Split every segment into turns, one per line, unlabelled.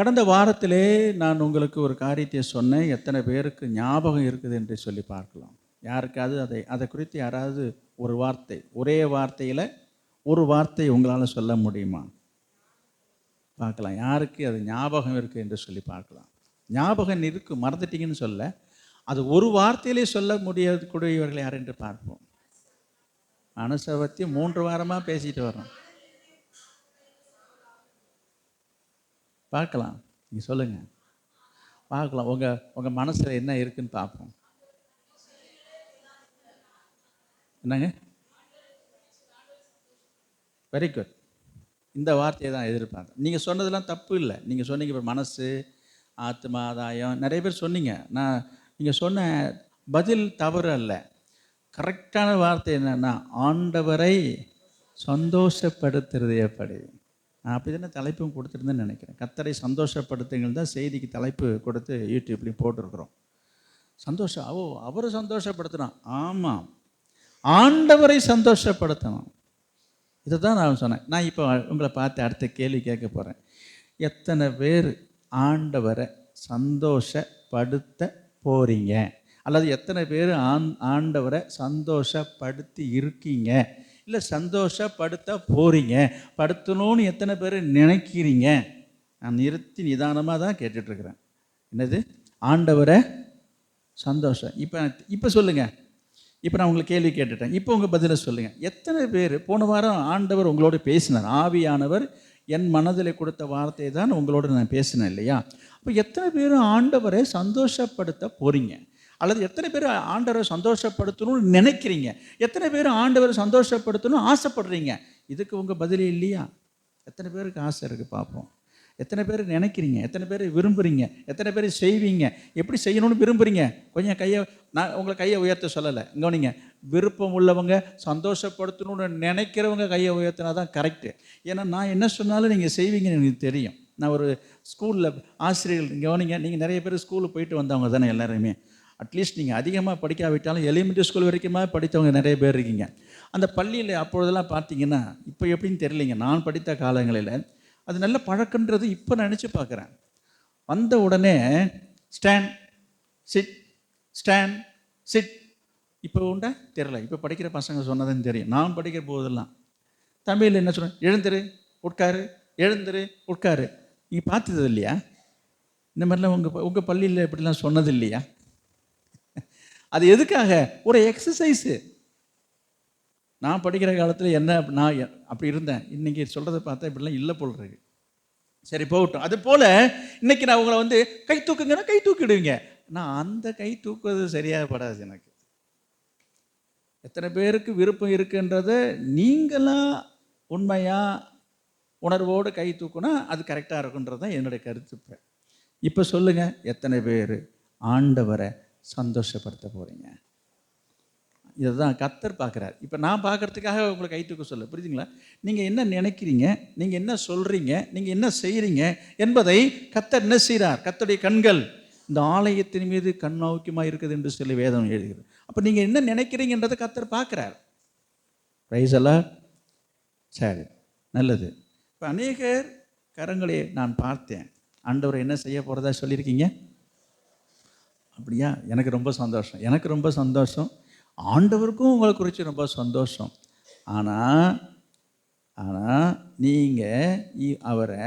கடந்த வாரத்திலே நான் உங்களுக்கு ஒரு காரியத்தை சொன்னேன். எத்தனை பேருக்கு ஞாபகம் இருக்குது என்று சொல்லி பார்க்கலாம். யாருக்காவது அதை குறித்து யாராவது ஒரு வார்த்தை, ஒரே வார்த்தையில் ஒரு வார்த்தை உங்களால் சொல்ல முடியுமா? பார்க்கலாம். யாருக்கு அது ஞாபகம் இருக்குது என்று சொல்லி பார்க்கலாம். ஞாபகம் இருக்கு, மறந்துட்டீங்கன்னு சொல்ல, அது ஒரு வார்த்தையிலே சொல்ல முடியக்கூடியவர்கள் யார் என்று பார்ப்போம். மனசை பற்றி 3 வாரமாக பேசிட்டு வரோம். பார்க்கலாம். நீங்கள் சொல்லுங்கள், பார்க்கலாம். உங்கள் மனசில் என்ன இருக்குன்னு பார்ப்போம். என்னங்க? Very good. இந்த வார்த்தையை தான் எதிர்பார்த்தேன். நீங்கள் சொன்னதெல்லாம் தப்பு இல்லை. நீங்கள் சொன்னீங்க இப்போ மனசு, ஆத்மா, ஆதாயம், நிறைய பேர் சொன்னீங்க. நீங்கள் சொன்ன பதில் தவறு அல்ல. கரெக்டான வார்த்தை என்னென்னா, ஆண்டவரை சந்தோஷப்படுத்துறது எப்படி. நான் அப்படி தானே தலைப்பும் கொடுத்துருந்தேன்னு நினைக்கிறேன். கர்த்தரை சந்தோஷப்படுத்துங்கள் தான் செய்திக்கு தலைப்பு கொடுத்து யூடியூப்லேயும் போட்டிருக்கிறோம். சந்தோஷம், அவரை சந்தோஷப்படுத்தணும். ஆமாம், ஆண்டவரை சந்தோஷப்படுத்தணும். இதை தான் நான் சொன்னேன். நான் இப்போ உங்களை பார்த்து அடுத்த கேள்வி கேட்க போகிறேன். எத்தனை பேர் ஆண்டவரை சந்தோஷப்படுத்த போகிறீங்க? அல்லது எத்தனை பேர் ஆண்டவரை சந்தோஷப்படுத்தி இருக்கீங்க? இல்லை சந்தோஷப்படுத்த போகிறீங்க? படுத்தணும்னு எத்தனை பேர் நினைக்கிறீங்க? நான் நிறுத்தி நிதானமாக தான் கேட்டுட்ருக்குறேன். என்னது? ஆண்டவரை சந்தோஷம். இப்போ சொல்லுங்கள். இப்போ நான் உங்களுக்கு கேள்வி கேட்டுட்டேன். இப்போ உங்கள் பதிலை சொல்லுங்கள். எத்தனை பேர் போன வாரம் ஆண்டவர் உங்களோட பேசினார்? ஆவியானவர் என் மனதில் கொடுத்த வார்த்தை தான் உங்களோட நான் பேசினேன் இல்லையா? அப்போ எத்தனை பேர் ஆண்டவரை சந்தோஷப்படுத்த போகிறீங்க? அல்லது எத்தனை பேர் ஆண்டவரை சந்தோஷப்படுத்தணும்னு நினைக்கிறீங்க? எத்தனை பேர் ஆண்டவரை சந்தோஷப்படுத்தணும்னு ஆசைப்படுறீங்க? இதுக்கு உங்கள் பதிலே இல்லையா? எத்தனை பேருக்கு ஆசை இருக்குது பார்ப்போம். எத்தனை பேர் நினைக்கிறீங்க? எத்தனை பேர் விரும்புகிறீங்க? எத்தனை பேர் செய்வீங்க? எப்படி செய்யணும்னு விரும்புகிறீங்க? கொஞ்சம் நான் உங்களை கையை உயர்த்த சொல்லலை. கவனிங்க. விருப்பம் உள்ளவங்க, சந்தோஷப்படுத்தணும்னு நினைக்கிறவங்க கையை உயர்த்தினா தான் கரெக்டு. ஏன்னா நான் என்ன சொன்னாலும் நீங்கள் செய்வீங்கன்னு எனக்கு தெரியும். நான் ஒரு ஸ்கூலில் ஆசிரியர்கள், கவனிங்க, நீங்கள் நிறைய பேர் ஸ்கூலுக்கு போயிட்டு வந்தவங்க தானே எல்லாருமே. அட்லீஸ்ட் நீங்கள் அதிகமாக படிக்காவிட்டாலும் எலிமெண்ட்ரி ஸ்கூல் வரைக்குமா படித்தவங்க நிறைய பேர் இருக்கீங்க. அந்த பள்ளியில் அப்பொழுதெல்லாம் பார்த்தீங்கன்னா, இப்போ எப்படின்னு தெரியலைங்க, நான் படித்த காலங்களில் அது நல்ல பழக்கன்றது இப்போ நினச்சி பார்க்குறேன். வந்த உடனே ஸ்டாண்ட் சிட் ஸ்டாண்ட் சிட். இப்போ உண்டா தெரியல. இப்போ படிக்கிற பசங்க சொன்னதுன்னு தெரியும். நான் படிக்கிற போதெல்லாம் தமிழில் என்ன சொல்கிறேன்? எழுந்துரு உட்காரு, எழுந்துரு உட்காரு. நீங்கள் பார்த்தது இல்லையா? இந்த மாதிரிலாம் உங்கள் பள்ளியில் இப்படிலாம் சொன்னது இல்லையா? அது எதுக்காக? ஒரு எக்ஸசைஸு. நான் படிக்கிற காலத்தில் நான் அப்படி இருந்தேன். இன்றைக்கி சொல்கிறத பார்த்தா இப்படிலாம் இல்லை போல் இருக்கு. சரி, போகட்டும். அது போல் இன்றைக்கி நான் உங்களை கை தூக்குங்கன்னா கை தூக்கிடுவீங்க. நான் அந்த கை தூக்குவது சரியாக படாது எனக்கு. எத்தனை பேருக்கு விருப்பம் இருக்குன்றதை நீங்களாம் உண்மையாக உணர்வோடு கை தூக்குனா அது கரெக்டாக இருக்குன்றது தான் என்னுடைய கருத்து. இப்போ சொல்லுங்கள், எத்தனை பேர் ஆண்டவரை சந்தோஷப்படுத்த போகிறீங்க? இதை தான் கர்த்தர் பார்க்குறாரு. இப்போ நான் பார்க்குறதுக்காக உங்களுக்கு கை தூக்க சொல்ல, புரியுதுங்களா? நீங்கள் என்ன நினைக்கிறீங்க, நீங்கள் என்ன சொல்கிறீங்க, நீங்கள் என்ன செய்கிறீங்க என்பதை கர்த்தர் என்ன செய்கிறார்? கர்த்தருடைய கண்கள் இந்த ஆலயத்தின் மீது கண்ணோக்கியமாக இருக்குது என்று சொல்லி வேதம் எழுதுகிறது. அப்போ நீங்கள் என்ன நினைக்கிறீங்கன்றதை கர்த்தர் பார்க்குறார். பிரைஸ் எல்லாம் சரி, நல்லது. இப்போ அநேகர் கரங்களை நான் பார்த்தேன். ஆண்டவர் என்ன செய்ய போகிறதா சொல்லியிருக்கீங்க? அப்படியா? எனக்கு ரொம்ப சந்தோஷம். எனக்கு ரொம்ப சந்தோஷம். ஆண்டவருக்கும் உங்களை குறித்து ரொம்ப சந்தோஷம். ஆனால் நீங்கள் அவரை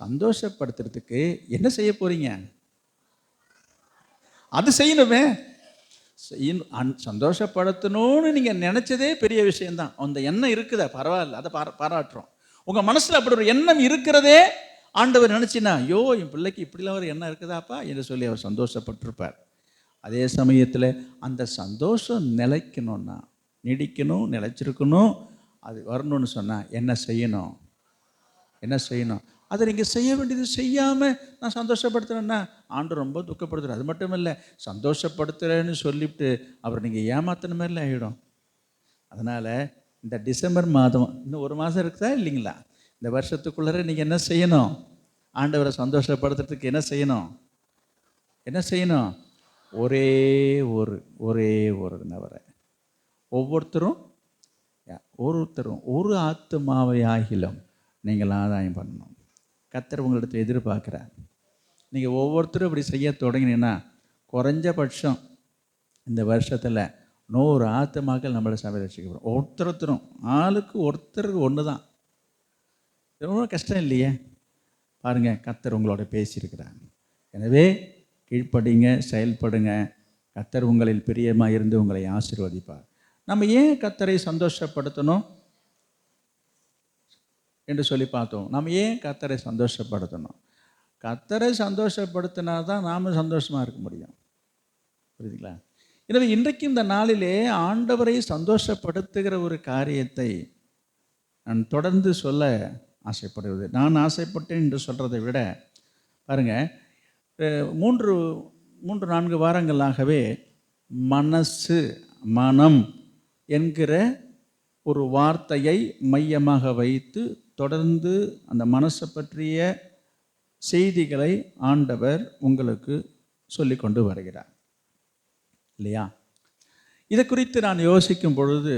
சந்தோஷப்படுத்துறதுக்கு என்ன செய்ய போகிறீங்க? அது செய்யணுமே. சந்தோஷப்படுத்தணும்னு நீங்கள் நினச்சதே பெரிய விஷயந்தான். அந்த எண்ணம் இருக்குதா? பரவாயில்ல, அதை பாராட்டுறோம். உங்கள் மனசில் அப்படி ஒரு எண்ணம் இருக்கிறதே ஆண்டவர் நினச்சின்னா, ஐயோ என் பிள்ளைக்கு இப்படிலாம் ஒரு எண்ணம் இருக்குதாப்பா என்று சொல்லி அவர் சந்தோஷப்பட்டிருப்பார். அதே சமயத்தில் அந்த சந்தோஷம் நிலைக்கணும்னா, நீடிக்கணும், நிலைச்சிருக்கணும், அது வரணும்னு சொன்னால் என்ன செய்யணும்? அதை நீங்கள் செய்ய வேண்டியது செய்யாமல் நான் சந்தோஷப்படுத்துகிறேன்னா ஆண்டு ரொம்ப துக்கப்படுத்துகிறேன். அது மட்டும் இல்லை, சந்தோஷப்படுத்துகிறேன்னு சொல்லிவிட்டு அப்புறம் நீங்கள் ஏமாத்தின மாதிரிலாம் ஆகிடும். அதனால் இந்த டிசம்பர் மாதம் இன்னும் 1 மாதம் இருக்குதா இல்லைங்களா? இந்த வருஷத்துக்குள்ளே நீங்கள் என்ன செய்யணும்? ஆண்டவரை சந்தோஷப்படுத்துறதுக்கு என்ன செய்யணும்? ஒரே ஒரு நபரை ஒவ்வொருத்தரும் ஒரு ஆத்துமாவை ஆகிலும் நீங்கள் ஆதாயம் பண்ணணும். கர்த்தர் உங்களிடத்தில் எதிர்பார்க்குறார். நீங்கள் ஒவ்வொருத்தரும் இப்படி செய்ய தொடங்கினீங்கன்னா குறைஞ்சபட்சம் இந்த வருஷத்தில் 100 ஆத்துமாக்கள் நம்மளை சபையில் ரட்சிக்கப்படும். ஒருத்தரும் ஆளுக்கு ஒருத்தருக்கு ஒன்று தான். ரொம்ப கஷ்டம் இல்லையே. பாருங்கள், கர்த்தர் உங்களோட பேசியிருக்கிறார். எனவே கீழ்ப்படிங்க, செயல்படுங்க. கர்த்தர் உங்களில் பிரியமாக இருந்து உங்களை ஆசீர்வதிப்பார். நம்ம ஏன் கர்த்தரை சந்தோஷப்படுத்தணும் என்று சொல்லி பார்த்தோம். நம்ம ஏன் கர்த்தரை சந்தோஷப்படுத்தணும்? கர்த்தரை சந்தோஷப்படுத்தினா தான் நாம் சந்தோஷமாக இருக்க முடியும். புரியுதுங்களா? எனவே இன்றைக்கு இந்த நாளிலே ஆண்டவரை சந்தோஷப்படுத்துகிற ஒரு காரியத்தை நான் தொடர்ந்து சொல்ல ஆசைப்படுவது. நான் ஆசைப்பட்டேன் என்று சொல்கிறதை விட பாருங்கள், 3-4 வாரங்களாகவே மனசு, மனம் என்கிற ஒரு வார்த்தையை மையமாக வைத்து தொடர்ந்து அந்த மனசை பற்றிய செய்திகளை ஆண்டவர் உங்களுக்கு சொல்லி கொண்டு வருகிறார் இல்லையா? இதை குறித்து நான் யோசிக்கும் பொழுது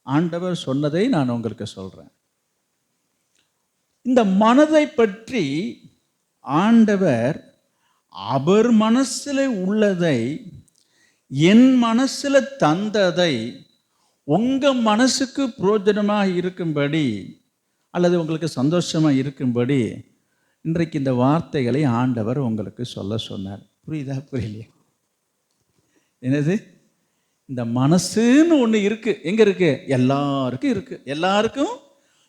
ஆண்டவர் சொன்னதை நான் உங்களுக்கு சொல்கிறேன். இந்த மனதை பற்றி ஆண்டவர் அவர் மனசில் உள்ளதை, என் மனசில் தந்ததை உங்கள் மனசுக்கு பிரயோஜனமாக இருக்கும்படி அல்லது உங்களுக்கு சந்தோஷமாக இருக்கும்படி இன்றைக்கு இந்த வார்த்தைகளை ஆண்டவர் உங்களுக்கு சொல்ல சொன்னார். புரியுதா? புரியலையா? என்னது? இந்த மனசுன்னு ஒன்று இருக்குது. எங்கே இருக்குது? எல்லாருக்கும் இருக்குது.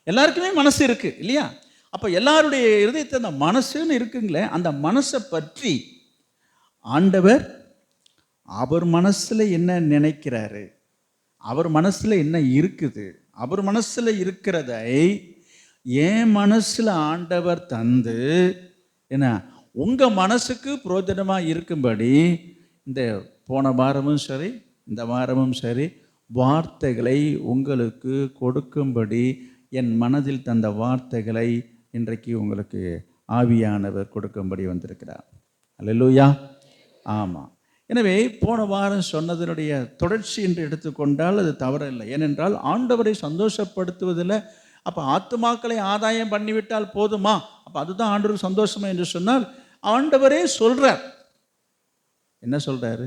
எல்லாருக்குமே மனசு இருக்குது இல்லையா? அப்போ எல்லாருடைய இருதயத்தை அந்த மனசுன்னு இருக்குங்களே, அந்த மனசை பற்றி ஆண்டவர் அவர் மனசில் என்ன நினைக்கிறாரு, அவர் மனசில் என்ன இருக்குது, அவர் மனசில் இருக்கிறதை என் மனசில் ஆண்டவர் தந்து என்ன உங்கள் மனசுக்கு பிரயோஜனமாக இருக்கும்படி இந்த போன வாரமும் சரி இந்த வாரமும் சரி வார்த்தைகளை உங்களுக்கு கொடுக்கும்படி என் மனதில் தந்த வார்த்தைகளை இன்றைக்கு உங்களுக்கு ஆவியானவர் கொடுக்கும்படி வந்திருக்கிறார். அல்லேலூயா. ஆமாம். எனவே போன வாரம் சொன்னதனுடைய தொடர்ச்சி என்று எடுத்துக்கொண்டால் அது தவறில்லை. ஏனென்றால் ஆண்டவரை சந்தோஷப்படுத்துவதில் அப்போ ஆத்துமாக்களை ஆதாயம் பண்ணிவிட்டால் போதுமா? அப்போ அதுதான் ஆண்டவர் சந்தோஷமா என்று சொன்னால் ஆண்டவரே சொல்கிறார். என்ன சொல்கிறாரு?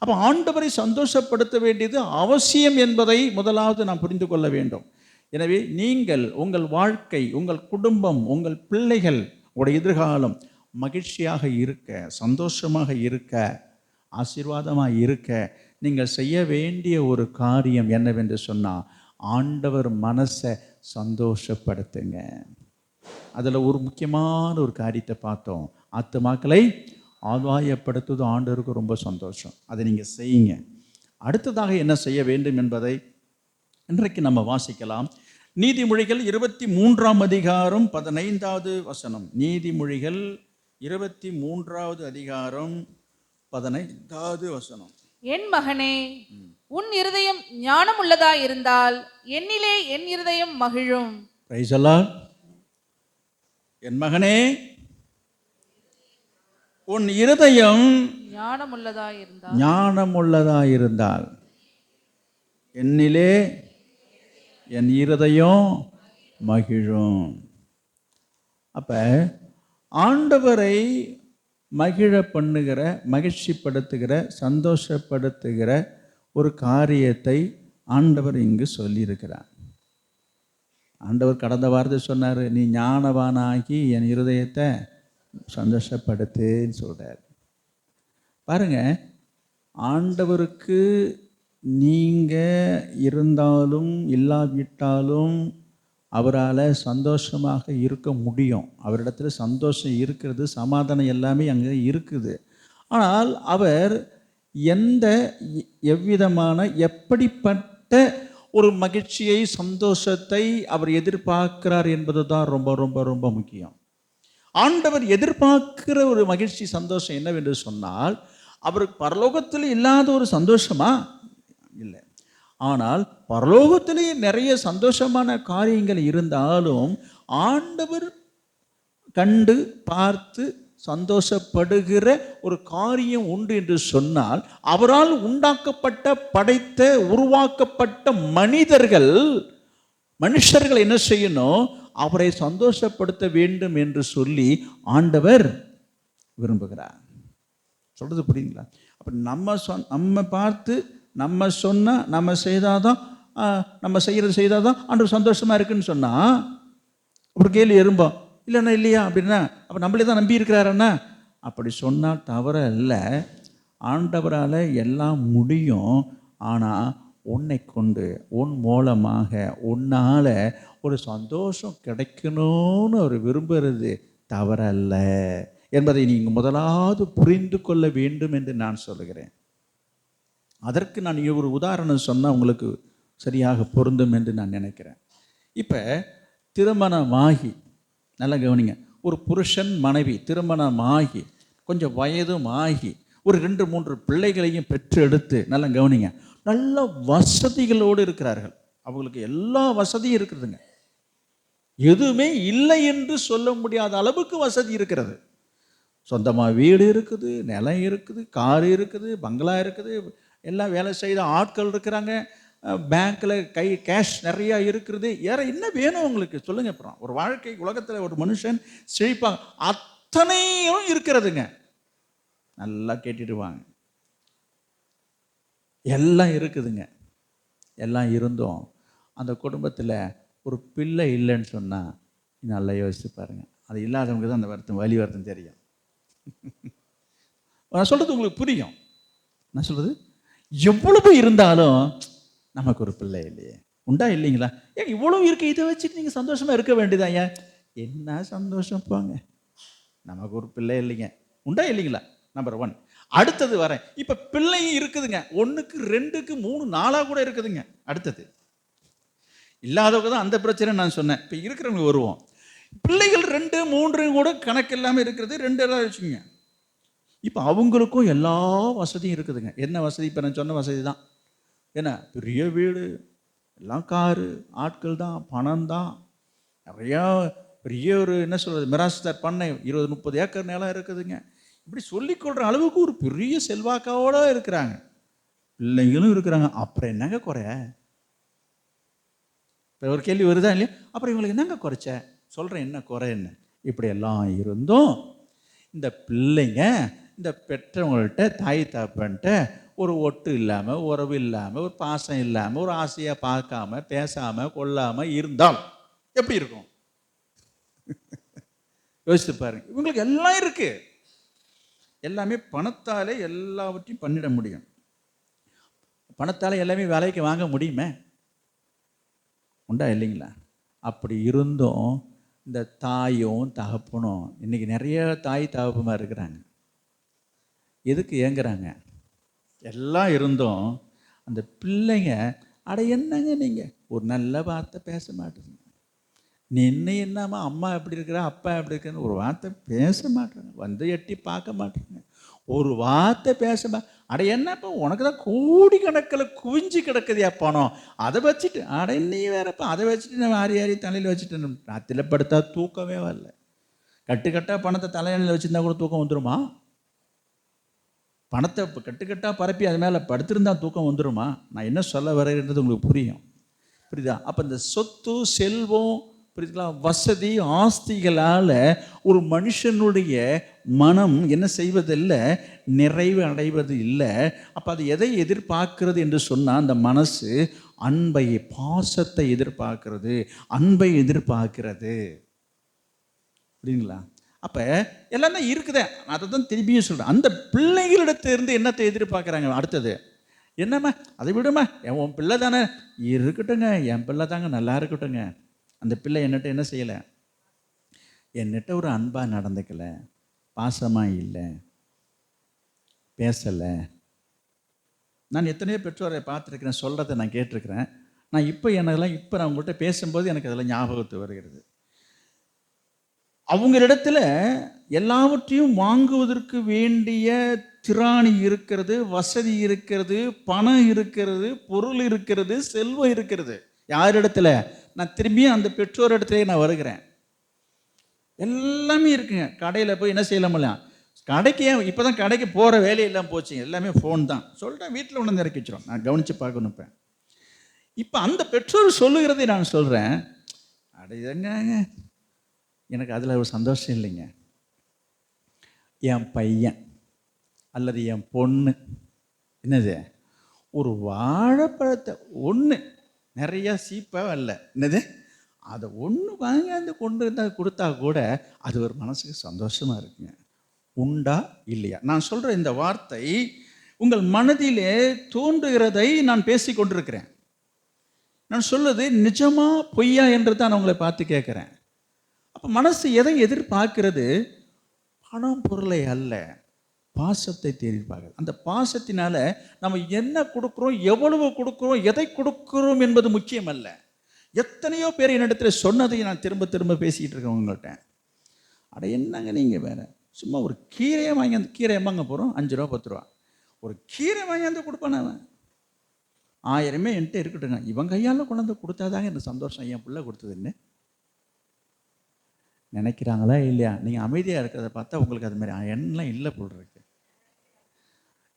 அப்போ ஆண்டவரை சந்தோஷப்படுத்த வேண்டியது அவசியம் என்பதை முதலாவது நாம் புரிந்து கொள்ள வேண்டும். எனவே நீங்கள் உங்கள் வாழ்க்கை, உங்கள் குடும்பம், உங்கள் பிள்ளைகள், உங்களுடைய எதிர்காலம் மகிழ்ச்சியாக இருக்க, சந்தோஷமாக இருக்க, ஆசீர்வாதமாக இருக்க நீங்கள் செய்ய வேண்டிய ஒரு காரியம் என்னவென்று சொன்னால் ஆண்டவர் மனசை சந்தோஷப்படுத்துங்க. அதில் ஒரு முக்கியமான ஒரு காரியத்தை பார்த்தோம். ஆத்துமாக்களை ஆதாயப்படுத்துவது ஆண்டவருக்கு ரொம்ப சந்தோஷம். அதை நீங்கள் செய்யுங்க. அடுத்ததாக என்ன செய்ய வேண்டும் என்பதை இன்றைக்கு நம்ம வாசிக்கலாம். நீதிமொழிகள் 23ஆம் அதிகாரம் 15வது வசனம். நீதிமொழிகள் 23வது அதிகாரம் 15வது வசனம்.
என் மகனே, உன் இருதயம் ஞானம் உள்ளதா இருந்தால் என்னிலே என் இருதயம் மகிழும்.
Praise the Lord. என் மகனே, உன் இருதயம் ஞானம் உள்ளதா இருந்தால் என்னிலே என் இருதயம் மகிழும். அப்ப ஆண்டவரை மகிழ பண்ணுகிற, மகிழ்ச்சிப்படுத்துகிற, சந்தோஷப்படுத்துகிற ஒரு காரியத்தை ஆண்டவர் இங்கு சொல்லியிருக்கிறார். ஆண்டவர் கடந்த வாரத்தை சொன்னார், நீ ஞானவானாகி என் இருதயத்தை சந்தோஷப்படுத்துன்னு சொல்கிறார். பாருங்க, ஆண்டவருக்கு நீங்கள் இருந்தாலும் இல்லாவிட்டாலும் அவரால் சந்தோஷமாக இருக்க முடியும். அவரிடத்துல சந்தோஷம் இருக்கிறது, சமாதானம் எல்லாமே அங்கே இருக்குது. ஆனால் அவர் எவ்விதமான எப்படிப்பட்ட ஒரு மகிழ்ச்சியை, சந்தோஷத்தை அவர் எதிர்பார்க்கிறார் என்பது தான் ரொம்ப ரொம்ப ரொம்ப முக்கியம். ஆண்டவர் எதிர்பார்க்கிற ஒரு மகிழ்ச்சி, சந்தோஷம் என்னவென்று சொன்னால் அவருக்கு பரலோகத்தில் இல்லாத ஒரு சந்தோஷமா? இல்லை. ஆனால் பரலோகத்திலேயே நிறைய சந்தோஷமான காரியங்கள் இருந்தாலும் ஆண்டவர் கண்டு பார்த்து சந்தோஷப்படுகிற ஒரு காரியம் உண்டு என்று சொன்னால் அவரால் உண்டாக்கப்பட்ட, படைத்த, உருவாக்கப்பட்ட மனுஷர்கள் என்ன செய்யணும்? அவரை சந்தோஷப்படுத்த வேண்டும் என்று சொல்லி ஆண்டவர் விரும்புகிறார். சொல்றது புரியுங்களா? அப்போ நம்ம பார்த்து நம்ம சொன்னால் நம்ம செய்தாதான், நம்ம செய்தாதான் ஆண்டவர் சந்தோஷமா இருக்குன்னு சொன்னா ஒரு கேள்வி எறும்போம், இல்லைண்ணா இல்லையா அப்படின்னா அப்போ நம்மளே தான் நம்பி இருக்கிறாரண்ணா. அப்படி சொன்னால் தவற இல்லை. ஆண்டவரால் எல்லாம் முடியும். ஆனால் உன்னை கொண்டு உன் மூலமாக உன்னால் ஒரு சந்தோஷம் கிடைக்கணும்னு அவர் விரும்புகிறது தவறல்ல என்பதை நீங்கள் முதலாவது புரிந்து கொள்ள வேண்டும் என்று நான் சொல்லுகிறேன். அதற்கு நான் ஒரு உதாரணம் சொன்னால் உங்களுக்கு சரியாக பொருந்தும் என்று நான் நினைக்கிறேன். இப்போ திருமணமாகி, நல்லா கவனிங்க, ஒரு புருஷன் மனைவி திருமணமாகி கொஞ்சம் வயதும் ஆகி ஒரு 2-3 பிள்ளைகளையும் பெற்று எடுத்து, நல்லா கவனிங்க, நல்ல வசதிகளோடு இருக்கிறார்கள். அவங்களுக்கு எல்லா வசதியும் இருக்குதுங்க. எதுவுமே இல்லை என்று சொல்ல முடியாத அளவுக்கு வசதி இருக்கிறது. சொந்தமாக வீடு இருக்குது, நிலம் இருக்குது, கார் இருக்குது, பங்களா இருக்குது, எல்லாம் வேலை செய்த ஆட்கள் இருக்கிறாங்க, பேங்க்கில் கேஷ் நிறையா இருக்கிறது. வேற என்ன வேணும் உங்களுக்கு சொல்லுங்க. அப்புறம் ஒரு வாழ்க்கை உலகத்தில் ஒரு மனுஷன் செழிப்பாக அத்தனையும் இருக்கிறதுங்க. நல்லா கேட்டுடுவாங்க. எல்லாம் இருக்குதுங்க. எல்லாம் இருந்தும் அந்த குடும்பத்தில் ஒரு பிள்ளை இல்லைன்னு சொன்னால் நல்லா யோசிச்சு பாருங்க. அது இல்லாதவங்க தான் அந்த வருத்தம், வலி வருத்தம் தெரியும். நான் சொல்றது உங்களுக்கு புரியும். நான் சொல்றது எவ்வளவு இருந்தாலும் நமக்கு ஒரு பிள்ளை இல்லையே, உண்டா இல்லைங்களா? ஏன் இவ்வளவு இருக்கு, இதை வச்சுட்டு நீங்கள் சந்தோஷமா இருக்க வேண்டியதான். ஏன் என்ன சந்தோஷம் போங்க, நமக்கு ஒரு பிள்ளை இல்லைங்க, உண்டா இல்லைங்களா? நம்பர் 1. அடுத்தது வரேன். இப்போ பிள்ளையும் இருக்குதுங்க, 1க்கு 2க்கு 3 4 கூட இருக்குதுங்க. அடுத்தது இல்லாதவங்க தான் அந்த பிரச்சனை நான் சொன்னேன். இப்போ இருக்கிறவங்க வருவோம். பிள்ளைகள் 2 3 கூட கணக்கு இல்லாமல் இருக்கிறது 2 எல்லாம் வச்சுக்கோங்க. இப்போ அவங்களுக்கும் எல்லா வசதியும் இருக்குதுங்க. என்ன வசதி? இப்போ நான் சொன்ன வசதி தான். ஏன்னா பெரிய வீடு, எல்லாம் காரு, ஆட்கள் தான், பணம் தான், நிறையா பெரிய ஒரு என்ன சொல்கிறது மிராஸ்தார் பண்ணை 20-30 ஏக்கர் நிலம் இருக்குதுங்க. இப்படி சொல்லிக்கொள்கிற அளவுக்கு ஒரு பெரிய செல்வாக்காவோடு இருக்கிறாங்க. பிள்ளைங்களும் இருக்கிறாங்க. அப்புறம் என்னங்க குறை? இப்போ ஒரு கேள்வி வருதா இல்லையா? அப்புறம் இவங்களுக்கு என்னங்க குறைச்ச சொல்கிறேன், என்ன குறை என்ன? இப்படி எல்லாம் இருந்தும் இந்த பிள்ளைங்க இந்த பெற்றவங்கள்ட்ட, தாய் தாப்பன்ட்ட ஒரு ஒட்டு இல்லாமல், உறவு இல்லாமல், ஒரு பாசம் இல்லாமல், ஒரு ஆசையாக பார்க்காம, பேசாமல், கொள்ளாமல் இருந்தால் எப்படி இருக்கும்? யோசித்து பாருங்க. இவங்களுக்கு எல்லாம் இருக்கு, எல்லாமே பணத்தாலே எல்லாவற்றையும் பண்ணிட முடியும். பணத்தால் எல்லாமே விலைக்கு வாங்க முடியுமே, உண்டா இல்லைங்களா? அப்படி இருந்தும் இந்த தாயும் தகப்பனும், இன்னைக்கு நிறைய தாய் தகப்பமாக இருக்கிறாங்க. எதுக்கு ஏங்குறாங்க? எல்லாம் இருந்தும் அந்த பிள்ளைங்க, அட என்னங்க நீங்கள் ஒரு நல்ல வார்த்தை பேச மாட்டேங்க, நின்று என்னம்மா அம்மா எப்படி இருக்கிறா, அப்பா எப்படி இருக்கிறன்னு ஒரு வார்த்தை பேச மாட்டேங்க, வந்து எட்டி பார்க்க மாட்டேங்க, ஒரு வார்த்தை பேச அட என்னப்பா உனக்கு தான் கோடிக்கணக்கில் குவிஞ்சு கிடக்குதியா பணம், அதை வச்சுட்டு அட நீ வேறப்பா அதை வச்சுட்டு நான் ஆறி தலையில் வச்சுட்டு ராத்திரியில் படுத்தா தூக்கமே வரல. கட்டுக்கட்டாக பணத்தை தலையில் வச்சுருந்தா கூட தூக்கம் வந்துடுமா? பணத்தை கட்டுக்கட்டாக பரப்பி அது மேலே படுத்திருந்தா தூக்கம் வந்துடுமா? நான் என்ன சொல்ல வரேன்றது உங்களுக்கு புரியும், புரியுதா? அப்போ இந்த சொத்து செல்வம், புரியுதுங்களா, வசதி ஆஸ்திகளால் ஒரு மனுஷனுடைய மனம் என்ன செய்வதில்லை, நிறைவு அடைவது இல்லை. அப்போ அது எதை எதிர்பார்க்கிறது என்று சொன்னால், அந்த மனசு அன்பை, பாசத்தை எதிர்பார்க்கிறது, அன்பை எதிர்பார்க்கிறது. புரியுங்களா? அப்போ எல்லாமே இருக்குதே. அதை தான் திரும்பியும் சொல்கிறேன். அந்த பிள்ளைகளிடத்திலிருந்து என்னத்தை எதிர்பார்க்குறாங்க? அடுத்தது என்னம்மா, அதை விடுமா, உன் பிள்ளை தானே இருக்கட்டுங்க, என் பிள்ளை தாங்க நல்லா இருக்கட்டுங்க. அந்த பிள்ளை என்னட்ட என்ன செய்யலை, என்னட்ட ஒரு அன்பாக நடந்துக்கலை, பாசமாக இல்லை, பேசலை. நான் எத்தனையோ பெற்றோரை பார்த்துருக்கிறேன், சொல்கிறத நான் கேட்டிருக்கிறேன். நான் இப்போ நான் உங்கள்கிட்ட பேசும்போது எனக்கு அதெல்லாம் ஞாபகத்து வருகிறது. அவங்களிடத்துல எல்லாவற்றையும் வாங்குவதற்கு வேண்டிய திராணி இருக்கிறது, வசதி இருக்கிறது, பணம் இருக்கிறது, பொருள் இருக்கிறது, செல்வம் இருக்கிறது. யாரிடத்துல? நான் திரும்பியும் அந்த பெற்றோர் இடத்துல நான் வருகிறேன். எல்லாமே இருக்குங்க. கடையில் போய் என்ன செய்யலாமல்ல, கடைக்கு ஏன் இப்போ தான் கடைக்கு போகிற வேலையெல்லாம் போச்சுங்க, எல்லாமே ஃபோன் தான். சொல்லிட்டேன், வீட்டில் ஒன்று இறக்கி வச்சிடும், நான் கவனித்து பார்க்கணும். இப்போ அந்த பெற்றோர் சொல்லுகிறதை நான் சொல்கிறேன், அட அட இதங்க எனக்கு அதில் ஒரு சந்தோஷம் இல்லைங்க. என் பையன் அல்லது என் பொண்ணு என்னது ஒரு வாழைப்பழத்தை ஒன்று, நிறையா சீப்பாக இல்லை, என்னது அதை ஒன்று வாங்கி கொண்டு இருந்தால் கொடுத்தா கூட அது ஒரு மனசுக்கு சந்தோஷமாக இருக்குங்க. உண்டா இல்லையா? நான் சொல்கிற இந்த வார்த்தை உங்கள் மனதிலே தோன்றுகிறதை நான் பேசி கொண்டிருக்கிறேன். நான் சொல்லுது நிஜமா பொய்யா என்று தான் நான் உங்களை பார்த்து கேட்குறேன். அப்போ மனசு எதை எதிர்பார்க்கிறது? பணம் பொருளை அல்ல, பாசத்தை எதிர்பார்க்கிறது. அந்த பாசத்தினால நம்ம என்ன கொடுக்குறோம், எவ்வளவு கொடுக்குறோம், எதை கொடுக்குறோம் என்பது முக்கியம் அல்ல. எத்தனையோ பேர் என்னிடத்தில் சொன்னதை நான் திரும்ப திரும்ப பேசிக்கிட்டு இருக்கேன் உங்கள்கிட்ட. அட என்னங்க நீங்கள் வேற, சும்மா ஒரு கீரையை வாங்கி அந்த கீரை எம்மாங்க போகிறோம், 5 ரூபா 10 ரூபா. ஒரு கீரை வாங்கியாந்து கொடுப்பானே அவன். 1000 என்கிட்ட இருக்கட்டுங்க, இவன் கையால் கொண்டாந்து கொடுத்தாதாங்க எனக்கு சந்தோஷம், என் பிள்ளை கொடுத்ததுன்னு நினைக்கிறாங்களா இல்லையா? நீங்கள் அமைதியாக இருக்கிறத பார்த்தா உங்களுக்கு அது மாதிரி எண்ணெலாம் இல்லை போல் இருக்கு.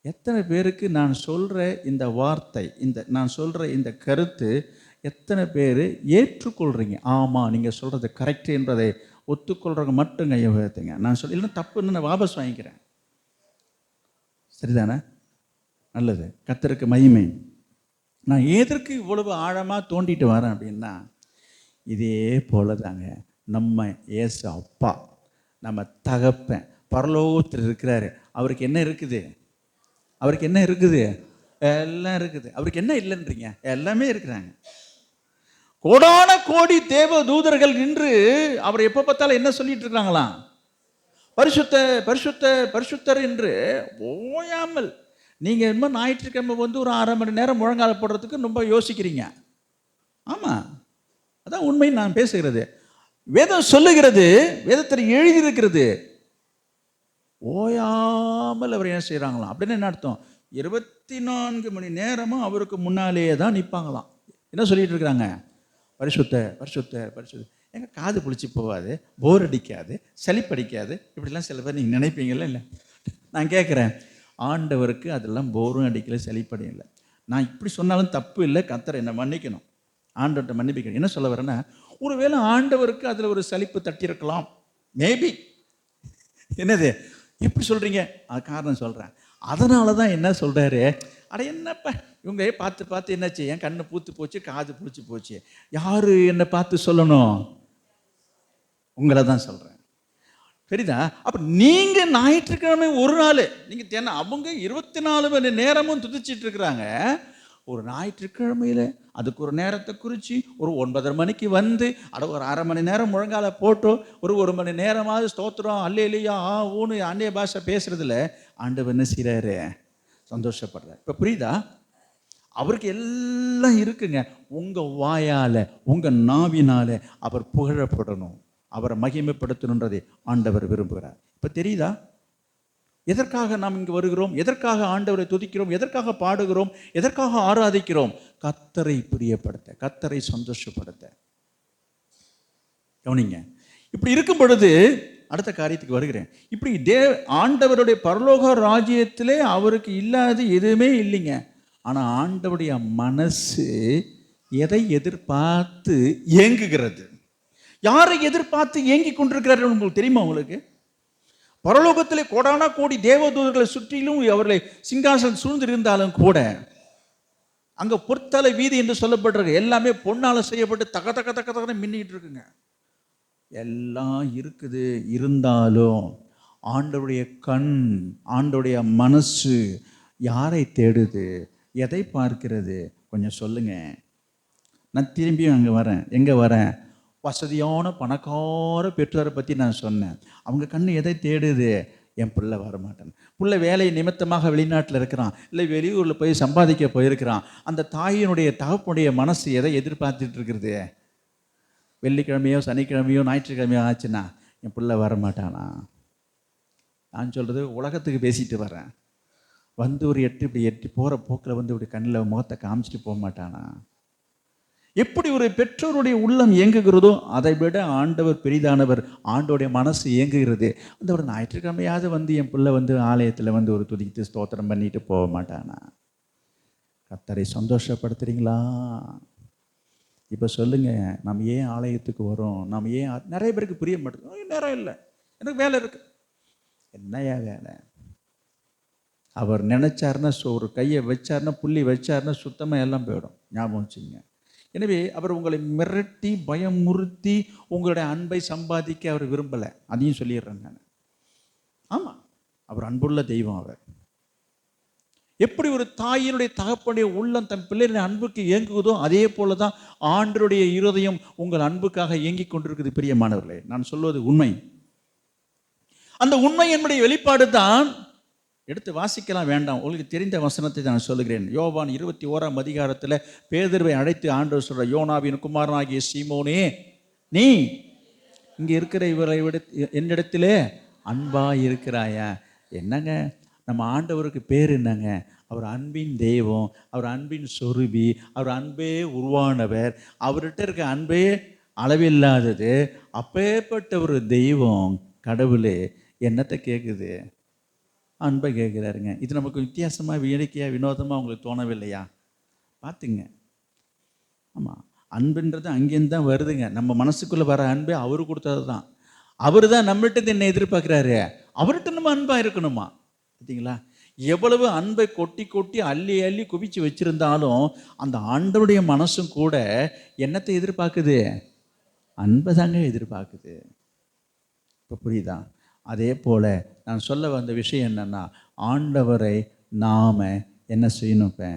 எத்தனை பேருக்கு நான் சொல்கிற இந்த வார்த்தை, நான் சொல்கிற இந்த கருத்து எத்தனை பேர் ஏற்றுக்கொள்கிறீங்க? ஆமாம் நீங்கள் சொல்கிறது கரெக்டு என்பதை ஒத்துக்கொள்கிறவங்க மட்டும் கையை உயர்த்துங்க. நான் இல்லைன்னா தப்புன்னு நான் வாபஸ் வாங்கிக்கிறேன். சரிதானே? நல்லது, கர்த்தருக்கு மகிமை. நான் எதற்கு இவ்வளவு ஆழமாக தோண்டிட்டு வரேன் அப்படின்னா, இதே போல தாங்க நம்ம இயேசு அப்பா, நம்ம தகப்பன் பரலோகத்தில் இருக்கிறாரு. அவருக்கு என்ன இருக்குது? அவருக்கு என்ன இருக்குது? எல்லாம் இருக்குது. அவருக்கு என்ன இல்லைன்றீங்க? எல்லாமே இருக்கிறாங்க. கோடான கோடி தேவ தூதர்கள் நின்று அவர் எப்போ பார்த்தாலும் என்ன சொல்லிட்டு இருக்கிறாங்களாம்? பரிசுத்த பரிசுத்த பரிசுத்தர் என்று ஓயாமல். நீங்கள் என்ன ஞாயிற்றுக்கிழமை ஒரு 1/2 மணி நேரம் முழங்கால போடுறதுக்கு ரொம்ப யோசிக்கிறீங்க. ஆமாம், அதான் உண்மை நான் பேசுகிறது. வேதம் சொல்லுகிறது, வேதத்தில் எழுதியிருக்கிறது, ஓயாமல் அவர் என்ன செய்கிறாங்களாம் அப்படின்னு என்ன அர்த்தம்? 24 மணி நேரமும் அவருக்கு முன்னாலேயே தான் நிற்பாங்களாம். என்ன சொல்லிட்டு இருக்கிறாங்க? பரிசுத்த பரிசுத்த பரிசுத்த. எங்கள் காது புளிச்சு போகாது, போர் அடிக்காது, சளிப்படிக்காது, இப்படிலாம் சில பேர் நீங்கள் நினைப்பீங்கல்ல. இல்லை, நான் கேட்குறேன், ஆண்டவருக்கு அதெல்லாம் போரும் அடிக்கலை, சளிப்படியும் இல்லை. நான் இப்படி சொன்னாலும் தப்பு இல்லை, கர்த்தர் என்னை மன்னிக்கணும், ஆண்டவர்கிட்ட மன்னிப்பிக்கணும். என்ன சொல்ல வரேன்னா, ஒருவேளை ஆண்டவருக்கு அதில் ஒரு சலிப்பு தட்டியிருக்கலாம், மேபி. என்னது எப்படி சொல்கிறீங்க? அது காரணம் சொல்கிறேன். அதனால தான் என்ன சொல்கிறாரு, அட என்னப்பா இவங்க பார்த்து பார்த்து என்னாச்சு, என் கண்ணு பூத்து போச்சு, காது புளிச்சு போச்சு. யார் என்னை பார்த்து சொல்லணும்? உங்களை தான் சொல்கிறேன். சரிதா? அப்போ நீங்கள் ஞாயிற்றுக்கிழமை ஒரு நாள் நீங்கள் தினம், அவங்க 24 மணி நேரமும் துதிச்சிட்டு இருக்கிறாங்க. ஒரு ஞாயிற்றுக்கிழமையில் அதுக்கு ஒரு நேரத்தை குறித்து ஒரு 9:30 மணிக்கு வந்து அட ஒரு 1/2 மணி நேரம் முழங்கால போட்டோம், ஒரு 1 மணி நேரமாவது ஸ்தோத்திரம் அல்லேலூயா ஊன்னு அந்நிய பாஷை பேசுறதுல ஆண்டவர் என்ன செய்கிறாரு? சந்தோஷப்படுறார். இப்போ புரியுதா? அவருக்கு எல்லாம் இருக்குங்க. உங்கள் வாயால், உங்கள் நாவினால அவர் புகழப்படணும், அவரை மகிமைப்படுத்தணுன்றதை ஆண்டவர் விரும்புகிறார். இப்போ தெரியுதா எதற்காக நாம் இங்கு வருகிறோம்? எதற்காக ஆண்டவரை துதிக்கிறோம்? எதற்காக பாடுகிறோம்? எதற்காக ஆராதிக்கிறோம்? கர்த்தரை பிரியப்படுத்த, கர்த்தரை சந்தோஷப்படுத்த. கவனிங்க. இப்படி இருக்கும் பொழுது அடுத்த காரியத்துக்கு வருகிறேன். இப்படி ஆண்டவருடைய பரலோக ராஜ்யத்திலே அவருக்கு இல்லாத எதுவுமே இல்லைங்க. ஆனால் ஆண்டவருடைய மனசு எதை எதிர்பார்த்து ஏங்குகிறது? யாரை எதிர்பார்த்து ஏங்கி கொண்டிருக்கிறார் உங்களுக்கு தெரியுமா? உங்களுக்கு பரலோகத்திலே கோடான கோடி தேவதூதர்களை சுற்றிலும் அவர்களை சிங்காசனம் சூழ்ந்திருந்தாலும் கூட அங்கே பொற்தலை வீதி என்று சொல்லப்படுறது எல்லாமே பொன்னால செய்யப்பட்டு தக தக தக்க தக்க மின்னிட்டு இருக்குங்க. எல்லாம் இருக்குது. இருந்தாலும் ஆண்டவருடைய கண், ஆண்டவருடைய மனசு யாரை தேடுது? எதை பார்க்கிறது? கொஞ்சம் சொல்லுங்க. நான் திரும்பியும் அங்கே வரேன். எங்கே வரேன்? வசதியான பணக்கார பெற்றோரை பற்றி நான் சொன்னேன். அவங்க கண்ணு எதை தேடுது? என் பிள்ளை வரமாட்டேன், பிள்ளை வேலை நிமித்தமாக வெளிநாட்டில் இருக்கிறான், இல்லை வெளியூரில் போய் சம்பாதிக்க போயிருக்கிறான். அந்த தாயினுடைய தகப்பனுடைய மனசு எதை எதிர்பார்த்துட்டு இருக்கிறது? வெள்ளிக்கிழமையோ சனிக்கிழமையோ ஞாயிற்றுக்கிழமையோ ஆச்சுன்னா என் பிள்ளை வரமாட்டானா? நான் சொல்கிறது உலகத்துக்கு பேசிட்டு வரேன். ஒரு இப்படி போகிற போக்கில் இப்படி கண்ணில் முகத்தை காமிச்சிட்டு போக மாட்டானா? எப்படி ஒரு பெற்றோருடைய உள்ளம் இயங்குகிறதோ அதை விட ஆண்டவர் பெரிதானவர். ஆண்டோடைய மனசு இயங்குகிறது. ஒரு ஞாயிற்றுக்கிழமையாவது என் பிள்ளை ஆலயத்தில் ஒரு துதித்து ஸ்தோத்திரம் பண்ணிட்டு போக மாட்டானா? கர்த்தரை சந்தோஷப்படுத்துறீங்களா? இப்போ சொல்லுங்கள், நம்ம ஏன் ஆலயத்துக்கு வரோம்? நம்ம ஏன் நிறைய பேருக்கு புரிய மாட்டேங்குது. நேரம் இல்லை, எனக்கு வேலை இருக்குது. என்னையா வேலை? அவர் நினைச்சாருன்னா ஒரு கையை வச்சாருன்னா, புள்ளி வச்சாருன்னா சுத்தமாக எல்லாம் போயிடும். ஞாபகம் வச்சுங்க. எனவே அவர் உங்களை மிரட்டி பயமுறுத்தி உங்களுடைய அன்பை சம்பாதிக்க அவர் விரும்பலை. அதையும் சொல்லிடுறேன் நான். ஆமாம், அவர் அன்புள்ள தெய்வம். அவர் எப்படி ஒரு தாயினுடைய தகப்பனுடைய உள்ளம் தன் பிள்ளைகளுடைய அன்புக்கு இயங்குவதோ அதே போல தான் ஆண்டவருடைய இருதயம் உங்கள் அன்புக்காக இயங்கிக் கொண்டிருக்குது. பிரியமானவர்களே, நான் சொல்வது உண்மை. அந்த உண்மை என்னுடைய வெளிப்பாடு தான். எடுத்து வாசிக்கலாம், வேண்டாம், உங்களுக்கு தெரிந்த வசனத்தை நான் சொல்லுகிறேன். யோவான் 21ஆம் அதிகாரத்தில் பேதுருவை அழைத்து ஆண்டவர் சொல்ற, யோனாவின் குமாரனாகிய சீமோனே, நீ இங்கே இருக்கிற இவரை விட என்னிடத்திலே அன்பா இருக்கிறாயா? என்னங்க, நம்ம ஆண்டவருக்கு பேர் என்னங்க? அவர் அன்பின் தெய்வம், அவர் அன்பின் சொருபி, அவர் அன்பே உருவானவர், அவர்கிட்ட இருக்க அன்பே அளவில்லாதது. அப்பேற்பட்ட ஒரு தெய்வம் கடவுளே என்னத்தை கேட்குது? அன்பை கேட்குறாருங்க. இது நமக்கு வித்தியாசமாக, வேடிக்கையாக, வினோதமாக உங்களுக்கு தோணவில்லையா? பார்த்துங்க. ஆமாம், அன்புன்றது அங்கேருந்து தான் வருதுங்க. நம்ம மனசுக்குள்ளே வர அன்பு அவரு கொடுத்தது தான். அவர் தான் நம்மகிட்ட என்ன எதிர்பார்க்குறாரு? அவர்கிட்ட நம்ம அன்பாக இருக்கணுமா? பார்த்தீங்களா? எவ்வளவு அன்பை கொட்டி கொட்டி அள்ளி அள்ளி குவிச்சு வச்சிருந்தாலும் அந்த ஆண்டவருடைய மனசும் கூட என்னத்தை எதிர்பார்க்குது? அன்பை தாங்க எதிர்பார்க்குது. இப்போ புரியுதா? அதே போல் நான் சொல்ல வந்த விஷயம் என்னென்னா, ஆண்டவரை நாம் என்ன செய்யணும்? இப்போ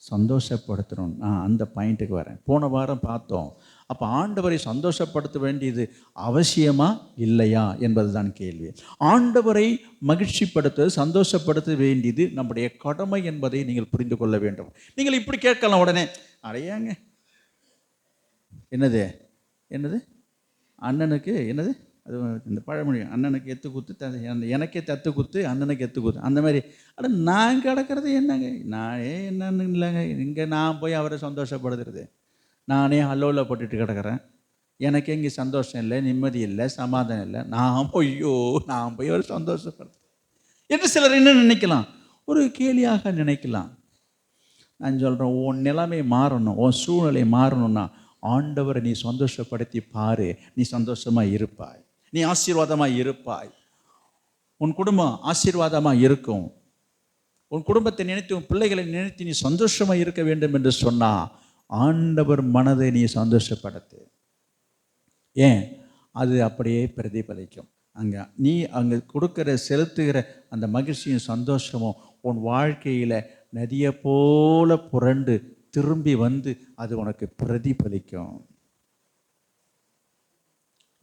சந்தோஷப்படுத்தணும். நான் அந்த பாயிண்ட்டுக்கு வரேன். போன வாரம் பார்த்தோம். அப்போ ஆண்டவரை சந்தோஷப்படுத்த வேண்டியது அவசியமா இல்லையா என்பது தான் கேள்வி. ஆண்டவரை மகிழ்ச்சிப்படுத்த, சந்தோஷப்படுத்த வேண்டியது நம்முடைய கடமை என்பதை நீங்கள் புரிந்து கொள்ள வேண்டும். நீங்கள் இப்படி கேட்கலாம் உடனே, அடையாங்க என்னது என்னது அண்ணனுக்கு என்னது, அது இந்த பழமொழி, அண்ணனுக்கு எத்து குத்து, எனக்கே தத்து குத்து, அண்ணனுக்கு எத்து குத்து, அந்த மாதிரி. அட நான் கிடக்கிறது என்னங்க, நானே என்னன்னு இல்லைங்க. இங்கே நான் போய் அவரை சந்தோஷப்படுத்துறது, நானே அல்லோவில் போட்டுட்டு கிடக்கிறேன். எனக்கு இங்கே சந்தோஷம் இல்லை, நிம்மதி இல்லை, சமாதானம் இல்லை. நான் போய் அவரை சந்தோஷப்படுத்து என்று சிலர் என்ன நினைக்கலாம்? ஒரு கேலியாக நினைக்கலாம். நான் சொல்கிறேன், உன் நிலைமை மாறணும், உன் சூழ்நிலை மாறணும்னா ஆண்டவரை நீ சந்தோஷப்படுத்தி பாரு. நீ சந்தோஷமாக இருப்பாய், நீ ஆசீர்வாதமாக இருப்பாய், உன் குடும்பம் ஆசீர்வாதமாக இருக்கும். உன் குடும்பத்தை நினைத்து, உன் பிள்ளைகளை நினைத்து நீ சந்தோஷமாக இருக்க வேண்டும் என்று சொன்னால் ஆண்டவர் மனதை நீ சந்தோஷப்படுத்து. ஏன்? அது அப்படியே பிரதிபலிக்கும். நீ அங்கே கொடுக்குற, செலுத்துகிற அந்த மகிழ்ச்சியும் சந்தோஷமும் உன் வாழ்க்கையில் நதியை போல புரண்டு திரும்பி வந்து அது உனக்கு பிரதிபலிக்கும்.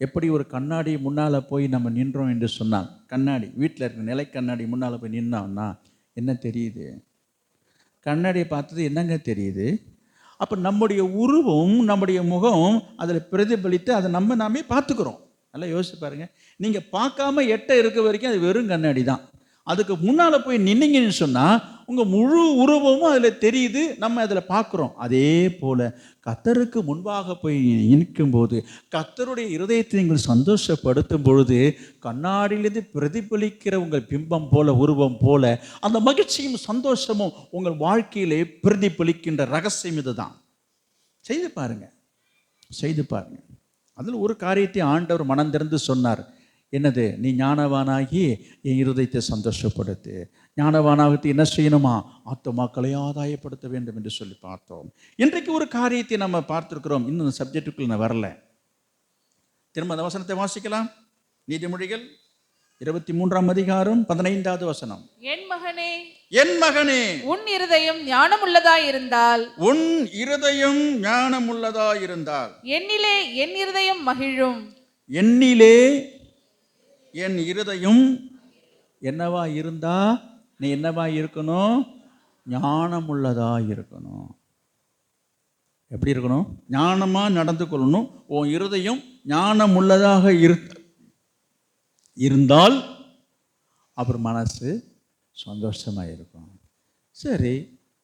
எப்படி ஒரு கண்ணாடி முன்னால் போய் நம்ம நின்றோம் என்று சொன்னால், கண்ணாடி வீட்டில் இருக்கிற நிலை கண்ணாடி முன்னால் போய் நின்னோம்னா என்ன தெரியுது? கண்ணாடியை பார்த்தது என்னங்க தெரியுது? அப்போ நம்முடைய உருவம், நம்முடைய முகம் அதில் பிரதிபலித்து அதை நாமே பார்த்துக்கிறோம். நல்லா யோசிச்சு பாருங்கள். நீங்கள் பார்க்காம எட்ட இருக்க வரைக்கும் அது வெறும் கண்ணாடி தான். அதுக்கு முன்னால் போய் நின்னீங்கன்னு சொன்னால் உங்கள் முழு உருவமும் அதில் தெரியுது, நம்ம அதில் பார்க்குறோம். அதே போல் கர்த்தருக்கு முன்பாக போய் நிற்கும்போது, கர்த்தருடைய இருதயத்தை நீங்கள் சந்தோஷப்படுத்தும் பொழுது, கண்ணாடியிலிருந்து பிரதிபலிக்கிற உங்கள் பிம்பம் போல, உருவம் போல அந்த மகிழ்ச்சியும் சந்தோஷமும் உங்கள் வாழ்க்கையிலே பிரதிபலிக்கின்ற ரகசியம் இதுதான். செய்து பாருங்க. அதில் ஒரு காரியத்தை ஆண்டவர் மனம் திறந்து சொன்னார். என்னது? நீ ஞானவானாகி என் இருதயத்தை சந்தோஷப்படுத்து. ஞானவானாகி என்ன செய்யணுமா? ஆத்துமாக்களை ஆதாயப்படுத்த வேண்டும் என்று சொல்லி பார்த்தோம். இன்றைக்கு ஒரு காரியத்தை நம்ம பார்த்துருக்கிறோம். இன்னும் சப்ஜெக்டுக்குள்ள நான் வரல. திரும்ப அந்த வசனத்தை வாசிக்கலாம். நீதிமொழிகள் 23ஆம் அதிகாரம் 15வது வசனம்.
என் மகனே,
என் மகனே,
உன் இருதயம் ஞானமுள்ளதாயிருந்தால்,
உன் இருதயம் ஞானமுள்ளதாயிருந்தால்
என்னிலே என் இருதயம் மகிழும்.
என்னிலே என் இருதயம் என்னவா இருந்தா நீ என்னவா இருக்கணும்? ஞானமுள்ளதா இருக்கணும். எப்படி இருக்கணும்? ஞானமாக நடந்து கொள்ளணும். உன் இருதயம் ஞானமுள்ளதாக இருந்தால் அப்புறம் மனசு சந்தோஷமாக இருக்கும். சரி,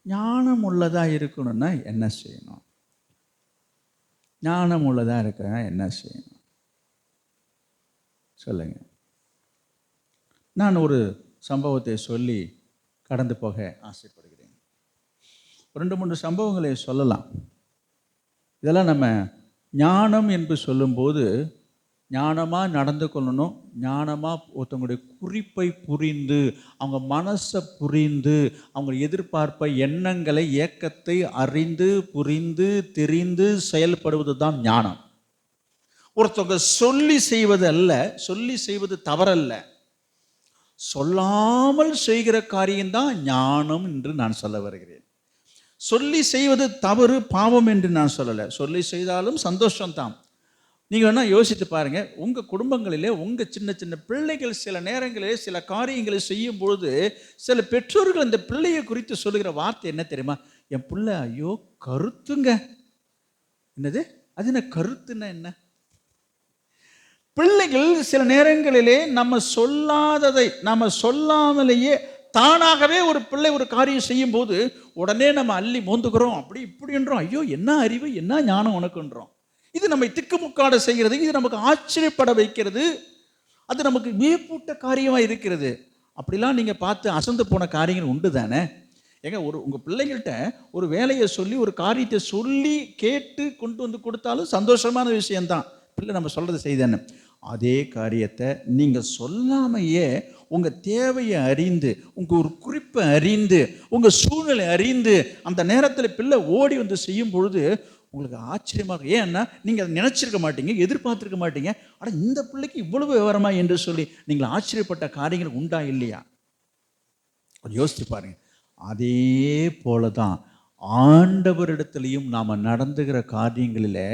ஞானமுள்ளதாக இருக்கணும்னா என்ன செய்யணும்? ஞானமுள்ளதாக இருக்கணும்னா என்ன செய்யணும் சொல்லுங்கள். நான் ஒரு சம்பவத்தை சொல்லி கடந்து போக ஆசைப்படுகிறேன். 2-3 சம்பவங்களை சொல்லலாம். இதெல்லாம் நம்ம ஞானம் என்று சொல்லும்போது ஞானமாக நடந்து கொள்ளணும், ஞானமாக ஒருத்தவங்களுடைய குறிப்பை புரிந்து, அவங்க மனசை புரிந்து, அவங்க எதிர்பார்ப்பை, எண்ணங்களை, ஏக்கத்தை அறிந்து புரிந்து தெரிந்து செயல்படுவது தான் ஞானம். ஒருத்தவங்க சொல்லி செய்வது அல்ல, சொல்லி செய்வது தவறல்ல, சொல்லாமல் செய்கிற காரியம்தான் ஞானம் என்று நான் சொல்ல வருகிறேன். சொல்லி செய்வது தவறு, பாவம் என்று நான் சொல்லலை. சொல்லி செய்தாலும் சந்தோஷம்தான். நீங்கள் வேணால் யோசித்து பாருங்கள், உங்கள் குடும்பங்களிலே உங்கள் சின்ன சின்ன பிள்ளைகள் சில நேரங்களிலே சில காரியங்களை செய்யும் பொழுது சில பெற்றோர்கள் அந்த பிள்ளையை குறித்து சொல்லுகிற வார்த்தை என்ன தெரியுமா? என் பிள்ளை ஐயோ கருத்துங்க. என்னது அது? என்ன கருத்துன்னா என்ன? பிள்ளைகள் சில நேரங்களிலே நம்ம சொல்லாததை, நம்ம சொல்லாமலேயே தானாகவே ஒரு பிள்ளை ஒரு காரியம் செய்யும் போது உடனே நம்ம அள்ளி மோந்துக்கிறோம், அப்படி இப்படின்றோம். ஐயோ என்ன அறிவு, என்ன ஞானம் உனக்குன்றோம். இது நம்மை திக்குமுக்காட செய்கிறது, இது நமக்கு ஆச்சரியப்பட வைக்கிறது, அது நமக்கு வியப்பூட்ட காரியமாக இருக்கிறது. அப்படிலாம் நீங்கள் பார்த்து அசந்து போன காரியங்கள் உண்டு தானே? ஏங்க, உங்கள் பிள்ளைங்கள்ட்ட ஒரு வேலையை சொல்லி ஒரு காரியத்தை சொல்லி கேட்டு கொண்டு வந்து கொடுத்தாலும் சந்தோஷமான விஷயம்தான். பிள்ளை நம்ம சொல்கிறது செய்தானே. அதே காரியத்தை நீங்கள் சொல்லாமையே உங்கள் தேவையை அறிந்து, உங்கள் ஒரு குறிப்பை அறிந்து, உங்கள் சூழ்நிலை அறிந்து அந்த நேரத்தில் பிள்ளை ஓடி வந்து செய்யும் பொழுது உங்களுக்கு ஆச்சரியமாக. ஏன்னா நீங்கள் அதை நினச்சிருக்க மாட்டீங்க, எதிர்பார்த்துருக்க மாட்டீங்க. ஆனால் இந்த பிள்ளைக்கு இவ்வளவு விவரமா என்று சொல்லி நீங்கள் ஆச்சரியப்பட்ட காரியங்கள் உண்டா இல்லையா? யோசித்து பாருங்க. அதே போல தான் ஆண்டவரிடத்திலையும் நாம் நடந்துகிற காரியங்களில்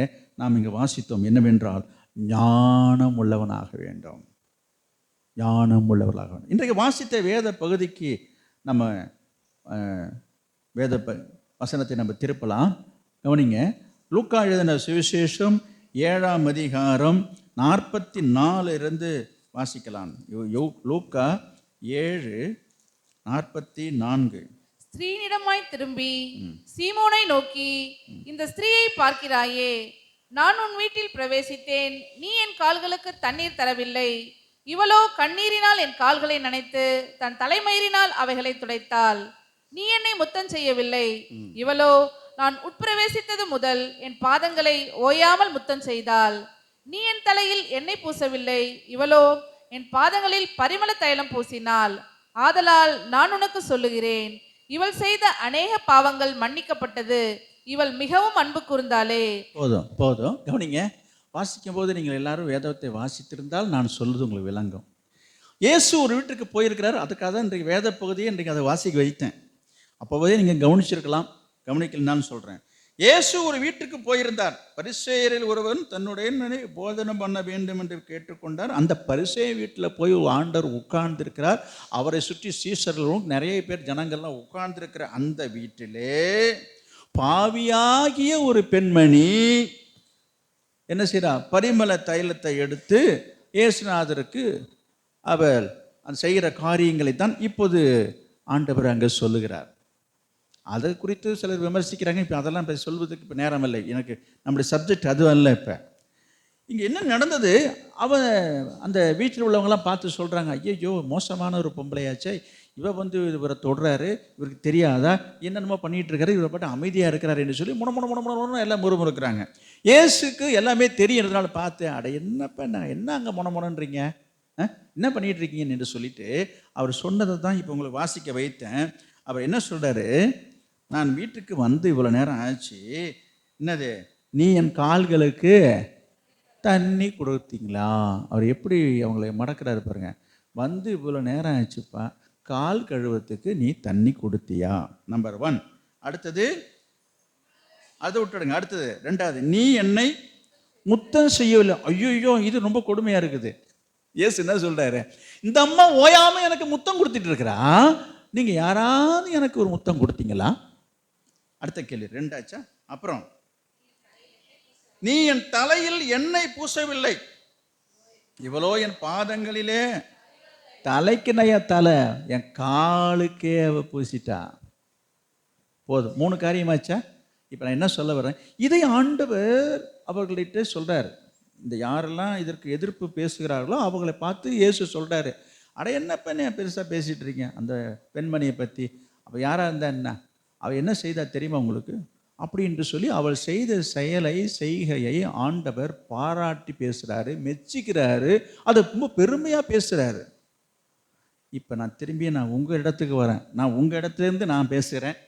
நாம் இங்கே வாசித்தோம் என்னவென்றால், ஞானம் உள்ளவனாக வேண்டும், ஞானம் உள்ளவர்களாக வேண்டும். இன்றைக்கு வாசித்த வேத பகுதிக்கு நம்ம வேத வசனத்தை நம்ம திருப்பலாம். கவனிங்க, லூக்கா எழுதின சுவிசேஷம் 7ஆம் அதிகாரம் 44 வாசிக்கலாம். லூக்கா 7:44.
ஸ்திரீனிடமாய் திரும்பி சீமோனை நோக்கி, இந்த ஸ்திரீயை பார்க்கிறாயே, நான் உன் வீட்டில் பிரவேசித்தேன், நீ என் கால்களுக்கு தண்ணீர் தரவில்லை. இவளோ கண்ணீரினால் என் கால்களை நனைத்து தன் தலைமயிரினால் அவைகளை துடைத்தாள். நீ என்னை முத்தம் செய்யவில்லை. இவளோ நான் உட்பிரவேசித்தது முதல் என் பாதங்களை ஓயாமல் முத்தம் செய்தாள். நீ என் தலையில் எண்ணெய் பூசவில்லை. இவளோ என் பாதங்களில் பரிமள தைலம் பூசினாள். ஆதலால் நான் உனக்கு சொல்லுகிறேன், இவள் செய்த அநேக பாவங்கள் மன்னிக்கப்பட்டது, இவள் மிகவும் அன்பு கூர்ந்தாளே.
போதும் போதும். கவனிங்க, வாசிக்கும் போது நீங்கள் எல்லாரும் வேதத்தை வாசித்திருந்தால் நான் சொல்லுது உங்களுக்கு விளங்கும். இயேசு ஒரு வீட்டுக்கு போயிருக்கிறார். அதுக்காக தான் இன்றைக்கு வேத பகுதியை இன்றைக்கு அதை வாசிக்க வைத்தேன். அப்போவே நீங்கள் கவனிச்சிருக்கலாம், கவனிக்கலன்னு சொல்கிறேன். இயேசு ஒரு வீட்டுக்கு போயிருந்தார். பரிசேயரில் ஒருவன் தன்னுடைய போதனம் பண்ண வேண்டும் என்று கேட்டுக்கொண்டார். அந்த பரிசேய வீட்டில் போய் ஆண்டவர் உட்கார்ந்திருக்கிறார். அவரை சுற்றி சீஷர்களும் நிறைய பேர் ஜனங்கள்லாம் உட்கார்ந்திருக்கிற அந்த வீட்டிலே பாவியாகிய ஒரு பெண்மணி என்ன செய்கிறா? பரிமள தைலத்தை எடுத்து இயேசுநாதருக்கு அவள் அந்த செய்கிற காரியங்களை தான் இப்போது ஆண்டவர் அங்கே சொல்லுகிறார். அதை குறித்து சிலர் விமர்சிக்கிறாங்க. இப்போ அதெல்லாம் இப்போ சொல்வதுக்கு இப்போ நேரம் இல்லை, எனக்கு நம்முடைய சப்ஜெக்ட் அது அல்ல. இப்போ இங்கே என்ன நடந்தது? அவன் அந்த வீட்டில் உள்ளவங்களாம் பார்த்து சொல்கிறாங்க, ஐயோ மோசமான ஒரு பொம்பளையாச்சே, இவரை தொடுறாரு, இவருக்கு தெரியாதா, என்னென்னமோ பண்ணிகிட்டு இருக்காரு, இவரை பாட்டு அமைதியாக இருக்கிறாரு என்று சொல்லி முணமுணமுணமுணமுன்னு எல்லாம் முறுமுறுக்கிறாங்க. இயேசுக்கு எல்லாமே தெரியுறதுனால பார்த்து, அட என்னப்பா என்ன அங்கே முணமுணன்றீங்க, என்ன பண்ணிகிட்டு இருக்கீங்கன்னு என்று சொல்லிட்டு அவர் சொன்னதை தான் இப்போ உங்களுக்கு வாசிக்க வைத்தேன். அவர் என்ன சொல்கிறாரு? நான் வீட்டுக்கு வந்து இவ்வளோ நேரம் ஆச்சு, என்னது நீ என் கால்களுக்கு தண்ணி கொடுத்தீங்களா? அவர் எப்படி அவங்களை மடக்கிறாரு பாருங்க. வந்து இவ்வளோ நேரம் ஆச்சுப்பா, கால் கழுவத்துக்கு நீ தண்ணி கொடுத்தியா? நம்பர் 1. அடுத்தது அதை விட்டுடுங்க. அடுத்தது 2வது, நீ என்னை முத்தம் செய்யவில்லை. ஐயோ இது ரொம்ப கொடுமையாக இருக்குது. இயேசு என்ன சொல்கிறாரு? இந்த அம்மா ஓயாமல் எனக்கு முத்தம் கொடுத்துட்டு இருக்கிறா, நீங்கள் யாராவது எனக்கு ஒரு முத்தம் கொடுத்தீங்களா? அடுத்த கேள்வி 2 ஆச்சா? அப்புறம் நீ என் தலையில் எண்ணெய் பூசவில்லை. இவளோ என் பாதங்களிலே, தலைக்கு நையா தலை, என் காலுக்கே அவ பூசிட்டா. போதும், 3 காரியமாச்சா? இப்போ நான் என்ன சொல்ல வரேன், இதை ஆண்டவர் அவர்கள்ட்ட சொல்கிறார். இந்த யாரெல்லாம் இதற்கு எதிர்ப்பு பேசுகிறார்களோ அவங்களை பார்த்து இயேசு சொல்கிறாரு, அட என்னப்பா என்ன பெருசாக பேசிகிட்டு இருக்கீங்க அந்த பெண்மணியை பற்றி? அவள் யாராக இருந்தா என்ன? அவள் என்ன செய்தா தெரியுமா உங்களுக்கு? அப்படி என்று சொல்லி அவள் செய்த செய்கையை ஆண்டவர் பாராட்டி பேசுகிறாரு, மெச்சிக்கிறாரு, அதை ரொம்ப பெருமையாக பேசுகிறாரு. இப்போ நான் திரும்பி உங்கள் இடத்துக்கு வரேன். நான் உங்கள் இடத்துலேருந்து நான் பேசுகிறேன்.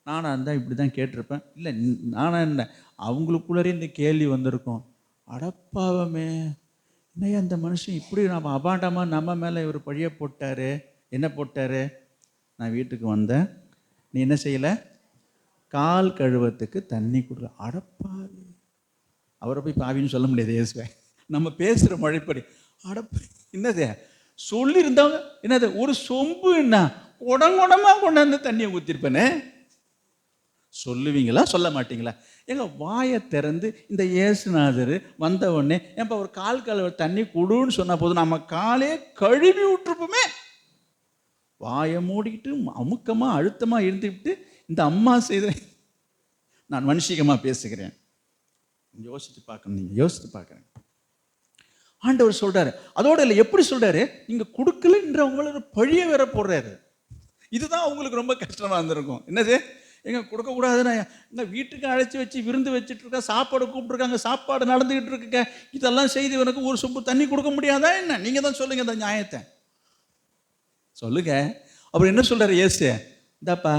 நானாக இருந்தால் இப்படி தான் கேட்டிருப்பேன். இல்லை, நானாக இருந்தேன், அவங்களுக்குள்ளே இந்த கேள்வி வந்திருக்கும். அடப்பாவமே, என்னையா அந்த மனுஷன் இப்படி நம்ம அபாண்டமாக நம்ம மேலே இவர் பழிய போட்டார். என்ன போட்டார்? நான் வீட்டுக்கு வந்தேன், நீ என்ன செய்யலை? கால் கழுவத்துக்கு தண்ணி கொடுக்குற. அடப்பாவி, அவரை போய் பாவின்னு சொல்ல முடியாது இயேசுவை. நம்ம பேசுகிற மழைப்படி அடப்பா என்னது சொல்லியிருந்தாங்க. என்னது ஒரு சொம்பு என்ன குடங்குடமாக கொண்டாந்து தண்ணியை ஊற்றிருப்பேனே. சொல்லுவீங்களா சொல்ல மாட்டீங்களா? எங்கள் வாயை திறந்து இந்த இயேசுநாதர் வந்த உடனே ஏன்ப்பா ஒரு கால் கழுவ தண்ணி கொடுன்னு சொன்னால் போதும், நம்ம காலே கழுவி விட்டுருப்போமே. வாயை மூடிக்கிட்டு அமுக்கமாக அழுத்தமாக இருந்துக்கிட்டு இந்த அம்மா செய்த, நான் வன்சிகமாக பேசுகிறேன், யோசித்து பார்க்கணும். நீங்கள் யோசித்து பார்க்குறேன். ஆண்டவர் சொல்கிறாரு, அதோட இல்லை எப்படி சொல்கிறாரு, நீங்கள் கொடுக்கலன்றவங்கள பழிய வேற போடுறாரு. இதுதான் அவங்களுக்கு ரொம்ப கஷ்டமாக இருந்திருக்கும். என்னது, எங்க கொடுக்கக்கூடாதுன்னா இந்த வீட்டுக்கு அழைச்சி வச்சு விருந்து வச்சுட்டு இருக்கா, சாப்பாடு கூப்பிட்டுருக்காங்க, சாப்பாடு நடந்துக்கிட்டு இருக்குங்க, இதெல்லாம் செய்து எனக்கு ஒரு சொம்பு தண்ணி கொடுக்க முடியாதா என்ன? நீங்கள் தான் சொல்லுங்க அந்த நியாயத்தை சொல்லுங்க. அப்புறம் என்ன சொல்கிறாரு இயேசு, இந்தாப்பா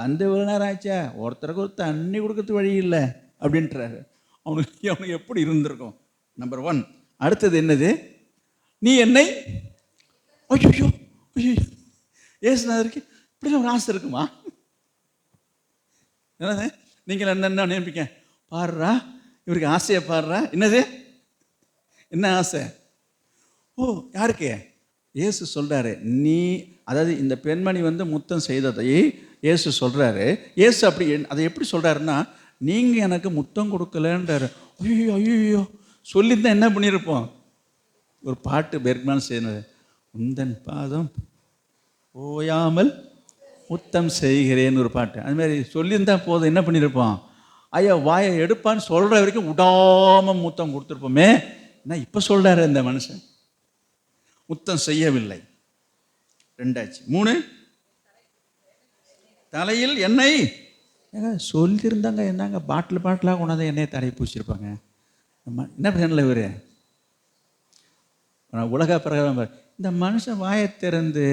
வந்து இவ்வளோ நேரம் ஆச்சா, ஒருத்தருக்கு ஒரு தண்ணி கொடுக்கறது வழி இல்லை அப்படின்றாரு. அவனுக்கு எப்படி இருந்திருக்கும்? நம்பர் 1. அடுத்தது என்னது, நீ என்னை ஐயோ ஐயோ ஏசுநாதருக்கு இப்படிலாம் ஒரு ஆசை இருக்குமா? என்னது நீங்கள் என்ன நினைப்பீங்க? பாடுறா இவருக்கு ஆசையை பாடுறா. என்னது என்ன ஆசை? ஓ யாருக்கு? இயேசு சொல்கிறாரு, நீ அதாவது இந்த பெண்மணி வந்து முத்தம் செய்ததை இயேசு சொல்கிறாரு. இயேசு அப்படி அதை எப்படி சொல்கிறாருன்னா, நீங்கள் எனக்கு முத்தம் கொடுக்கலன்றாரு. ஐயோ ஐயோ சொல்லியிருந்தா என்ன பண்ணியிருப்போம்? ஒரு பாட்டு பெர்க்மேன் செய்யறது, உந்தன் பாதம் ஓயாமல் முத்தம் செய்கிறேன்னு ஒரு பாட்டு. அதுமாதிரி சொல்லியிருந்தா போதும், என்ன பண்ணியிருப்போம்? ஐயா வாயை எடுப்பான்னு சொல்கிற வரைக்கும் விடாமல் முத்தம் கொடுத்துருப்போமே. என்ன இப்போ சொல்கிறாரு இந்த மனுஷன், முத்தம் செய்யவில்லை. 2 3 தலையில் எண்ணெய் ஏங்க சொல்லியிருந்தாங்க. என்னங்க பாட்டிலாக கொண்டாந்து எண்ணெயை தலையை பூச்சிருப்பாங்க. என்ன பண்ணல இவர் உலக பிரகாரம். இந்த மனுஷன் வாயை திறந்து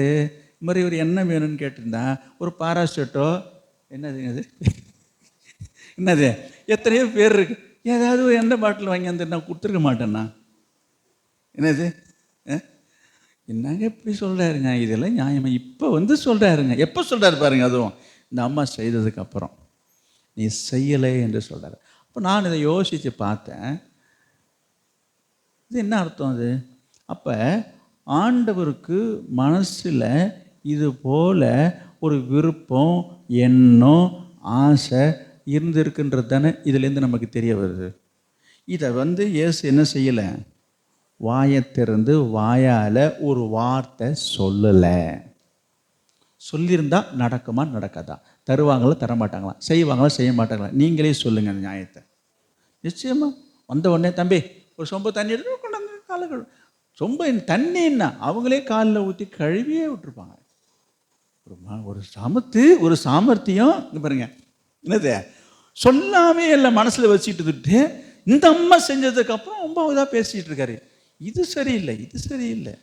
இது மாதிரி இவர் என்ன வேணும்னு கேட்டிருந்தா ஒரு பாராசூட்டோ என்னது என்னது எத்தனையோ பேர் இருக்கு, ஏதாவது ஒரு எண்ணெய் பாட்டில் வாங்கி வந்து நான் கொடுத்துருக்க மாட்டேன்னா. என்னது என்னங்க இப்படி சொல்கிறாருங்க, இதெல்லாம் நியாயமாக இப்போ வந்து சொல்கிறாருங்க. எப்போ சொல்கிறாரு பாருங்க, அதுவும் இந்த அம்மா செய்ததுக்கு அப்புறம் நீ செய்யலை என்று சொல்கிறாரு. அப்போ நான் இதை யோசித்து பார்த்தேன், இது என்ன அர்த்தம் அது? அப்போ ஆண்டவருக்கு மனசில் இது போல் ஒரு விருப்பம், எண்ணம், ஆசை இருந்திருக்குன்றது தானே இதுலேருந்து நமக்கு தெரிய வருது. இதை வந்து இயேசு என்ன செய்யலை, வாயை திறந்து வாயால் ஒரு வார்த்தை சொல்லலை. சொல்லியிருந்தா நடக்குமா நடக்காதா, தருவாங்களா தரமாட்டாங்களா, செய்வாங்களா செய்ய மாட்டாங்களா? நீங்களே சொல்லுங்கள் நியாயத்தை. நிச்சயமாக வந்த உடனே தம்பி ஒரு சொம்பு தண்ணி எடுத்து கொண்டாந்து காலை சொம்பு தண்ணி என்ன அவங்களே காலில் ஊற்றி கழுவியே விட்டுருப்பாங்க. ஒரு சாமர்த்தியம் இங்கே பாருங்க. என்னது சொல்லாமே எல்லாம் மனசில் வச்சுட்டு இந்த அம்மா செஞ்சதுக்கப்புறம் ரொம்ப இதாக பேசிகிட்டு இருக்காரு. இது சரியில்லை, இது சரியில்லை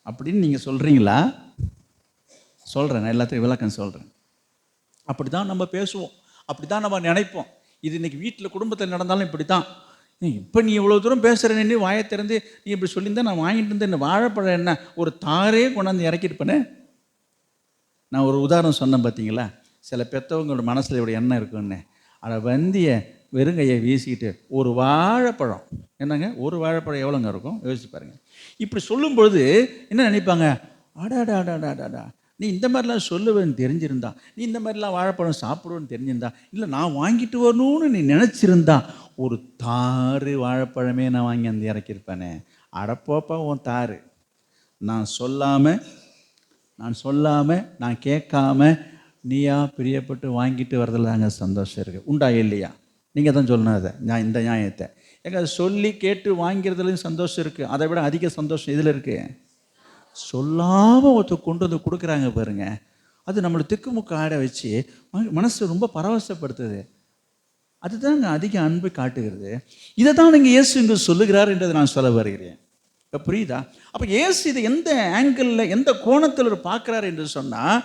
அப்படின்னு நீங்கள் சொல்கிறீங்களா? சொல்கிறேன், நான் எல்லாத்தையும் விளக்கம் சொல்கிறேன். அப்படி தான் நம்ம பேசுவோம், அப்படி தான் நம்ம நினைப்போம். இது இன்றைக்கி வீட்டில் குடும்பத்தில் நடந்தாலும் இப்படி தான். இப்போ நீ இவ்வளோ தூரம் பேசுகிறேன்னு வாயை திறந்து நீ இப்படி சொல்லியிருந்தா நான் வாங்கிட்டு இருந்தேன், இந்த வாழைப்பழம் என்ன ஒரு தாரே கொண்டாந்து இறக்கிருப்பேனே. நான் ஒரு உதாரணம் சொன்னேன் பார்த்தீங்களா, சில பெற்றவங்களோட மனசில் இப்படி எண்ணம் இருக்குன்னு. அதை வந்திய வெறுங்கையை வீசிக்கிட்டு ஒரு வாழைப்பழம், என்னங்க ஒரு வாழைப்பழம் எவ்வளோங்க இருக்கும் யோசிச்சு பாருங்கள். இப்படி சொல்லும்பொழுது என்ன நினைப்பாங்க, அடாடாடாடாடாடா நீ இந்த மாதிரிலாம் சொல்லுவேன்னு தெரிஞ்சிருந்தா, நீ இந்த மாதிரிலாம் வாழைப்பழம் சாப்பிடுவேன்னு தெரிஞ்சிருந்தா, இல்லை நான் வாங்கிட்டு வரணும்னு நீ நினச்சிருந்தா ஒரு தாறு வாழைப்பழமே நான் வாங்கி வந்து இறக்கியிருப்பேனே. அடப்போப்பா உன் தாறு, நான் சொல்லாமல் நான் கேட்காம நீயா பிரியப்பட்டு வாங்கிட்டு வரதில் தாங்க சந்தோஷம் இருக்குது. உண்டா இல்லையா? நீங்கள் தான் சொல்லணும் அதை, இந்த நியாயத்தை. எங்க சொல்லி கேட்டு வாங்கிறதுலையும் சந்தோஷம் இருக்குது. அதை விட அதிக சந்தோஷம் இதில் இருக்குது. சொல்லாமல் ஒருத்தர் கொண்டு வந்து கொடுக்குறாங்க பாருங்க, அது நம்மளை திக்குமுக்கு ஆட வச்சு மனசை ரொம்ப பரவசப்படுத்துது. அதுதாங்க அதிக அன்பு காட்டுகிறது. இதை தான் நீங்கள் இயேசு இங்கே சொல்லுகிறார் என்றதை நான் சொல்ல வருகிறேன். இப்போ புரியுதா? அப்போ இயேசு இதை எந்த ஆங்கிளில் எந்த கோணத்தில் பார்க்குறாரு என்று சொன்னால்,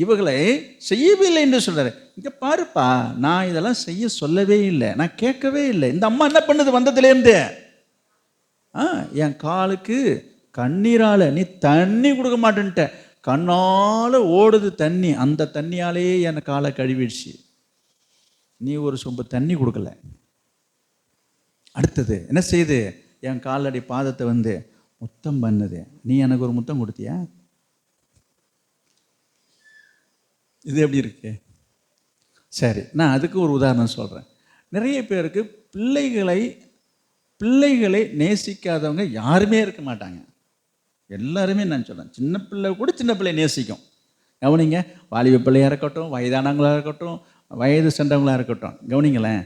இவர்களை செய்யவில்லை என்று சொல்கிறார். இங்கே பாருப்பா, நான் இதெல்லாம் செய்ய சொல்லவே இல்லை, நான் கேட்கவே இல்லை. இந்த அம்மா என்ன பண்ணுது வந்ததுலேருந்து? என் காலுக்கு கண்ணீரால் நீ தண்ணி கொடுக்க மாட்டேன்ட்ட, கண்ணால் ஓடுது தண்ணி, அந்த தண்ணியாலேயே என் காலை கழுவிடுச்சு. நீ ஒரு சொம்பு தண்ணி கொடுக்கல. அடுத்தது என்ன செய்யுது? என் காலடி பாதத்தை வந்து முத்தம் பண்ணுது. நீ எனக்கு ஒரு முத்தம் கொடுத்தியா? இது எப்படி இருக்கு? சரி, நான் அதுக்கு ஒரு உதாரணம் சொல்கிறேன். நிறைய பேருக்கு பிள்ளைகளை நேசிக்காதவங்க யாருமே இருக்க மாட்டாங்க. எல்லாருமே நான் சொல்கிறேன், சின்ன பிள்ளை கூட சின்ன பிள்ளை நேசிக்கும். கவனிங்க, வாலிப பிள்ளையாக இருக்கட்டும், வயதானவங்களாக இருக்கட்டும், வயது சென்றவங்களாக இருக்கட்டும், கவனிங்களேன்.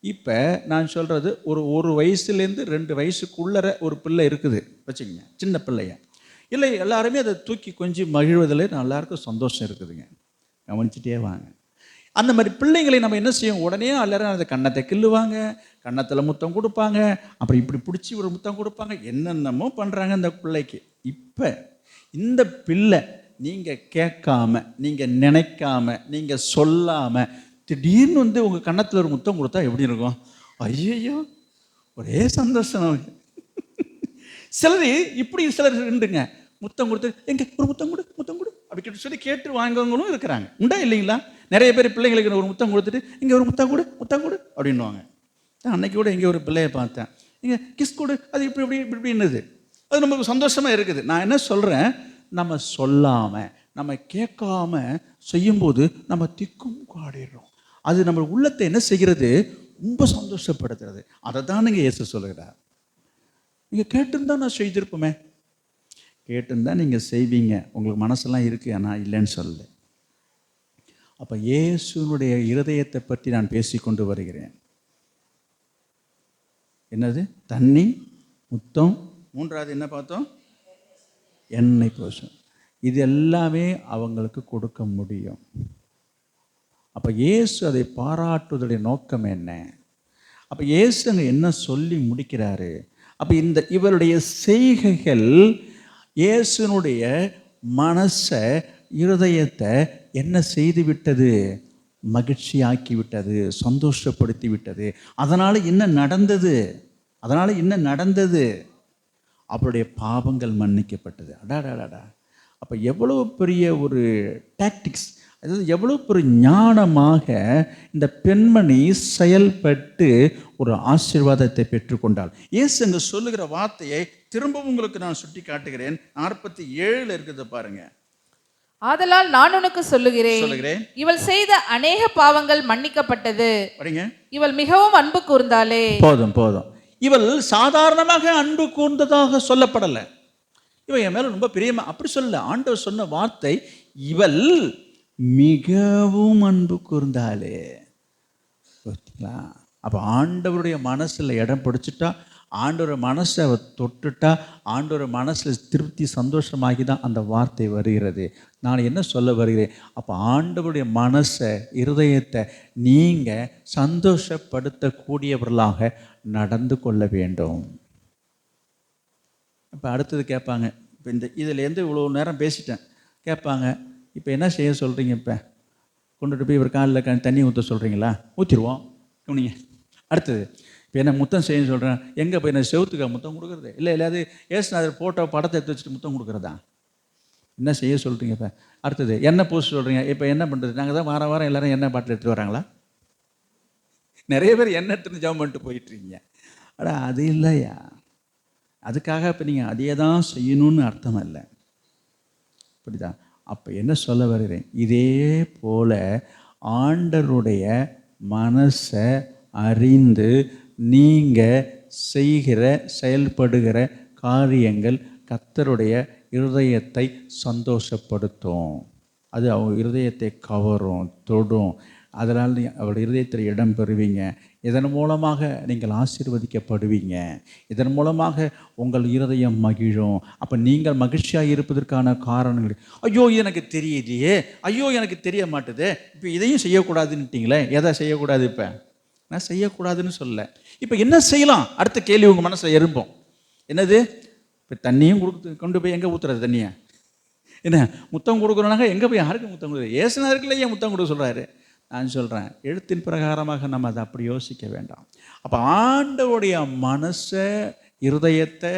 இப்போ நான் சொல்கிறது ஒரு வயசுலேருந்து 2 வயசுக்குள்ளற ஒரு பிள்ளை இருக்குது வச்சுக்கோங்க, சின்ன பிள்ளைய. இல்லை, எல்லாருமே அதை தூக்கி கொஞ்சம் மகிழ்வதில் எல்லாருக்கும் சந்தோஷம் இருக்குதுங்க. கவனிச்சுட்டே வாங்க. அந்த மாதிரி பிள்ளைங்களை நம்ம என்ன செய்யும்? உடனே எல்லாரும் அந்த கன்னத்தை கிள்ளுவாங்க, கன்னத்தில் முத்தம் கொடுப்பாங்க, அப்புறம் இப்படி பிடிச்சி ஒரு முத்தம் கொடுப்பாங்க, என்னென்னமோ பண்ணுறாங்க அந்த பிள்ளைக்கு. இப்போ இந்த பிள்ளை நீங்கள் கேட்காம, நீங்கள் நினைக்காம, நீங்கள் சொல்லாமல் திடீர்னு வந்து உங்கள் கன்னத்தில் ஒரு முத்தம் கொடுத்தா எப்படி இருக்கும்? ஐயோ, ஒரே சந்தோஷம். சிலர் இப்படி சிலர் உண்டுங்க, முத்தம் கொடுத்து எங்கே ஒரு முத்தம் கொடு அப்படி சொல்லி கேட்டு வாங்கவங்களும் இருக்கிறாங்க. உண்டா இல்லைங்களா? நிறைய பேர் பிள்ளைங்களுக்கு ஒரு முத்தம் கொடுத்துட்டு இங்கே ஒரு முத்தம் கொடு அப்படின்வாங்க. அன்னைக்கு கூட இங்கே ஒரு பிள்ளையை பார்த்தேன், இங்கே கிஸ் கொடு, அது இப்படின்னுது. அது நமக்கு சந்தோஷமாக இருக்குது. நான் என்ன சொல்கிறேன், நம்ம சொல்லாமல் நம்ம கேட்காம செய்யும்போது நம்ம திக்கும் காடிடுறோம். அது நம்ம உள்ளத்தை என்ன செய்கிறது? ரொம்ப சந்தோஷப்படுத்துறது. அதை தான் நீங்கள் இயேசு சொல்லுகிறார். நீங்கள் கேட்டுருந்தா நான் செய்திருப்போமே, கேட்டுருந்தா நீங்கள் செய்வீங்க, உங்களுக்கு மனசெல்லாம் இருக்குது, ஆனால் இல்லைன்னு சொல்லலை. அப்போ இயேசுனுடைய இருதயத்தை பற்றி நான் பேசிக்கொண்டு வருகிறேன். என்னது? தண்ணி, முத்தம், 3வது என்ன பார்த்தோம்? எண்ணெய் பூசும். இது எல்லாமே அவங்களுக்கு கொடுக்க முடியும். அப்போ இயேசு அதை பாராட்டுவதுடைய நோக்கம் என்ன? அப்போ இயேசு அங்கே என்ன சொல்லி முடிக்கிறாரு? அப்போ இவருடைய செய்கைகள் இயேசுனுடைய மனசை, இருதயத்தை என்ன செய்து விட்டது? மகிழ்ச்சியாக்கி விட்டது, சந்தோஷப்படுத்தி விட்டது. அதனால் என்ன நடந்தது? அவருடைய பாவங்கள் மன்னிக்கப்பட்டது. அடாடாடா! அப்போ எவ்வளோ பெரிய ஒரு டாக்டிக்ஸ், அதாவது எவ்வளோ பெரிய ஞானமாக இந்த பெண்மணி செயல்பட்டு ஒரு ஆசீர்வாதத்தை பெற்றுக்கொண்டாள். இயேசு அங்கே சொல்லுகிற வார்த்தையை திரும்பவும் உங்களுக்கு நான் சுட்டி காட்டுகிறேன். 47 இருக்குது பாருங்க.
ஆதலால் நான் உனக்கு சொல்லுகிறேன், இவள் செய்த அநேக பாவங்கள் மன்னிக்கப்பட்டது, இவள் மிகவும் அன்பு கூர்ந்தாளே. போதும். இவள் சாதாரணமாக அன்பு கூர்ந்ததாக சொல்லப்படலை. இவன் என் மேல ரொம்ப பிரியமா அப்படி சொல்ல. ஆண்டவர் சொன்ன வார்த்தை, இவள் மிகவும் அன்பு கூர்ந்தாளே. பார்த்தீங்களா? அப்போ ஆண்டவருடைய மனசில் இடம் பிடிச்சிட்டா, ஆண்டவர் மனசை அவ தொட்டுட்டா, ஆண்டவர் மனசில் திருப்தி சந்தோஷமாகி தான் அந்த வார்த்தை வருகிறது. நான் என்ன சொல்ல வருகிறேன்? அப்போ ஆண்டவருடைய மனசை, இருதயத்தை நீங்கள் சந்தோஷப்படுத்தக்கூடியவர்களாக நடந்து கொள்ள வேண்டும். இப்போ அடுத்தது கேட்பாங்க, இப்போ இதுலேருந்து இவ்வளோ நேரம் பேசிட்டேன், கேட்பாங்க, இப்போ என்ன செய்ய சொல்கிறீங்க? இப்போ கொண்டுட்டு போய் இவர் காலில் தண்ணி ஊற்ற சொல்கிறீங்களா? ஊற்றிடுவோம். நீங்கள் அடுத்தது இப்போ என்ன முத்தம் செய்ய சொல்கிறேன், எங்கே போய் என்ன செவுத்துக்கா முத்தம் கொடுக்குறது? இல்லை அது ஏசுநாதர் போட்டோ படத்தை எடுத்து வச்சுட்டு முத்தம் கொடுக்குறதா? என்ன செய்ய சொல்கிறீங்க? இப்போ அடுத்தது எண்ணெய் பூச சொல்கிறீங்க. இப்போ என்ன பண்ணுறது? நாங்கள் தான் வாரம் எல்லோரும் எண்ணெய் பாட்டில் எடுத்துகிட்டு வராங்களா? நிறைய பேர் எண்ணெய் எடுத்துன்னு ஜாம் பண்ணிட்டு போயிட்டுருக்கீங்க. ஆனால் அது இல்லையா? அதுக்காக இப்போ நீங்கள் அதையே தான் செய்யணும்னு அர்த்தம் இல்லை. புரியுதா? அப்போ என்ன சொல்ல வருகிறேன், இதே போல் ஆண்டவருடைய மனசை அறிந்து நீங்கள் செய்கிற செயல்படுகிற காரியங்கள் கர்த்தருடைய இருதயத்தை சந்தோஷப்படுத்தும். அது அவங்க இருதயத்தை கவரும், தொடும்.
அதனால் அவருடைய இருதயத்தில் இடம் பெறுவீங்க. இதன் மூலமாக நீங்கள் ஆசீர்வதிக்கப்படுவீங்க. இதன் மூலமாக உங்கள் இருதயம் மகிழும். அப்போ நீங்கள் மகிழ்ச்சியாக இருப்பதற்கான காரணங்கள், ஐயோ எனக்கு தெரியலையே, ஐயோ எனக்கு தெரிய மாட்டுது, இப்போ இதையும் செய்யக்கூடாதுன்னுட்டிங்களே. எதை செய்யக்கூடாது? இப்போ நான் செய்யக்கூடாதுன்னு சொல்ல, இப்போ என்ன செய்யலாம்? அடுத்த கேள்வி உங்கள் மனசில் எழும்பும். என்னது? இப்போ தண்ணியும் கொண்டு போய் எங்கே ஊற்றுறது? தண்ணியை என்ன முத்தம் கொடுக்குறோனாங்க, எங்கே போய் யாருக்கு முத்தம் கொடுக்குறது? ஏசுனாருக்குள்ள ஏன் முத்தம் கொடுக்க சொல்கிறாரு? நான் சொல்கிறேன், எழுத்தின் பிரகாரமாக நம்ம அதை அப்படி யோசிக்க வேண்டாம். அப்போ ஆண்டவருடைய மனசை, இருதயத்தை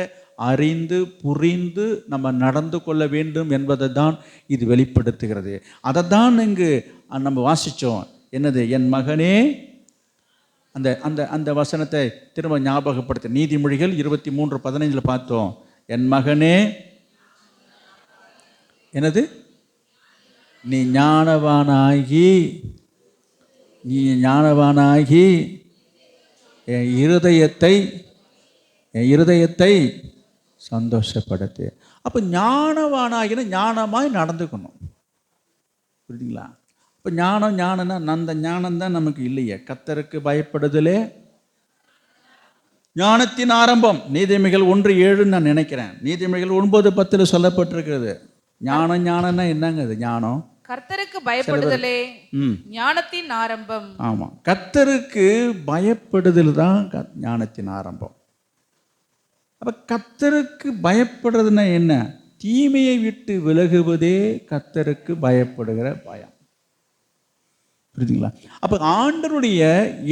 அறிந்து புரிந்து நம்ம நடந்து கொள்ள வேண்டும் என்பதை தான் இது வெளிப்படுத்துகிறது. அதை தான் இங்கு நம்ம வாசித்தோம். என்னது? என் மகனே, அந்த அந்த அந்த வசனத்தை திரும்ப ஞாபகப்படுத்த. நீதிமொழிகள் 23:15 பார்த்தோம். என் மகனே, என்னது? நீ ஞானவானாகி என் இருதயத்தை சந்தோஷப்படுத்து. அப்போ ஞானவானாகின ஞானமாய் நடந்துக்கணும். புரியுதுங்களா? இப்போ ஞானம்னா அந்த ஞானம் தான் நமக்கு இல்லையே. கர்த்தருக்கு பயப்படுதலே ஞானத்தின் ஆரம்பம். நீதிமொழிகள் 1:7 நான் நினைக்கிறேன். நீதிமொழிகள் 9:10 சொல்லப்பட்டிருக்கிறது. ஞானம்னா என்னங்க? அது ஞானம்
கர்த்தருக்கு பயப்படுதலே ஞானத்தின் ஆரம்பம்.
ஆமாம், கர்த்தருக்கு பயப்படுதல் தான் ஞானத்தின் ஆரம்பம். அப்போ கர்த்தருக்கு பயப்படுறதுன்னா என்ன? தீமையை விட்டு விலகுவதே கர்த்தருக்கு பயப்படுகிற பயம். புரியுதுங்களா? அப்போ ஆண்டவருடைய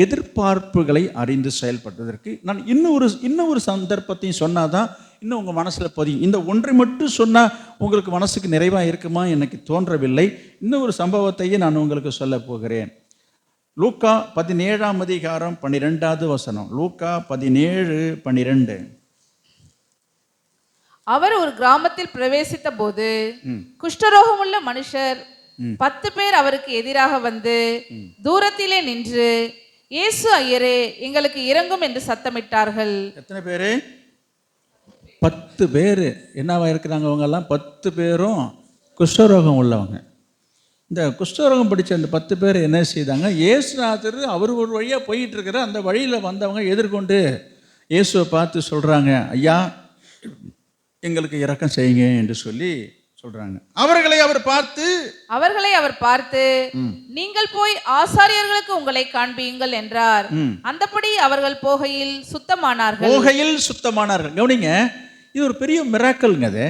எதிர்பார்ப்புகளை அறிந்து செயல்படுவதற்கு நான் இன்னொரு சந்தர்ப்பத்தையும் சொன்னாதான் இன்னும் உங்கள் மனசில் பதியும். இந்த ஒன்றை மட்டும் சொன்னால் உங்களுக்கு மனசுக்கு நிறைவாக இருக்குமா? எனக்கு தோன்றவில்லை. இன்னும் ஒரு சம்பவத்தையே நான் உங்களுக்கு சொல்ல போகிறேன். லூக்கா 17:12. லூக்கா 17:12.
அவர் ஒரு கிராமத்தில் பிரவேசித்த போது குஷ்டரோகமுள்ள மனுஷர் 10 பேர் அவருக்கு எதிராக வந்து தூரத்திலே நின்று, இயேசு ஐயரே, எங்களுக்கு இரங்கும் என்று சத்தமிட்டார்கள்.
எத்தனை பேரு? 10 பேர். என்னவா இருக்கிறாங்க அவங்க எல்லாம்? 10 பேரும் குஷ்டரோகம் உள்ளவங்க. இந்த குஷ்டரோகம் பிடிச்ச அந்த 10 பேர் என்ன செய்தாங்க? இயேசுநாதர் அவர் ஒரு வழியாக போயிட்டு இருக்கிற அந்த வழியில் வந்தவங்க எதிர்கொண்டு இயேசுவை பார்த்து சொல்கிறாங்க, ஐயா எங்களுக்கு இரக்கம் செய்யுங்க என்று சொல்லி சொல்றாங்க. அவர்களை அவர் பார்த்து நீங்கள் போய் ஆசாரியர்களுக்கு உங்களை காண்பியுங்கள் என்றார். அந்தபடி அவர்கள் போகையில் சுத்தமானார்கள். கவனிங்க, இது ஒரு பெரிய மிராக்கல்ங்க. அது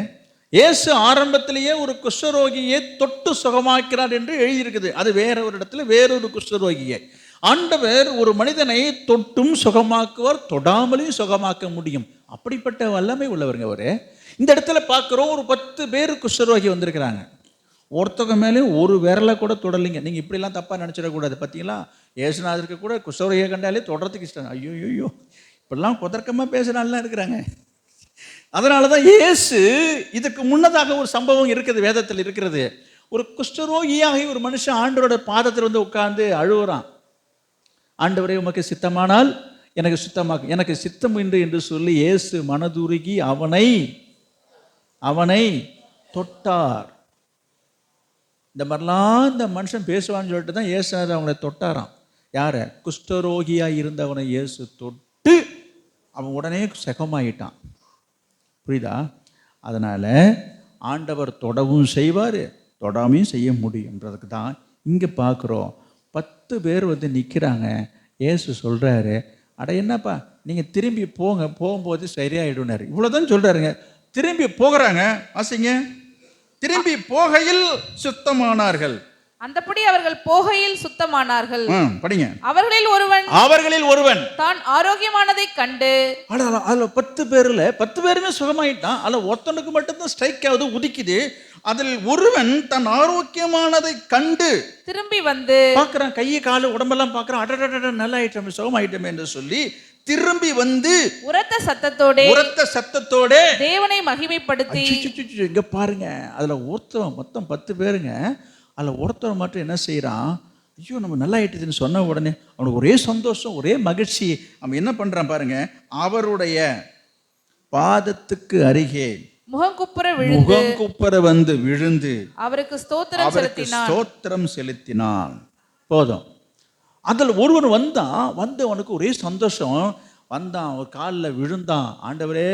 இயேசு ஆரம்பத்திலேயே ஒரு குஷ்டரோகியை தொட்டு சுகமாக்கிறார் என்று எழுதியிருக்குது. அது வேற ஒரு இடத்துல வேறொரு குஷ்டரோகியை. ஆண்டவர் ஒரு மனிதனை தொட்டும் சுகமாக்குவார், தொடாமலையும் சுகமாக்க முடியும். அப்படிப்பட்ட வல்லமை உள்ளவருங்க அவரு. இந்த இடத்துல பார்க்குறோம், ஒரு 10 பேர் குஷ்டரோகி வந்திருக்கிறாங்க. ஒருத்தவங்க மேலேயும் ஒரு விரலை கூட தொடலைங்க. நீங்கள் இப்படிலாம் தப்பாக நினச்சிடக்கூடாது. பார்த்தீங்களா, இயேசுநாதருக்கு கூட குஷ்டரோகியை கண்டாலே தொடறதுக்கு இஷ்டம். ஐயோ இப்படிலாம் குதர்க்கமாக பேசுகிறாலாம் இருக்கிறாங்க. அதனால தான் இயேசு இதுக்கு முன்னதாக ஒரு சம்பவம் இருக்குது, வேதத்தில் இருக்கிறது. ஒரு குஷ்டரோகியாக ஒரு மனுஷன் ஆண்டவரோட பாதத்தில் வந்து உட்கார்ந்து அழுகுறான். ஆண்டவரே உமக்கு சித்தமானால் எனக்கு சுத்தமாக்கு, எனக்கு சித்தம் என்று சொல்லி இயேசு மனதுருகி அவனை தொட்டார். இந்த மாதிரிலாம் இந்த மனுஷன் பேசுவான்னு சொல்லிட்டு தான் இயேசு அவங்களை தொட்டாராம். யாரை? குஷ்டரோகியாக இருந்தவனை இயேசு தொட்டு அவன் உடனே சுகமாயிட்டான். புரியுதா? அதனால் ஆண்டவர் தொடவும் செய்வார், தொடாமையும் செய்ய முடியுன்றதுக்கு தான் இங்கே பார்க்குறோம். 10 பேர் வந்து நிற்கிறாங்க. இயேசு சொல்கிறாரு, அட என்னப்பா நீங்கள் திரும்பி போங்க, போகும்போது சரியாயிடுனாரு. இவ்வளோதான் சொல்கிறாருங்க. திரும்பி போகிறாங்க. வாசிங்க. திரும்பி போகையில் சுத்தமானார்கள்.
அந்தபடி அவர்கள் போகையில் சுத்தமானார்கள்.
படிங்க.
அவர்களில் ஒருவன் தான் ஆரோக்கியமானதை கண்டு,
அதுல 10 பேர்ல 10 பேருமே சுகமாயிட்டான். அதுல ஒருத்தனுக்கு மட்டும்தான் ஸ்ட்ரைக் ஆகுது, உதிக்குது. அதில் ஒருவன் தன் ஆரோக்கியமானதை கண்டு
திரும்பி வந்து
பார்க்கிறான். கையை காலு உடம்பெல்லாம் பார்க்கிறான். அடடட நல்லா ஆயிட்டமே, சுகமாயிட்டமே என்று சொல்லி திரும்பி வந்து
உரத்த சத்தத்தோட தேவனை மகிமைப்படுத்தி,
இங்க பாருங்க, அதுல ஒருத்தன் மொத்தம் 10 பேருங்க. அதில் ஒருத்தர் மட்டும் என்ன செய்கிறான்? ஐயோ நம்ம நல்லா ஆயிட்டுதுன்னு சொன்ன உடனே அவனுக்கு ஒரே சந்தோஷம், ஒரே மகிழ்ச்சி. அவன் என்ன பண்ணுறான் பாருங்க, அவருடைய பாதத்துக்கு அருகே முகங்குப்புற வந்து விழுந்து அவருக்கு ஸ்தோத்திரம் செலுத்தினான். போதும். அதில் ஒருவன் வந்தவனுக்கு ஒரே சந்தோஷம். வந்தான், ஒரு காலில் விழுந்தான். ஆண்டவரே,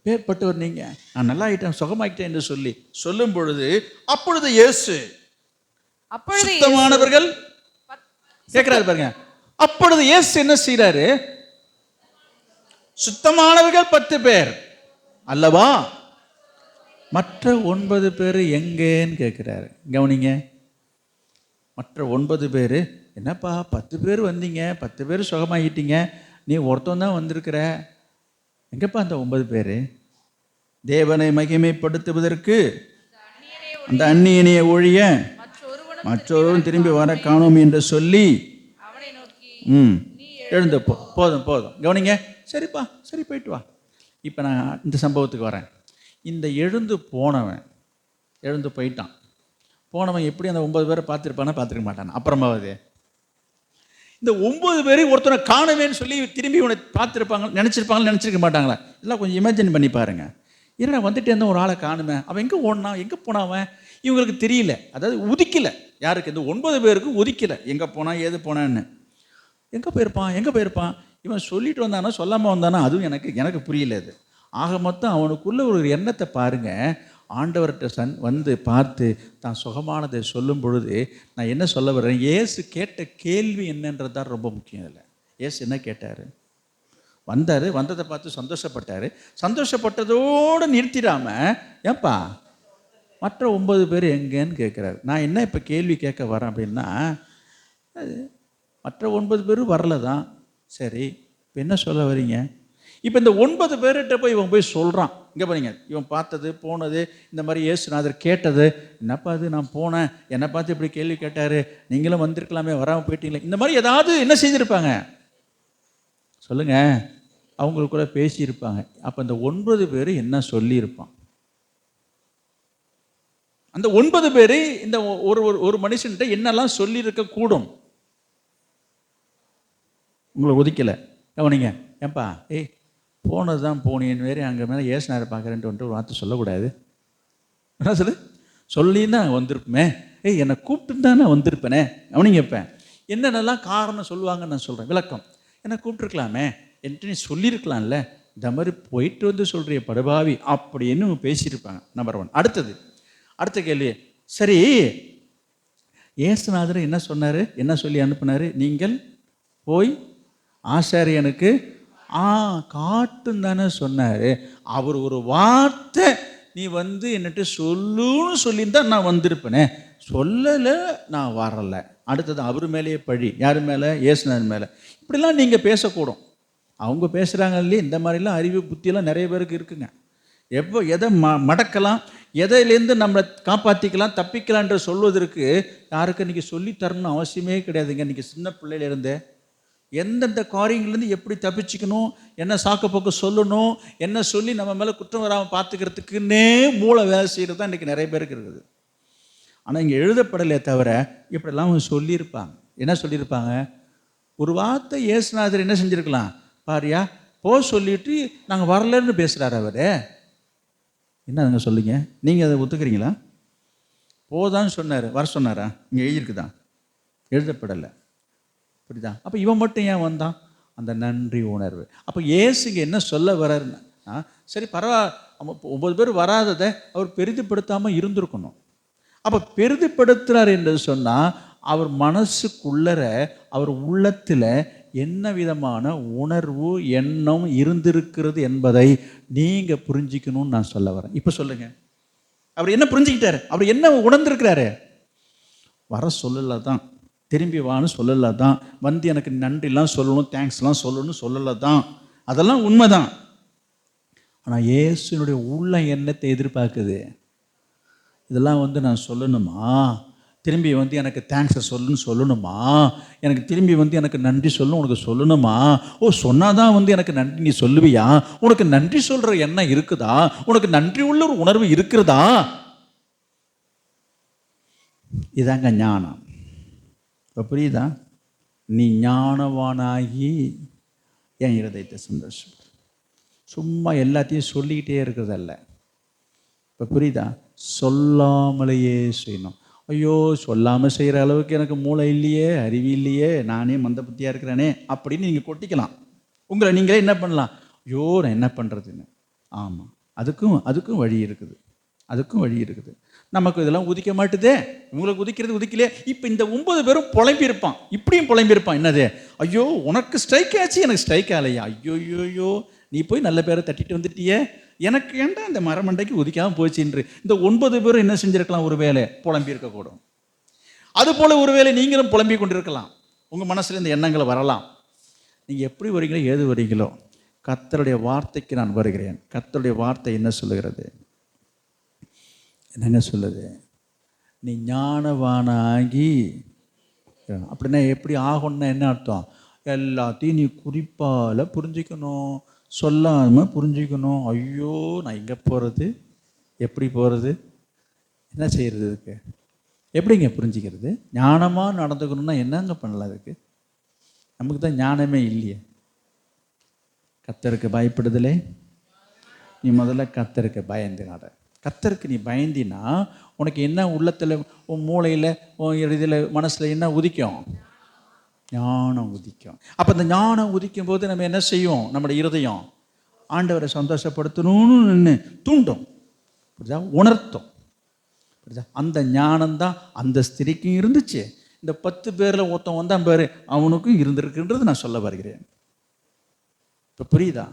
பேர்பட்டவர் நீங்க, நான் நல்லா ஆயிட்டேன், சுகமாயிட்டேன் என்று சொல்லும் பொழுது, அப்பொழுது இயேசு சுத்தமானவர்கள் கேட்கிறாரு பாருங்க. அப்பொழுது இயேசு என்ன செய்யறாரு? சுத்தமானவர்கள் 10 பேர் அல்லவா, மற்ற 9 பேர் எங்கேன்னு கேட்கிறாரு. கவனிங்க, மற்ற 9 பேர், என்னப்பா 10 பேர் வந்தீங்க, 10 பேர் சுகமாகிட்டீங்க, நீ ஒருத்தன் தான் வந்திருக்கிற, எங்கப்பா அந்த 9 பேர்? தேவனை மகிமைப்படுத்துவதற்கு அந்த அந்நியனையை ஒழிய மற்றொருவரும் திரும்பி வர காணோம் என்று சொல்லி எழுந்து போதும். கவனிங்க, சரிப்பா, சரி போயிட்டு வா. இப்போ நான் இந்த சம்பவத்துக்கு வரேன். இந்த எழுந்து போயிட்டான். போனவன் எப்படி அந்த 9 பேரை பார்த்துருக்க மாட்டான். அப்புறமாவது இந்த 9 பேரையும் ஒருத்தனை காணவேன்னு சொல்லி திரும்பி இவனை பார்த்துருப்பாங்க, நினச்சிருக்க மாட்டாங்களா? இதெல்லாம் கொஞ்சம் இமேஜின் பண்ணி பாருங்க. ஏன்னா வந்துட்டு இருந்த ஒரு ஆளை காணுமே, அவன் எங்கே ஓடினான், எங்கே போனாவன், இவங்களுக்கு தெரியல. அதாவது உதிக்கலை. யாருக்கு? இந்த 9 பேருக்கு உதிக்கலை, எங்கே போனான் ஏது போனான்னு. எங்கே போயிருப்பான் இவன் சொல்லிட்டு வந்தானா சொல்லாமல் வந்தானா, அதுவும் எனக்கு புரியல. அது ஆக மொத்தம் அவனுக்குள்ள ஒரு எண்ணத்தை பாருங்க. ஆண்டவர்கிட்ட வந்து பார்த்து தான் சுகமானதை சொல்லும் பொழுது நான் என்ன சொல்ல வர்றேன், இயேசு கேட்ட கேள்வி என்னன்றது தான் ரொம்ப முக்கியம். இல்லை, இயேசு என்ன கேட்டார்? வந்ததை பார்த்து சந்தோஷப்பட்டதோடு நிறுத்திடாம, ஏப்பா மற்ற 9 பேர் எங்கேன்னு கேட்குறாரு. நான் என்ன இப்போ கேள்வி கேட்க வரேன் அப்படின்னா, மற்ற 9 பேரும் வரல தான், சரி இப்போ என்ன சொல்ல வரீங்க? இப்போ இந்த 9 பேர்கிட்ட இவன் போய் சொல்கிறான். இங்கே பாருங்க, இவன் பார்த்தது போனது, இந்த மாதிரி இயேசுநாதர் கேட்டது, என்னப்பா அது நான் போனேன், என்னை பார்த்து இப்படி கேள்வி கேட்டார், நீங்களும் வந்திருக்கலாமே, வராமல் போயிட்டீங்களே, இந்த மாதிரி ஏதாவது என்ன செய்திருப்பாங்க சொல்லுங்க, அவங்களுக்குள்ள பேசியிருப்பாங்க. அப்போ இந்த 9 பேர் என்ன சொல்லியிருப்பான்? அந்த 9 பேர் இந்த ஒரு மனுஷன்கிட்ட என்னெல்லாம் சொல்லியிருக்க கூடும்? உங்களை ஒதுக்கலை. கவனிங்க, ஏன்பா போனது தான் போனேன்னு வேறு, அங்கே மேலே ஏசுநாதரை பார்க்குறேன்ட்டு வந்துட்டு ஒரு வார்த்தை சொல்லக்கூடாது. என்ன சொல்லின்னு நான் வந்திருப்பேன், என்னை கூப்பிட்டு தான் நான் வந்திருப்பேனே. கவனிங்க, இப்போ என்னென்னலாம் காரணம் சொல்லுவாங்கன்னு நான் சொல்கிறேன், விளக்கம். என்னை கூப்பிட்டுருக்கலாமே, என்கிட்ட நீ சொல்லியிருக்கலாம்ல, இந்த மாதிரி போயிட்டு வந்து சொல்கிறிய படுபாவி அப்படின்னு பேசியிருப்பாங்க. நம்பர் 1. அடுத்த கேள்வி, சரி ஏசுநாதர் என்ன சொன்னார், என்ன சொல்லி அனுப்புனார்? நீங்கள் போய் ஆசாரியனுக்கு காட்டுன்னு தானே சொன்னார். அவர் ஒரு வார்த்தை நீ வந்து என்னட்டு சொல்லுன்னு சொல்லியிருந்தா நான் வந்திருப்பேனே, சொல்லலை, நான் வரலை. அடுத்தது அவர் மேலேயே பழி. யார் மேலே? ஏசுநாதர் மேலே. இப்படிலாம் நீங்கள் பேசக்கூடும். அவங்க பேசுகிறாங்க இல்லையே, இந்த மாதிரிலாம் அறிவு புத்தியெல்லாம் நிறைய பேருக்கு இருக்குங்க. எதை மடக்கலாம், எதையிலேருந்து நம்மளை காப்பாற்றிக்கலாம், தப்பிக்கலான்ற சொல்வதற்கு யாருக்கு இன்றைக்கி சொல்லித்தரணும்னு அவசியமே கிடையாதுங்க. இன்றைக்கி சின்ன பிள்ளையிலேருந்து எந்தெந்த காரியங்கள்லேருந்து எப்படி தப்பிச்சுக்கணும், என்ன சாக்கப்போக்கு சொல்லணும், என்ன சொல்லி நம்ம மேலே குற்றம் வராமல் பார்த்துக்கிறதுக்குன்னே மூளை வேலை செய்கிறது தான் இன்றைக்கி நிறைய பேருக்கு இருக்குது. ஆனால் இங்கே எழுதப்படலையே தவிர இப்படிலாம் அவங்க சொல்லியிருப்பாங்க. என்ன சொல்லியிருப்பாங்க? ஒரு வார்த்தை ஏசுநாதர் என்ன செஞ்சுருக்கலாம், பாரியா சொல்லிட்டு நாங்கள் வரலன்னு பேசுகிறார் அவர். என்னதுங்க சொல்லுங்க, நீங்கள் அதை ஒத்துக்கிறீங்களா? போதான்னு சொன்னார், வர சொன்னாரா? இங்கே எழுதியிருக்குதான், எழுதப்படலை. புரியுதா? அப்போ இவன் மட்டும் ஏன் வந்தான்? அந்த நன்றி உணர்வு. அப்போ இயேசுங்க என்ன சொல்ல வர்றாருன்னா, சரி பரவாயில்ல, 9 பேர் வராததை அவர் பெரிதுபடுத்தாமல் இருந்திருக்கணும். அப்போ பெரிதுபடுத்துகிறார் என்று சொன்னால் அவர் மனசுக்குள்ளர, அவர் உள்ளத்தில் என்ன விதமான உணர்வு எண்ணம் இருந்திருக்கிறது என்பதை நீங்கள் புரிஞ்சிக்கணும்னு நான் சொல்ல வரேன். இப்போ சொல்லுங்க, அவர் என்ன புரிஞ்சுக்கிட்டாரு, அவர் என்ன உணர்ந்திருக்கிறாரு? வர சொல்லலை தான், திரும்பி வான்னு சொல்லலை தான், வந்து எனக்கு நன்றிலாம் சொல்லணும், தேங்க்ஸ்லாம் சொல்லணும்னு சொல்லலை தான், அதெல்லாம் உண்மைதான். ஆனால் இயேசுனுடைய உள்ள எண்ணத்தை எதிர்பார்க்குது. இதெல்லாம் வந்து நான் சொல்லணுமா, திரும்பி வந்து எனக்கு தேங்க்ஸை சொல்லணுமா, எனக்கு திரும்பி வந்து எனக்கு நன்றி சொல்லணும் உனக்கு சொல்லணுமா? சொன்னாதான் வந்து எனக்கு நன்றி நீ சொல்லுவியா? உனக்கு நன்றி சொல்கிற எண்ணம் இருக்குதா? உனக்கு நன்றி உள்ள ஒரு உணர்வு இருக்கிறதா? இதாங்க ஞானம். இப்போ புரியுதா? நீ ஞானவானாகி என் இருதயத்தை சந்தோஷம். சும்மா எல்லாத்தையும் சொல்லிக்கிட்டே இருக்கிறதல்ல. இப்போ புரியுதா? சொல்லாமலேயே செய்யணும். ஐயோ சொல்லாமல் செய்கிற அளவுக்கு எனக்கு மூளை இல்லையே, அறிவு இல்லையே, நானே மந்த புத்தியாக இருக்கிறேனே அப்படின்னு நீங்கள் கொட்டிக்கலாம். உங்களை நீங்களே என்ன பண்ணலாம், ஐயோ நான் என்ன பண்ணுறதுன்னு. ஆமாம், அதுக்கும் வழி இருக்குது, அதுக்கும் வழி இருக்குது. நமக்கு இதெல்லாம் உதிக்க மாட்டுதே, உங்களுக்கு உதிக்கிறது உதிக்கலையே. இப்போ இந்த 9 பேரும் புலம்பியிருப்பான், இப்படியும் புலம்பியிருப்பான். என்னது, ஐயோ உனக்கு ஸ்ட்ரைக் ஆச்சு, எனக்கு ஸ்ட்ரைக் ஆகலையா, ஐயோ நீ போய் நல்ல பேரை தட்டிட்டு வந்துட்டியே, எனக்கு ஏன்டா இந்த மரமண்டைக்கு உதிக்காமல் போச்சுன்று இந்த 9 பேரும் என்ன செஞ்சுருக்கலாம், ஒரு வேலை புலம்பி இருக்கக்கூடும். அதுபோல் ஒரு வேளை நீங்களும் புலம்பி கொண்டிருக்கலாம், உங்கள் மனசில் இந்த எண்ணங்களை வரலாம். நீங்கள் எப்படி வரீங்களோ ஏது வரீங்களோ, கர்த்தருடைய வார்த்தைக்கு நான் வருகிறேன். கர்த்தருடைய வார்த்தை என்ன சொல்லுகிறது, என்னங்க சொல்லுது, நீ ஞானவானாகி. அப்படின்னா எப்படி ஆகணும்னா என்ன அர்த்தம், எல்லாத்தையும் நீ குறிப்பால் புரிஞ்சிக்கணும், சொல்லாமல் புரிஞ்சிக்கணும். ஐயோ நான் எங்கே போகிறது, எப்படி போகிறது, என்ன செய்கிறது, இதுக்கு எப்படிங்க புரிஞ்சிக்கிறது? ஞானமாக நடந்துக்கணும்னா என்னங்க பண்ணலாம் அதுக்கு? நமக்கு தான் ஞானமே இல்லையே. கர்த்தருக்கு பயப்படுதலே, நீ முதல்ல கர்த்தருக்கு பயந்து நட. கர்த்தருக்கு நீ பயந்தினா உனக்கு என்ன உள்ளத்தில், உன் மூளையில், உன் இதில், மனசில் என்ன உதிக்கும், ஞானம் உதிக்கும். அப்போ இந்த ஞானம் உதிக்கும் போது நம்ம என்ன செய்யும், நம்முடைய இருதயம் ஆண்டவரை சந்தோஷப்படுத்தணும்னு தூண்டும், புரியுதா, உணர்த்தும், புரியுதா. அந்த ஞானம்தான் அந்த ஸ்திரிக்கும் இருந்துச்சு. இந்த 10 பேரில் ஒருத்தன் வந்தான் பேர், அவனுக்கும் இருந்திருக்குன்றது நான் சொல்ல வருகிறேன். இப்போ புரியுதா?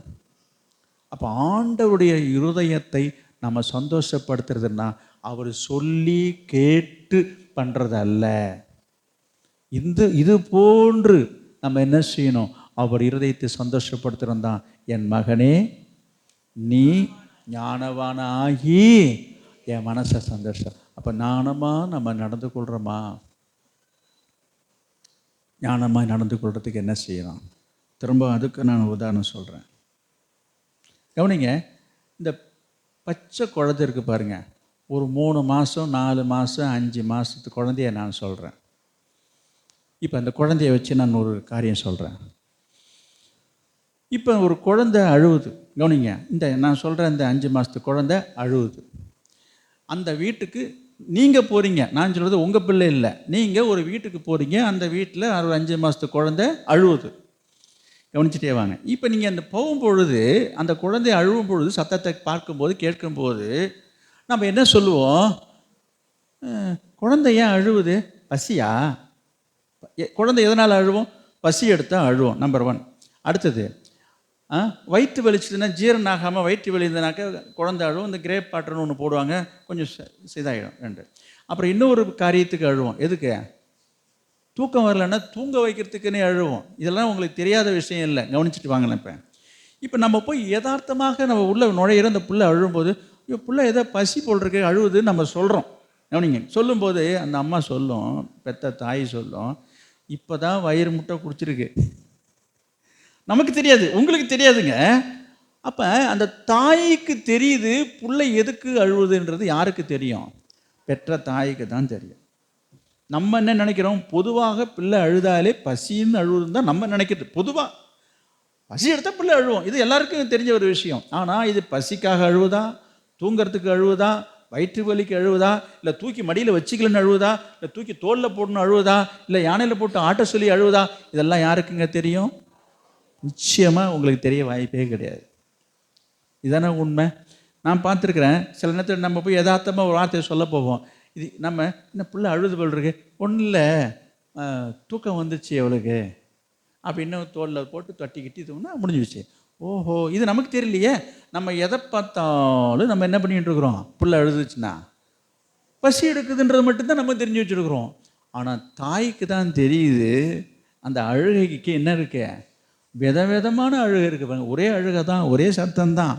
அப்போ ஆண்டவருடைய இருதயத்தை நம்ம சந்தோஷப்படுத்துறதுன்னா அவர் சொல்லி கேட்டு பண்ணுறது அல்ல. இது போன்று நம்ம என்ன செய்யணும், அவர் இருதயத்தை சந்தோஷப்படுத்துகிறோம் தான். என் மகனே நீ ஞானவானாகி என் மனசை சந்தோஷம். அப்போ ஞானமாக நம்ம நடந்து கொள்கிறோமா? ஞானமாக நடந்து கொள்கிறதுக்கு என்ன செய்யணும்? திரும்ப அதுக்கு நான் உதாரணம் சொல்கிறேன், கவனிங்க. இந்த பச்சை குழந்தை இருக்குது பாருங்கள், ஒரு 3 மாதம் 4 மாதம் 5 மாதத்து குழந்தைய நான் சொல்கிறேன். இப்போ அந்த குழந்தைய வச்சு நான் ஒரு காரியம் சொல்கிறேன். இப்போ ஒரு குழந்தை அழுவுது, கவனிங்க. இந்த நான் சொல்கிற இந்த 5 மாதத்து குழந்தை அழுவுது. அந்த வீட்டுக்கு நீங்கள் போகிறீங்க, நான் சொல்கிறது உங்கள் பிள்ளை இல்லை, நீங்கள் ஒரு வீட்டுக்கு போகிறீங்க, அந்த வீட்டில் ஒரு 5 மாதத்து குழந்தை அழுவுது, கவனிச்சுட்டே வாங்க. இப்போ நீங்கள் அந்த போகும்பொழுது, அந்த குழந்தை அழுவும் பொழுது, சத்தத்தை பார்க்கும்போது கேட்கும்போது நம்ம என்ன சொல்லுவோம், குழந்தை ஏன் அழுவுது, பசியா? குழந்தை எதனால் அழுவோம், பசி எடுத்தால் அழுவோம், நம்பர் 1. அடுத்தது, வயிற்று வலிச்சதுன்னா, ஜீரணம் ஆகாமல் வயிற்று வலிந்தனாக்கா குழந்தை அழுவும். இந்த கிரேப் வாட்டர்னு ஒன்று போடுவாங்க, கொஞ்சம் இதாகிடும் 2. அப்புறம் இன்னொரு காரியத்துக்கு அழுவோம், எதுக்கு, தூக்கம் வரலன்னா தூங்க வைக்கிறதுக்குன்னே அழுவோம். இதெல்லாம் உங்களுக்கு தெரியாத விஷயம் இல்லை, கவனிச்சுட்டு வாங்கினேன். இப்போ நம்ம போய் யதார்த்தமாக நம்ம உள்ளே நுழையிற அந்த புள்ள அழும்போது, இப்போ புள்ள ஏதோ பசி போல் இருக்கு அழுவுதுன்னு நம்ம சொல்கிறோம். கவனிங்க, சொல்லும்போது அந்த அம்மா சொல்லும், பெத்த தாய் சொல்லும், இப்போ தான் வயிறு முட்டை குடிச்சிருக்கு. நமக்கு தெரியாது, உங்களுக்கு தெரியாதுங்க. அப்போ அந்த தாய்க்கு தெரியுது புள்ளை எதுக்கு அழுவுதுன்றது. யாருக்கு தெரியும், பெற்ற தாய்க்கு தான் தெரியும். நம்ம என்ன நினைக்கிறோம், பொதுவாக பிள்ளை அழுதாலே பசின்னு அழுவுதுன்னு தான் நம்ம நினைக்கிறது. பொதுவாக பசி எடுத்தால் பிள்ளை அழுவோம், இது எல்லாருக்கும் தெரிஞ்ச ஒரு விஷயம். ஆனால் இது பசிக்காக அழுவுதா, தூங்கிறதுக்கு அழுவுதா, வயிற்று வலிக்கு அழுவுதா, இல்லை தூக்கி மடியில் வச்சுக்கலன்னு அழுவுதா, இல்லை தூக்கி தோளில் போடணும்னு அழுவுதா, இல்லை யானையில் போட்டு ஆட்ட சொல்லி அழுவுதா, இதெல்லாம் யாருக்குங்க தெரியும்? நிச்சயமாக உங்களுக்கு தெரிய வாய்ப்பே கிடையாது. இதானே உண்மை. நான் பார்த்துருக்குறேன், சில நேரத்தில் நம்ம போய் யதார்த்தமாக ஒரு வார்த்தையை சொல்ல போவோம், இது நம்ம என்ன பிள்ளை அழுது போல் இருக்கு, ஒன்றும் இல்லை தூக்கம் வந்துச்சு அவளுக்கு அப்படின்னு தோளில் போட்டு தட்டிக்கிட்டு இதுன்னா முடிஞ்சிடுச்சு. ஓஹோ, இது நமக்கு தெரியலையே. நம்ம எதை பார்த்தாலும் நம்ம என்ன பண்ணிகிட்டு இருக்கிறோம், பிள்ளை அழுதுச்சுன்னா பசி எடுக்குதுன்றது மட்டும்தான் நம்ம தெரிஞ்சு வச்சுருக்குறோம். ஆனால் தாய்க்கு தான் தெரியுது அந்த அழுகைக்கு என்ன இருக்கு, விதவிதமான அழுகை இருக்குது பாருங்க. ஒரே அழுகை தான், ஒரே சத்தம் தான்,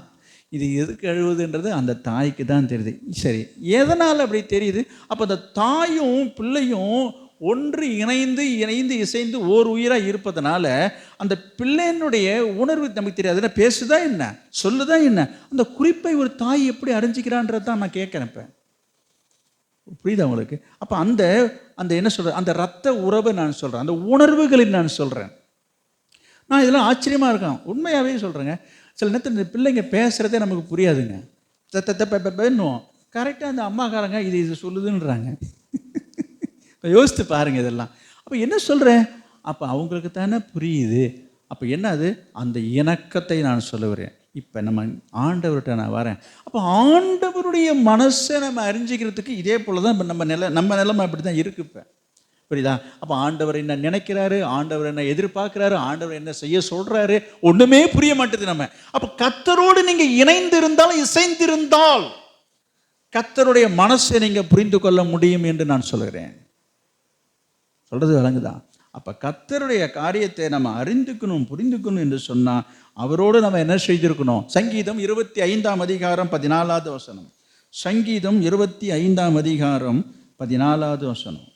இது எதுக்கு அழுவுதுன்றது அந்த தாய்க்கு தான் தெரியுது. சரி, எதனால் அப்படி தெரியுது? அப்போ அந்த தாயும் பிள்ளையும் ஒன்று இணைந்து இசைந்து ஓர் உயிராக இருப்பதனால அந்த பிள்ளையினுடைய உணர்வு நமக்கு தெரியாது. என்ன பேசுதா என்ன, சொல்லுதா என்ன, அந்த குறிப்பை ஒரு தாய் எப்படி அறிஞ்சிக்கிறான்றது தான் நான் கேட்குறேன். இப்போ புரியுதா உங்களுக்கு? அப்போ அந்த அந்த என்ன சொல்கிறேன், அந்த ரத்த உறவை நான் சொல்கிறேன், அந்த உணர்வுகளை நான் சொல்கிறேன். நான் இதெல்லாம் ஆச்சரியமாக இருக்கேன், உண்மையாகவே சொல்கிறேங்க. சில நேரத்தில் இந்த பிள்ளைங்க பேசுகிறதே நமக்கு புரியாதுங்க. தப்பன்னுவோம், கரெக்டாக அந்த அம்மாக்காரங்க இது சொல்லுதுன்றாங்க. இப்போ யோசித்து பாருங்கள் இதெல்லாம். அப்போ என்ன சொல்கிறேன், அப்போ அவங்களுக்கு தானே புரியுது. அப்போ என்ன அது, அந்த இணக்கத்தை நான் சொல்லுகிறேன். இப்போ நம்ம ஆண்டவர்கிட்ட நான் வரேன். அப்போ ஆண்டவருடைய மனசை நம்ம அறிஞ்சிக்கிறதுக்கு இதே போல் தான் இப்போ நம்ம நிலைமை அப்படி தான் இருக்குது இப்போ. புரியுதா? அப்போ ஆண்டவர் என்ன நினைக்கிறாரு, ஆண்டவர் என்ன எதிர்பார்க்குறாரு, ஆண்டவர் என்ன செய்ய சொல்கிறாரு, ஒன்றுமே புரிய மாட்டேது நம்ம. அப்போ கர்த்தரோடு நீங்கள் இணைந்திருந்தால், இசைந்திருந்தால் கர்த்தருடைய மனசை நீங்கள் புரிந்து கொள்ள முடியும் என்று நான் சொல்கிறேன். சொல்கிறது விளங்குதா? அப்போ கர்த்தருடைய காரியத்தை நம்ம அறிந்துக்கணும், புரிந்துக்கணும் என்று சொன்னால் அவரோடு நம்ம என்ன செய்திருக்கணும். சங்கீதம் 25ஆம் அதிகாரம் 14வது வசனம். சங்கீதம் 25ஆம் அதிகாரம் 14வது வசனம்.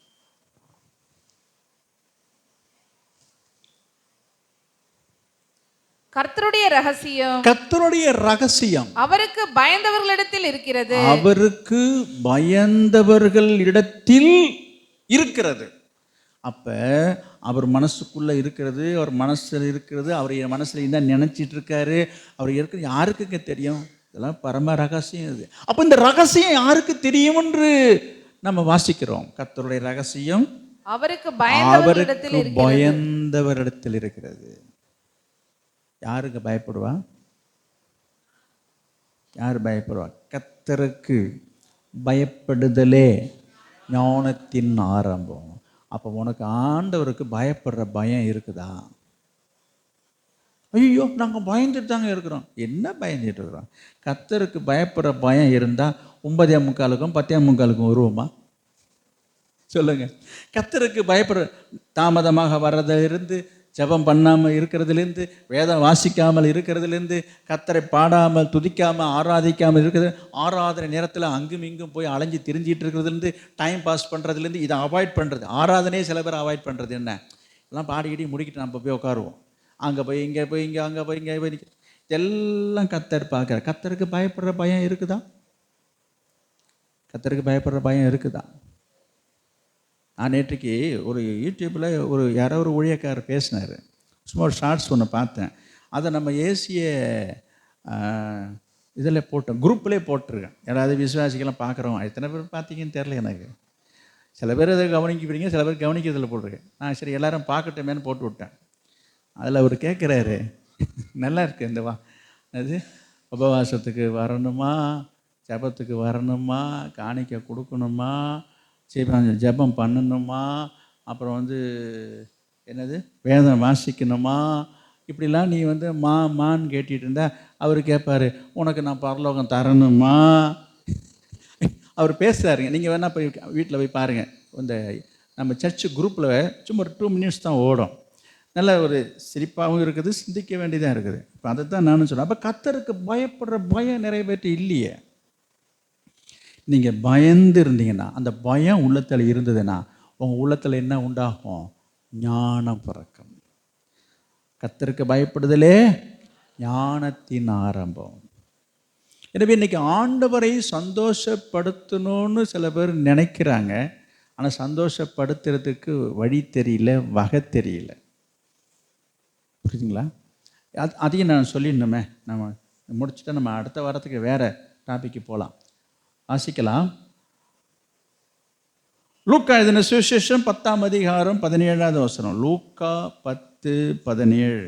கர்த்தருடைய ரகசியம்,
கர்த்தருடைய ரகசியம்
அவருக்கு பயந்தவர்களிடத்தில் இருக்கிறது.
அவருக்கு பயந்தவர்களிடத்தில் இருக்கிறது. அப்போ அவர் மனசுக்குள்ளே இருக்கிறது, அவர் மனசில் இருக்கிறது, அவர் மனசில் என்ன நினச்சிட்டு இருக்காரு, அவர் இருக்கிறது யாருக்குங்க தெரியும்? இதெல்லாம் பரம ரகசியம் இது. அப்போ இந்த ரகசியம் யாருக்கு தெரியும் என்று நம்ம வாசிக்கிறோம். கர்த்தருடைய ரகசியம்
அவருக்கு
பயந்தவரிடத்தில் இருக்கிறது. யாருக்கு பயப்படுவா? யார் பயப்படுவா? கர்த்தருக்கு பயப்படுதலே ஞானத்தின் ஆரம்பம். அப்போ உனக்கு ஆண்டவருக்கு பயப்படுற பயம் இருக்குதா? ஐயோ நாங்கள் பயந்துட்டு தாங்க இருக்கிறோம். என்ன பயந்துட்டு இருக்கிறோம்? கர்த்தருக்கு பயப்படுற பயம் இருந்தால் 9:45க்கும் 10:45க்கும் வருவோமா? சொல்லுங்கள். கர்த்தருக்கு பயப்படுற தாமதமாக வர்றதிலிருந்து, ஜெபம் பண்ணாமல் இருக்கிறதுலேருந்து, வேதம் வாசிக்காமல் இருக்கிறதுலேருந்து, கர்த்தரை பாடாமல் துதிக்காமல் ஆராதிக்காமல் இருக்கிறது, ஆராதனை நேரத்தில் அங்கும் இங்கும் போய் அலைஞ்சு திரிஞ்சிட்டு இருக்கிறதுலேருந்து, டைம் பாஸ் பண்ணுறதுலேருந்து, இதை அவாய்ட் பண்ணுறது. ஆராதனையே சில பேர் அவாய்ட் பண்ணுறது. என்ன எல்லாம் பாடிக்கிட்டி முடிக்கிட்டு நம்ம போய் உட்காருவோம். அங்கே போய் இங்கே போய் இங்கே அங்கே போய் இங்கே போய் இதெல்லாம் கர்த்தர் பார்க்குற. கர்த்தருக்கு பயப்படுற பயம் இருக்குதா? கர்த்தருக்கு பயப்படுற பயம் இருக்குதா? நான் நேற்றுக்கு ஒரு யூடியூப்பில் யாரோ ஒரு ஊழியக்காரர் பேசினார். சும்மா ஒரு ஷார்ட்ஸ் ஒன்று பார்த்தேன். அதை நம்ம ஏசிய இதில் போட்டோம், குரூப்லேயே போட்டிருக்கேன். யாராவது விசுவாசிக்கெல்லாம் பார்க்குறோம். எத்தனை பேர் பார்த்தீங்கன்னு தெரில எனக்கு. சில பேர் அதை கவனிக்கிறீங்க, சில பேர் கவனிக்கிறதில் போட்டிருக்கேன். நான் சரி எல்லாரும் பார்க்கட்டுமேன்னு போட்டு விட்டேன். அதில் அவர் கேட்குறாரு, நல்லா இருக்குது இந்த அது உபவாசத்துக்கு வரணுமா, ஜபத்துக்கு வரணுமா, காணிக்கை கொடுக்கணுமா, ஜெபம் பண்ணணுமா, அப்புறம் என்னது வேதம் வாசிக்கணுமா, இப்படிலாம் நீ மான்னு கேட்டுட்டு இருந்தா அவர் கேட்பார், உனக்கு நான் பரலோகம் தரணுமா? அவர் பேசுகிறாருங்க. நீங்கள் வேணால் போய் வீட்டில் போய் பாருங்கள். இந்த நம்ம சர்ச்சு குரூப்பில் சும்மா ஒரு 2 மினிட்ஸ் தான் ஓடும். நல்ல ஒரு சிரிப்பாகவும் இருக்குது, சிந்திக்க வேண்டியதாக இருக்குது. இப்போ அதை தான் நானும் சொல்கிறேன். அப்போ கர்த்தருக்கு பயப்படுற பயம் நிறைவேற்றி இல்லையே. நீங்கள் பயந்து இருந்தீங்கன்னா, அந்த பயம் உள்ளத்தில் இருந்ததுன்னா உங்கள் உள்ளத்தில் என்ன உண்டாகும்? ஞானம் பிறக்கும். கர்த்தருக்கு பயப்படுதலே ஞானத்தின் ஆரம்பம். எனவே இன்றைக்கி ஆண்டவரை சந்தோஷப்படுத்தணும்னு சில பேர் நினைக்கிறாங்க. ஆனால் சந்தோஷப்படுத்துறதுக்கு வழி தெரியல, வகை தெரியல. புரியுதுங்களா? அதையும் நான் சொல்லிடணுமே. நம்ம முடிச்சுட்டா நம்ம அடுத்த வாரத்துக்கு வேறு டாபிக்கு போகலாம். வாசிக்கலாம். லூக்கா எழுதின சுவிசேஷம் 10ஆம் அதிகாரம் 17வது வசனம். லூக்கா 10:17.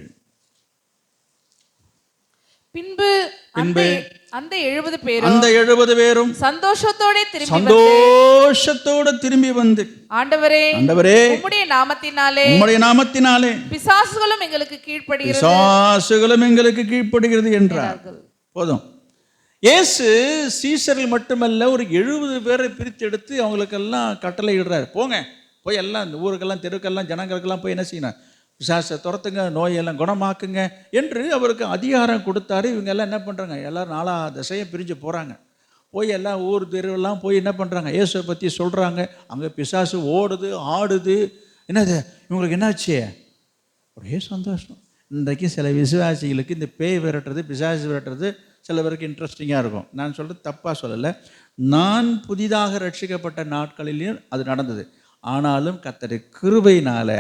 பின்பு அந்த 70 பேரும் சந்தோஷத்தோடு
திரும்பி வந்து, ஆண்டவரே
உம்முடைய நாமத்தினாலே பிசாசுகளும் எங்களுக்கு
கீழ்ப்படுகிறது என்றார்கள். போதும். இயேசு சீசர்கள் மட்டுமல்ல, ஒரு 70 பேரை பிரித்து எடுத்து அவங்களுக்கெல்லாம் கட்டளை இடுறாரு. போங்க, போய் எல்லாம் இந்த ஊருக்கெல்லாம், தெருக்கெல்லாம், ஜனங்களுக்கெல்லாம் போய் என்ன செய்யணும்? பிசாசை துரத்துங்க, நோயெல்லாம் குணமாக்குங்க என்று அவருக்கு அதிகாரம் கொடுத்தாரு. இவங்க எல்லாம் என்ன பண்ணுறாங்க? எல்லோரும் 4 திசையும் பிரிஞ்சு போகிறாங்க. போய் எல்லாம் ஊர் தெருவெல்லாம் போய் என்ன பண்ணுறாங்க? இயேசுவை பற்றி சொல்கிறாங்க. அங்கே பிசாசு ஓடுது, ஆடுது. என்னது இவங்களுக்கு என்னாச்சு? ஒரே சந்தோஷம். இன்றைக்கு சில விசுவாசிகளுக்கு இந்த பேய் விரட்டுறது, பிசாசு விரட்டுறது சில பேருக்கு இன்ட்ரெஸ்டிங்காக இருக்கும். நான் சொல்கிறது தப்பாக சொல்லலை. நான் புதிதாக ரட்சிக்கப்பட்ட நாட்களிலையும் அது நடந்தது. ஆனாலும் கர்த்தருடைய கிருபையினால்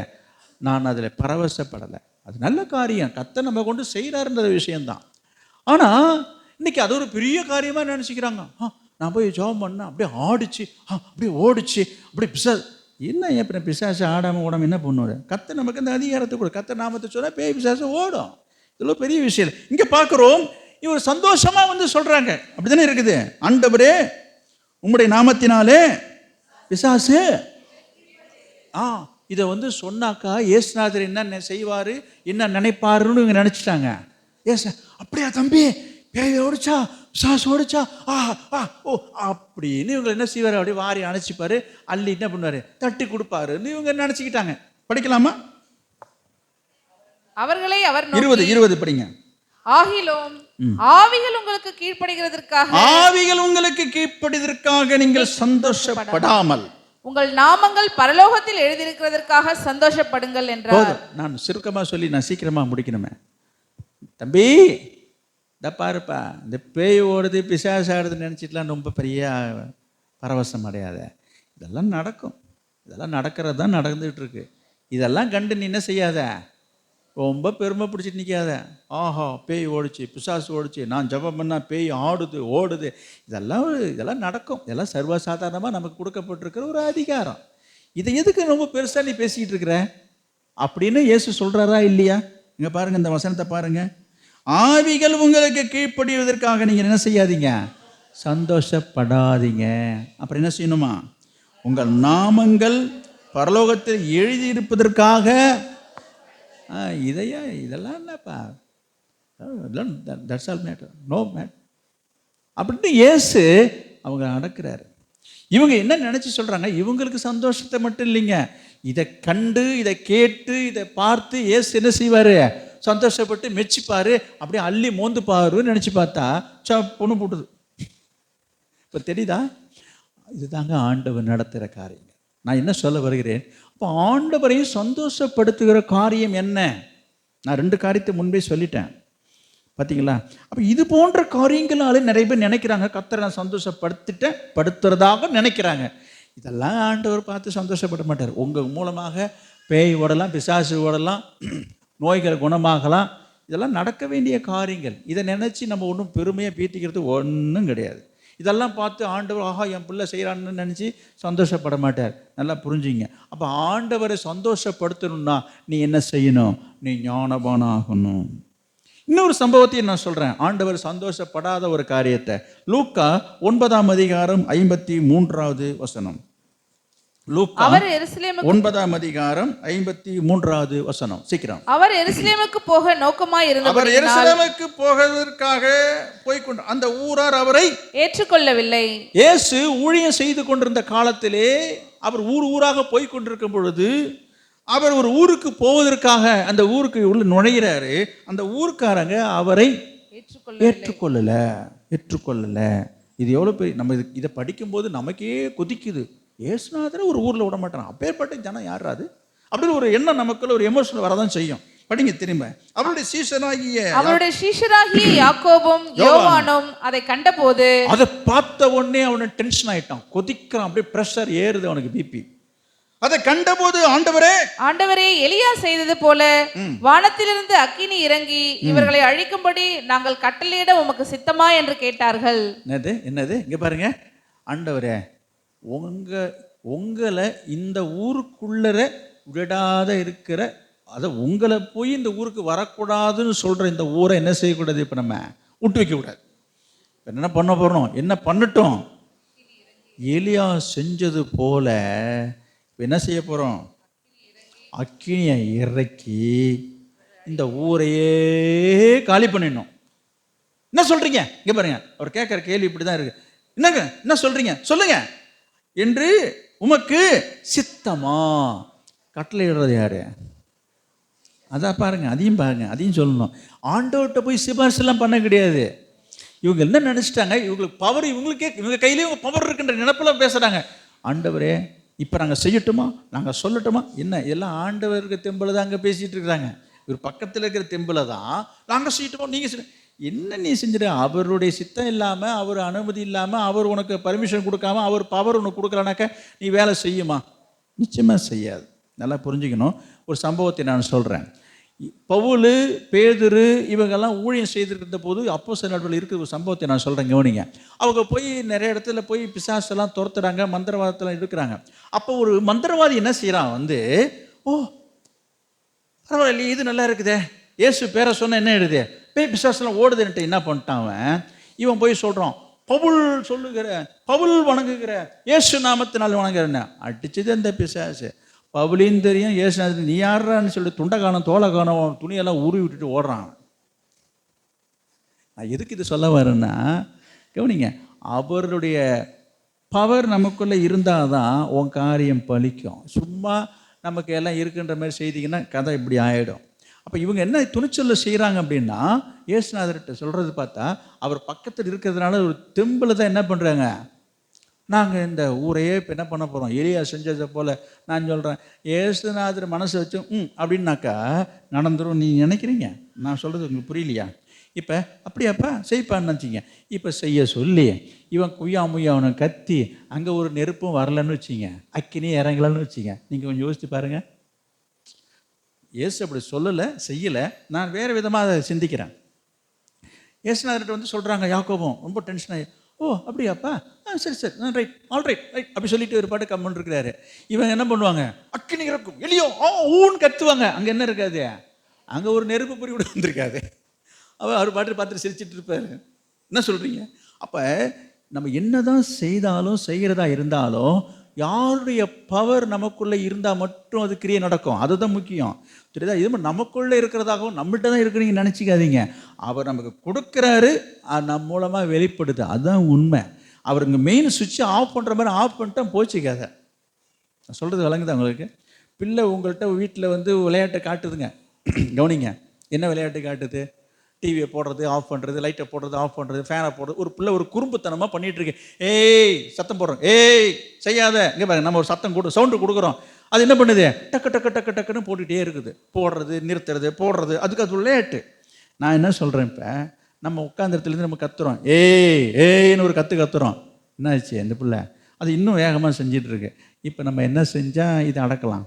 நான் அதில் பரவசப்படலை. அது நல்ல காரியம், கர்த்தர் நம்ம கொண்டு செய்கிறாருன்ற விஷயந்தான். ஆனால் இன்றைக்கி அது ஒரு பெரிய காரியமாக நினச்சிக்கிறாங்க. நான் போய் ஜெபம் பண்ணேன், அப்படியே ஆடிச்சு, அப்படியே ஓடிச்சு, அப்படியே என்ன எப்படி பிசாசு ஆடாமல் ஓடாமல் என்ன பண்ணுவார்? கர்த்தர் நமக்கு அந்த அதிகாரத்தை கொடு. கர்த்தர் நாமத்தை சொன்னால் பேய் பிசாசு ஓடும். இதெல்லாம் பெரிய விஷயம். இங்கே பார்க்குறோம், இவர் சந்தோஷமாக வந்து சொல்கிறாங்க. அப்படி தானே இருக்குது. ஆண்டவரே உம்முடைய நாமத்தினாலே பிசாசு இதை வந்து சொன்னாக்கா இயேசுநாதர் என்ன செய்வார், என்ன நினைப்பாருன்னு இவங்க நினச்சிட்டாங்க. ஏச அப்படியா தம்பி, பேய் ஓடிச்சா, பிசாசு ஓடிச்சா, ஓ அப்படின்னு இவங்க என்ன செய்வார், அப்படியே வாரி அணைச்சிப்பாரு, அள்ளி என்ன பண்ணுவார், தட்டி கொடுப்பாருன்னு இவங்க நினச்சிக்கிட்டாங்க. படிக்கலாமா?
அவர்களை அவர்
20 படிங்க.
ஆகிலும் ஆவிகள் உங்களுக்கு கீழ்ப்படிகிறதற்காக,
ஆவிகள் உங்களுக்கு கீழ்ப்படிவதற்காக நீங்கள் சந்தோஷப்படாமல்
உங்கள் நாமங்கள் பரலோகத்தில் எழுதியிருக்கிறதற்காக சந்தோஷப்படுங்கள் என்றார்.
நான் சுருக்கமாக சொல்லி நான் சீக்கிரமாக முடிக்கணுமே. தம்பி இந்த பாருப்பா, இந்த பேய் ஓடுது பிசாசு ஆடுதுன்னு நினச்சிட்டுலாம் ரொம்ப பெரிய பரவசம் அடையாத. இதெல்லாம் நடக்கும், இதெல்லாம் நடக்கிறது தான் நடந்துகிட்டு இருக்கு. இதெல்லாம் கண்டு நீ என்ன செய்யாத, ரொம்ப பெருமை பிடிச்சிட்டு நிற்காத. ஆஹா பேய் ஓடிச்சு, பிசாசு ஓடிச்சு, நான் ஜெபம் பண்ணால் பேய் ஆடுது ஓடுது. இதெல்லாம் நடக்கும். இதெல்லாம் சர்வசாதாரணமாக நமக்கு கொடுக்கப்பட்டிருக்கிற ஒரு அதிகாரம். இதை எதுக்கு ரொம்ப பெருசாக நீ பேசிக்கிட்டு இருக்கிற அப்படின்னு இயேசு சொல்கிறாரா இல்லையா? இங்கே பாருங்கள், இந்த வசனத்தை பாருங்கள். ஆவிகள் உங்களுக்கு கீழ்ப்படிவதற்காக நீங்கள் என்ன செய்யாதீங்க, சந்தோஷப்படாதீங்க. அப்புறம் என்ன செய்யணுமா, உங்கள் நாமங்கள் பரலோகத்தில் எழுதியிருப்பதற்காக. இதெல்லாம் என்னப்பா, that's all matter, no matter அப்படின்னு இயேசு அவங்க நடக்கிறாரு. இவங்க என்ன நினச்சி சொல்கிறாங்க, இவங்களுக்கு சந்தோஷத்தை மட்டும் இல்லைங்க, இதை கண்டு இதை கேட்டு இதை பார்த்து இயேசு என்ன செய்வார், சந்தோஷப்பட்டு மெச்சிப்பார், அப்படியே அள்ளி மோந்து பாருன்னு நினச்சி பார்த்தா பொண்ணு போட்டுது. இப்போ தெரியுதா? இதுதாங்க ஆண்டவர் நடத்துகிற காரியங்கள். நான் என்ன சொல்ல வருகிறேன், அப்போ ஆண்டவரையும் சந்தோஷப்படுத்துகிற காரியம் என்ன? நான் 2 காரியத்தை முன்பே சொல்லிட்டேன், பார்த்தீங்களா? அப்போ இது போன்ற காரியங்களால நிறைய பேர் நினைக்கிறாங்க, கர்த்தரை நான் சந்தோஷப்படுத்திட்டேன் படுத்துறதாக நினைக்கிறாங்க. இதெல்லாம் ஆண்டவர் பார்த்து சந்தோஷப்பட மாட்டார். உங்கள் மூலமாக பேய் ஓடலாம், பிசாசு ஓடலாம், நோய்கள் குணமாகலாம். இதெல்லாம் நடக்க வேண்டிய காரியங்கள். இதை நினச்சி நம்ம ஒன்றும் பெருமையாக பீத்திக்கிறது ஒன்றும் கிடையாது. இதெல்லாம் பார்த்து ஆண்டவர் ஆஹா என் பிள்ளை செய்கிறான்னு நினச்சி சந்தோஷப்பட மாட்டார். நல்லா புரிஞ்சுங்க. அப்போ ஆண்டவரை சந்தோஷப்படுத்தணும்னா நீ என்ன செய்யணும், நீ ஞானவான் ஆகணும். இன்னொரு சம்பவத்தையும் நான் சொல்கிறேன், ஆண்டவர் சந்தோஷப்படாத ஒரு காரியத்தை. லூக்கா 9ஆம் அதிகாரம் 53வது வசனம். லூக்கா 9ஆம் அதிகாரம் 53வது வசனம். சீக்கிரம்.
அவர் எருசலேமுக்கு போக நோக்கமாய் இருந்தபடியால், அவர்
எருசலேமுக்கு போவதற்காக போய்க்கொண்டு அந்த ஊரார் அவரை
ஏற்றுக்கொள்ளவில்லை.
இயேசு ஊழியம் செய்து கொண்டிருந்த காலத்திலே அவர் ஊராக போய் கொண்டிருக்கும் பொழுது அவர் ஒரு ஊருக்கு போவதற்காக அந்த ஊருக்கு உள்ள நுழைகிறாரு. அந்த ஊருக்காரங்க அவரை ஏற்றுக்கொள்ளல. இது எவ்வளோ பெரிய, நம்ம இதை படிக்கும்போது நமக்கே கொதிக்குது. ஏசுநாதரை ஒரு ஊரில் விட மாட்டான், அப்பேற்பட்ட ஜனம் யாராது அப்படின்னு ஒரு எண்ணம் நமக்குள்ள ஒரு எமோஷனல் வரதான் செய்யும். படிங்க திரும்ப. அவருடைய சீஷராகிய
யாக்கோபும் யோவானும் அதை கண்டபோது,
அதை பார்த்த உடனே அவனை டென்ஷன் ஆயிட்டான், கொதிக்கிறான், அப்படியே பிரஷர் ஏறுது அவனுக்கு, பிபி. அதை கண்டபோது ஆண்டவரே
எலியா செய்தது போல வானத்திலிருந்து அக்கினி இறங்கி இவர்களை அழிக்கும்படி நாங்கள் கட்டளையிட உமக்கு சித்தமா என்று கேட்டார்கள்.
என்னது இங்க பாருங்க, ஆண்டவரே உங்களை இந்த ஊருக்குள்ளர விடாத இருக்கிற, அதை உங்களை போய் இந்த ஊருக்கு வரக்கூடாதுன்னு சொல்ற இந்த ஊரை என்ன செய்யக்கூடாது, இப்போ நம்ம விட்டு வைக்க கூடாது. என்ன பண்ண போறோம், என்ன பண்ணட்டும், எலியா செஞ்சது போல என்ன செய்ய போகிறோம், அக்கினியை இறக்கி இந்த ஊரையே காலி பண்ணிடணும். என்ன சொல்கிறீங்க, இங்கே பாருங்க, அவர் கேட்குற கேள்வி இப்படி தான் இருக்குது. என்னங்க என்ன சொல்கிறீங்க, சொல்லுங்க என்று உமக்கு சித்தமா. கட்டளையிடுறது யாரு, அதான் பாருங்க, அதையும் பாருங்க, அதையும் சொல்லணும். ஆண்டவர்கிட்ட போய் சிபாரிசெல்லாம் பண்ண கிடையாது. இவங்க என்ன நினச்சிட்டாங்க, இவங்களுக்கு பவர், இவங்க கையிலேயே இவங்க பவர் இருக்குன்ற நினைப்பெல்லாம் பேசுகிறாங்க. ஆண்டவரே இப்போ நாங்கள் செய்யட்டுமா, நாங்கள் சொல்லட்டுமா, என்ன இதெல்லாம் ஆண்டவருக்கு தெம்பில் தான் அங்கே பேசிகிட்டு இருக்கிறாங்க. இவர் பக்கத்தில் இருக்கிற தெம்பில் தான் நாங்கள் செய்யட்டுமா, நீங்கள் என்ன நீ செஞ்சிட, அவருடைய சித்தம் இல்லாமல், அவர் அனுமதி இல்லாமல், அவர் உனக்கு பர்மிஷன் கொடுக்காம, அவர் பவர் உனக்கு கொடுக்கலனாக்க நீ வேலை செய்யுமா, நிச்சயமாக செய்யாது. நல்லா புரிஞ்சுக்கணும். ஒரு சம்பவத்தை நான் சொல்கிறேன். பவுல், பேதுரு இவங்கெல்லாம் ஊழியம் செய்திருக்கிற போது அப்போஸ்தலர் நடவடிக்கையில் இருக்கிற ஒரு சம்பவத்தை நான் சொல்கிறேன், கவனிங்க. அவங்க போய் நிறைய இடத்துல போய் பிசாசெல்லாம் துரத்துறாங்க, மந்திரவாதத்தெல்லாம் இருக்கிறாங்க. அப்போ ஒரு மந்திரவாதி என்ன செய்கிறான் வந்து, ஓ பரவாயில்லையே, இது நல்லா இருக்குதே, இயேசு பேரை சொன்ன என்ன எழுது, பேய் பிசாசெல்லாம் ஓடுதுன்ட்டு என்ன பண்ணிட்டான் அவன், இவன் போய் சொல்கிறான், பவுல் சொல்லுகிற, பவுல் வணங்குகிற, இயேசு நாமத்தினால் வணங்குறேன்னு. அடிச்சது அந்த பிசாசு. பவுலின்னு தெரியும், இயேசு நீ யாரான்னு சொல்லி துண்டை தோலை துணியெல்லாம் உருவி விட்டுட்டு ஓடுறான். நான் எதுக்கு இது சொல்ல வரேன்னா, கவனிங்க, அவருடைய பவர் நமக்குள்ளே இருந்தால் தான் உன் காரியம் பலிக்கும். சும்மா நமக்கு எல்லாம் இருக்குன்ற மாதிரி செய்திங்கன்னா கதை இப்படி ஆகிடும். அப்போ இவங்க என்ன துணிச்சலில் செய்கிறாங்க அப்படின்னா, இயேசுநாதர்கிட்ட சொல்கிறது பார்த்தா, அவர் பக்கத்தில் இருக்கிறதுனால ஒரு தெம்பில் தான் என்ன பண்ணுறாங்க, நாங்கள் இந்த ஊரையே இப்போ என்ன பண்ண போகிறோம், எலியா செஞ்சதை போல். நான் சொல்கிறேன், இயேசுநாதர் மனசை வச்சு அப்படின்னாக்கா நடந்துடும் நீ நினைக்கிறீங்க. நான் சொல்கிறது உங்களுக்கு புரியலையா? இப்போ அப்படியாப்பா செய்ப்பான்னு நினச்சிங்க. இப்போ செய்ய சொல்லி இவன் குய்யா முய்யா அவனை கத்தி அங்கே ஒரு நெருப்பும் வரலன்னு வச்சிங்க, அக்கினி இறங்கலன்னு வச்சிங்க. நீங்கள் கொஞ்சம் யோசித்து பாருங்கள். இயேசு அப்படி சொல்லலை, செய்யலை. நான் வேறு விதமாக அதை சிந்திக்கிறேன். இயேசுநாதர்கிட்ட வந்து சொல்கிறாங்க, யாக்கோபும் ரொம்ப டென்ஷன் ஆகி, ஓ அப்படியாப்பா, சரி சரி ரைட், ஆல்ரைட் ரைட் அப்படி சொல்லிட்டு ஒரு பாட்டு கம்மன் இருக்கிறாரு. இவங்க என்ன பண்ணுவாங்க, அக்கினி இறக்கும், எலியோ ஊன்னு கத்துவாங்க. அங்கே என்ன இருக்காது, அங்கே ஒரு நெருப்பு பொறி கூட வந்திருக்காது. அவர் பாட்டு பார்த்துட்டு சிரிச்சிட்டு இருப்பார். என்ன சொல்கிறீங்க? அப்போ நம்ம என்ன தான் செய்தாலும் செய்கிறதா இருந்தாலும் யாருடைய பவர் நமக்குள்ளே இருந்தால் மட்டும் அது கிரியை நடக்கும். அதுதான் முக்கியம். தெரியுதா? இது நமக்குள்ளே இருக்கிறதாகவும் நம்மகிட்ட தான் இருக்கிறீங்க நினச்சிக்காதீங்க. அவர் நமக்கு கொடுக்குறாரு, நம்ம மூலமாக வெளிப்படுது. அதுதான் உண்மை. அவர் இங்கே மெயின் சுவிட்சை ஆஃப் பண்ணுற மாதிரி ஆஃப் பண்ணிட்டா போச்சுக்காத. நான் சொல்கிறது விளங்குதா உங்களுக்கு? பிள்ளை உங்கள்கிட்ட வீட்டில் வந்து விளையாட்டை காட்டுதுங்க, கவனிங்க. என்ன விளையாட்டு காட்டுது? டிவியை போடுறது ஆஃப் பண்ணுறது, லைட்டை போடுறது ஆஃப் பண்ணுறது, ஃபேனை போடுறது. ஒரு பிள்ளை ஒரு குறும்புத்தனமாக பண்ணிகிட்டு இருக்கு. ஏய் சத்தம் போடுறோம், ஏய் செய்யாத, இங்கே பாருங்க, நம்ம ஒரு சத்தம் சவுண்டு கொடுக்குறோம். அது என்ன பண்ணுது, டக்கு டக்கு டக்கு டக்குன்னு போட்டுகிட்டே இருக்குது. போடுறது நிறுத்துறது போடுறது, அதுக்கு அது விளையாட்டு. நான் என்ன சொல்கிறேன், இப்போ நம்ம உட்காந்த இடத்துலேருந்து நம்ம கத்துறோம், ஏன்னு ஒரு கத்துறோம். என்னாச்சு இந்த பிள்ளை அது இன்னும் வேகமாக செஞ்சிட்டு இருக்கு. இப்போ நம்ம என்ன செஞ்சால் இதை அடக்கலாம்?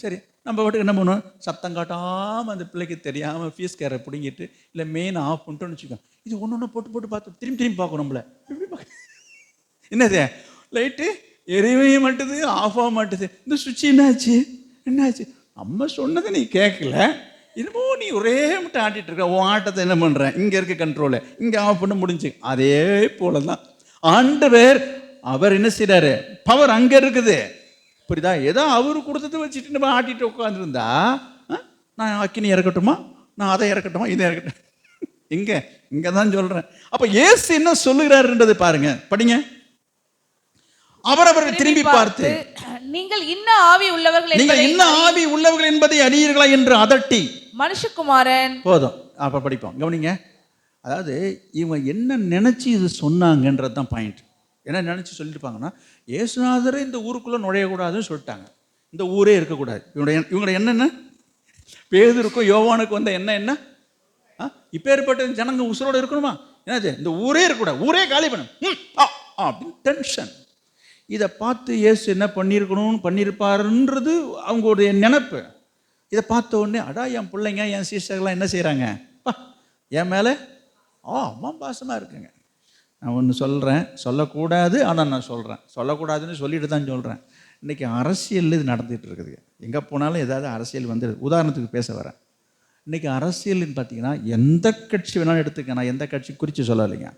சரி, நம்ம பாட்டுக்கு என்ன பண்ணுவோம், சத்தம் காட்டாமல் அந்த பிள்ளைக்கு தெரியாமல் ஃபீஸ் கேரை பிடிங்கிட்டு இல்லை மெயின் ஆஃப் பண்ணிட்டோன்னு வச்சுக்கோங்க. இது ஒன்று ஒன்று போட்டு போட்டு பார்த்து திரும்பி பார்க்கணும். நம்மளை எப்படி பார்க்க, என்னது லைட்டு எரியவே மாட்டுது, ஆஃப் ஆக மாட்டுது. இந்த சுவிட்ச் என்னாச்சு? நம்ம சொன்னதை நீ கேட்கல, என்னமோ நீ ஒரே மட்டும் ஆட்டிகிட்டு இருக்க. உன் ஆட்டத்தை என்ன பண்ணுறேன், இங்கே இருக்க கண்ட்ரோலு, இங்கே ஆஃப் பண்ண முடிஞ்சு. அதே போல தான் ஆண்டவர், அவர் என்ன செய்கிறாரு, பவர் அங்கே இருக்குது. புரியுதா? ஏதோ அவரு கொடுத்தது வச்சுட்டு நம்ம ஆட்டிட்டு உட்காந்துருந்தா, நான் அக்கினி இறக்கட்டுமா, நான் அதை இறக்கட்டுமா, இதை இறக்கட்டும், இங்கே தான் சொல்கிறேன். அப்போ இயேசு என்ன சொல்லுகிறாருன்றது பாருங்க, படிங்க. அவர் திரும்பி பார்த்து,
நீங்கள் இன்ன ஆவி
உள்ளவர்கள் என்பதை அறியீர்களா என்று அதட்டி,
மனுஷகுமாரன்
போதும். அப்போ படிப்போம், கவனிங்க. அதாவது இவங்க என்ன நினச்சி இது சொன்னாங்கன்றது தான் பாயிண்ட். என்ன நினச்சி சொல்லியிருப்பாங்கன்னா, இயேசுநாதரை இந்த ஊருக்குள்ளே நுழையக்கூடாதுன்னு சொல்லிட்டாங்க, இந்த ஊரே இருக்கக்கூடாது. இவங்களோட என்னென்ன, பேதுருக்கும் யோவானுக்கும் வந்த என்ன இப்போ ஏற்பட்ட ஜனங்க உசுரோடு இருக்கணுமா, என்னது இந்த ஊரே இருக்கக்கூடாது, ஊரே காலி பண்ணும் அப்படின்னு டென்ஷன். இதை பார்த்து இயேசு என்ன பண்ணியிருப்பாருன்றது அவங்களுடைய நினைப்பு. இதை பார்த்த உடனே, அடா என் பிள்ளைங்க என் சீசர்கள்லாம் என்ன செய்கிறாங்க, என் மேலே அம்மா பாசமாக இருக்குங்க. நான் ஒன்று சொல்கிறேன், சொல்லக்கூடாது, ஆனால் நான் சொல்கிறேன், சொல்லக்கூடாதுன்னு சொல்லிட்டு தான் சொல்கிறேன். இன்றைக்கி அரசியல் இது நடந்துகிட்டு இருக்குது. எங்கே போனாலும் ஏதாவது அரசியல் வந்து, உதாரணத்துக்கு பேச வரேன். இன்றைக்கி அரசியல்னு பார்த்தீங்கன்னா எந்த கட்சி வேணாலும் எடுத்துக்க, நான் எந்த கட்சி குறித்து சொல்லலைங்க,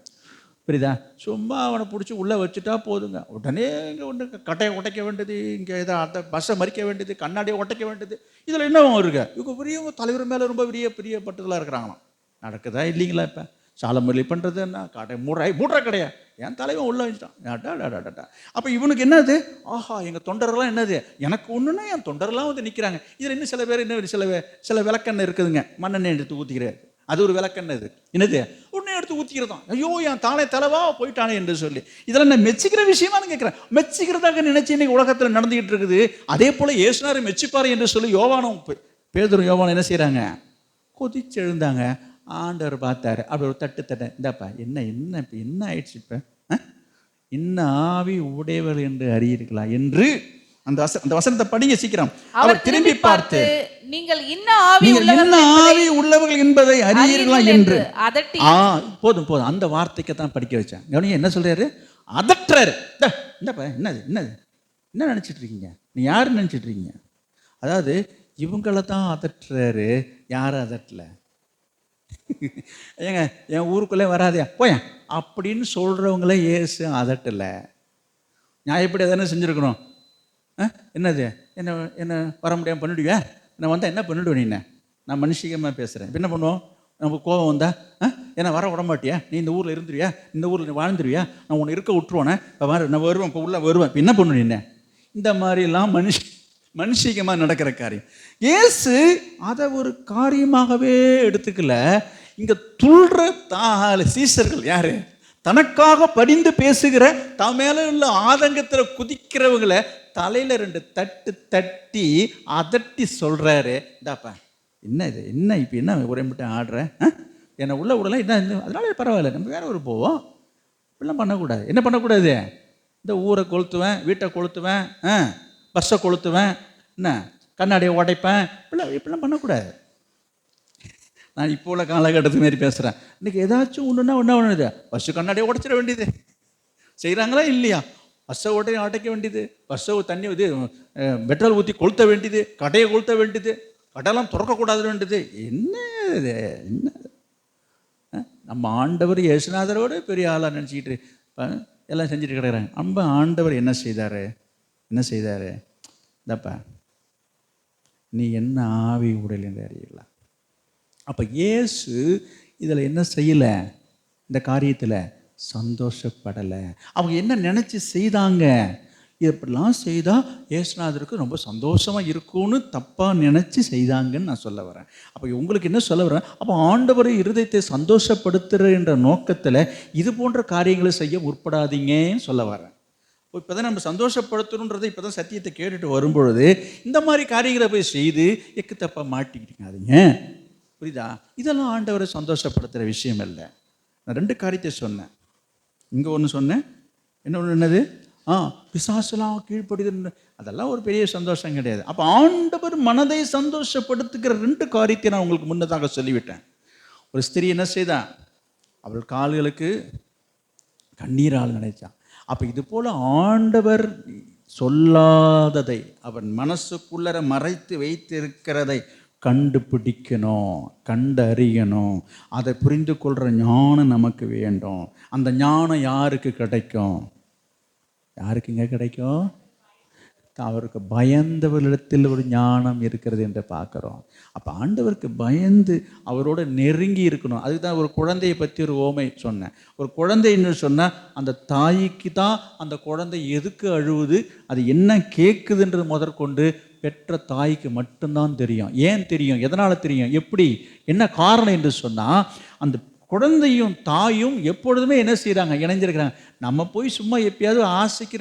புரியுதா? சும்மா அவனை பிடிச்சி உள்ளே வச்சுட்டா போதுங்க, உடனே இங்கே ஒன்று கட்டையை உடைக்க வேண்டியது, இங்கே ஏதோ அந்த பஸ்ஸை மறிக்க வேண்டியது, கண்ணாடியை உடைக்க வேண்டியது. இதில் என்ன இருக்கு, இவங்க பெரிய தலைவர் மேலே ரொம்ப பெரிய பட்டுதலாக இருக்கிறாங்களாம். நடக்குதா இல்லைங்களா? இப்போ சாலமொழி பண்ணுறது என்ன, கடை மூடுற கிடையாது, என் தலைவன் உள்ளே வச்சுட்டான். அப்போ இவனுக்கு என்னது, ஆஹா எங்கள் தொண்டர்கள்லாம் என்னது, எனக்கு ஒன்றுன்னா என் தொண்டரெல்லாம் வந்து நிற்கிறாங்க. இதில் இன்னும் சில பேர் என்ன சில விளக்கெண்ணெய் இருக்குதுங்க, மண்ணெண்ணெய் எடுத்து ஊற்றிக்கிறாரு, அது ஒரு விளக்கெண்ணெய். இது என்னது, உடனே எடுத்து ஊற்றிக்கிறதான், ஐயோ என் தலைவா போயிட்டானே என்று சொல்லி. இதெல்லாம் நான் மெச்சிக்கிற விஷயமா நான் கேட்குறேன். மெச்சிக்கிறதாக நினைச்சு இன்னைக்கு உலகத்தில் நடந்துகிட்டு இருக்குது. அதே போல் இயேசுநாதரை மெச்சிப்பாரு என்று சொல்லி யோவானும் பேதுரு யோவானும் என்ன செய்கிறாங்க, கொதிச்சு எழுந்தாங்க. ஆண்டவர் பார்த்தாரு, அப்படி ஒரு தட்டு இந்தாப்பா என்ன இப்போ என்ன ஆயிடுச்சு, இப்போ இன்ன ஆவி உடையவர் என்று அறியிருக்கலாம் என்று அந்த வசனத்தை படிங்க சீக்கிரம். அவர் திரும்பி பார்த்து
நீங்கள் இன்ன ஆவி
உள்ளவர்கள் என்பதை அறியீர்களா என்று
அதட்டி.
போதும் போதும், அந்த வார்த்தைக்கு தான் படிக்க வச்சேன். கவனிங்க என்ன சொல்றாரு, அதட்டுறாரு. என்னப்பா என்னது என்னது என்ன நினைச்சிட்டு இருக்கீங்க, நீ யாரு நினைச்சிட்டு இருக்கீங்க? அதாவது இவங்கள தான் அதட்டுறாரு, யாரும் அதட்டல. ஏங்க என் ஊருக்குள்ளே வராதே போயேன் அப்படின்னு சொல்றவங்கள இயேசு அதட்டல. நான் எப்படி தானே செஞ்சுருக்கணும். என்னது என்ன என்ன வர முடியாமல் பண்ணிடுவியா, நான் வந்தால் என்ன பண்ணிவிடுவேன் நீ? நான் மனுஷிகமாக பேசுகிறேன். என்ன பண்ணுவோம், நமக்கு கோபம் வந்தா ஏன்னா வர விட மாட்டியா, நீ இந்த ஊரில் இருந்துருவியா, இந்த ஊரில் நீ வாழ்ந்துருவியா, நான் உன்னை இருக்க விட்டுருவானே, இப்போ வர நான் வருவேன், இப்போ உள்ள வருவேன், இப்போ என்ன பண்ணுவேன் என்ன? இந்த மாதிரிலாம் மனுஷிகமாக நடக்கிற காரியம். இயேசு அதை ஒரு காரியமாகவே எடுத்துக்கல. இங்கே துள்ற சீசர்கள் யாரு, தனக்காக படிந்து பேசுகிற தன் மேல உள்ள ஆதங்கத்தில் குதிக்கிறவங்களை தலையில 2 தட்டு தட்டி அதட்டி சொல்றாரு, இந்தாப்பா என்ன இது என்ன இப்போ என்ன ஒரே மட்டும் ஆடுற, என்னை உள்ள விடலாம் என்ன, அதனால பரவாயில்ல நம்ம வேற ஒரு போவோம். இப்படிலாம் பண்ணக்கூடாது. என்ன பண்ணக்கூடாது, இந்த ஊரை கொளுத்துவேன், வீட்டை கொளுத்துவேன், பஸ்ஸை கொளுத்துவேன், என்ன கண்ணாடியை உடைப்பேன், இப்படிலாம் பண்ணக்கூடாது. நான் இப்போ உள்ள காலகட்டத்து மாரி பேசுகிறேன். இன்றைக்கி ஏதாச்சும் ஒன்றுனா என்ன பண்ணுது, பஸ்ஸு கண்ணாடியை உடைச்சிட வேண்டியது, செய்கிறாங்களா இல்லையா? பஸ்ஸை உடைக்க வேண்டியது, பஸ்ஸை தண்ணி இது பெட்ரோல் ஊற்றி கொளுத்த வேண்டியது, கடையை கொளுத்த வேண்டியது, கடையெல்லாம் திறக்கக்கூடாது வேண்டியது. என்ன இது என்ன? நம்ம ஆண்டவர் இயேசுநாதரோட பெரிய ஆளாக நினச்சிக்கிட்டு எல்லாம் செஞ்சுட்டு கிடக்குறாங்க. நம்ம ஆண்டவர் என்ன செய்தார், இந்தப்பா நீ என்ன ஆவி உடல் என்று அறியலாம். அப்போ இயேசு இதில் என்ன செய்யலை, இந்த காரியத்தில் சந்தோஷப்படலை. அவங்க என்ன நினச்சி செய்தாங்க, இப்படிலாம் செய்தால் இயேசுநாதருக்கு ரொம்ப சந்தோஷமாக இருக்கும்னு தப்பாக நினச்சி செய்தாங்கன்னு நான் சொல்ல வரேன். அப்போ உங்களுக்கு என்ன சொல்ல வரேன், அப்போ ஆண்டவரை இருதயத்தை சந்தோஷப்படுத்துகிற என்ற நோக்கத்தில் இது போன்ற காரியங்களை செய்ய முற்படாதீங்கன்னு சொல்ல வரேன். இப்போ தான் நம்ம சந்தோஷப்படுத்தணுன்றதை இப்போ தான் சத்தியத்தை கேட்டுட்டு வரும்பொழுது இந்த மாதிரி காரியங்களை போய் செய்து எக்கு தப்பாக மாட்டிக்கிட்டீங்க. புரியுதா? இதெல்லாம் ஆண்டவரை சந்தோஷப்படுத்துகிற விஷயம் இல்லை. நான் 2 காரியத்தை சொன்னேன். இங்கே ஒன்று சொன்னேன், என்னது பிசாசுலாம் கீழ்ப்படுது, அதெல்லாம் ஒரு பெரிய சந்தோஷம் கிடையாது. அப்போ ஆண்டவர் மனதை சந்தோஷப்படுத்துகிற 2 காரியத்தை நான் உங்களுக்கு முன்னதாக சொல்லிவிட்டேன். ஒரு ஸ்திரீ என்ன செய்தா, அவள் கால்களுக்கு கண்ணீரால் நினைச்சான். அப்போ இது போல் ஆண்டவர் சொல்லாததை அவன் மனசுக்குள்ளர மறைத்து வைத்திருக்கிறதை கண்டுபிடிக்கணும், கண்டறியணும். அதை புரிந்து கொள்கிற ஞானம் நமக்கு வேண்டும். அந்த ஞானம் யாருக்கு கிடைக்கும், யாருக்குங்க கிடைக்கும்? அவருக்கு பயந்தவர்களிடத்தில் ஒரு ஞானம் இருக்கிறது என்று பார்க்குறோம். அப்போ ஆண்டவருக்கு பயந்து அவரோட நெருங்கி இருக்கணும். அதுக்கு தான் ஒரு குழந்தையை பற்றி ஒரு ஓமை சொன்னேன். ஒரு குழந்தைன்னு சொன்னால் அந்த தாய்க்கு தான் அந்த குழந்தை எதுக்கு அழுவுது, அது என்ன கேட்குதுன்றது முதற்கொண்டு பெற்ற தாய்க்கு மட்டும்தான் தெரியும். ஏன் தெரியும், எதனால் தெரியும், எப்படி என்ன காரணம் என்று சொன்னால், அந்த குழந்தையும் தாயும் எப்பொழுதுமே என்ன செய்கிறாங்க, இணைஞ்சிருக்கிறாங்க. நம்ம போய் சும்மா எப்பயாவது ஆசைக்கு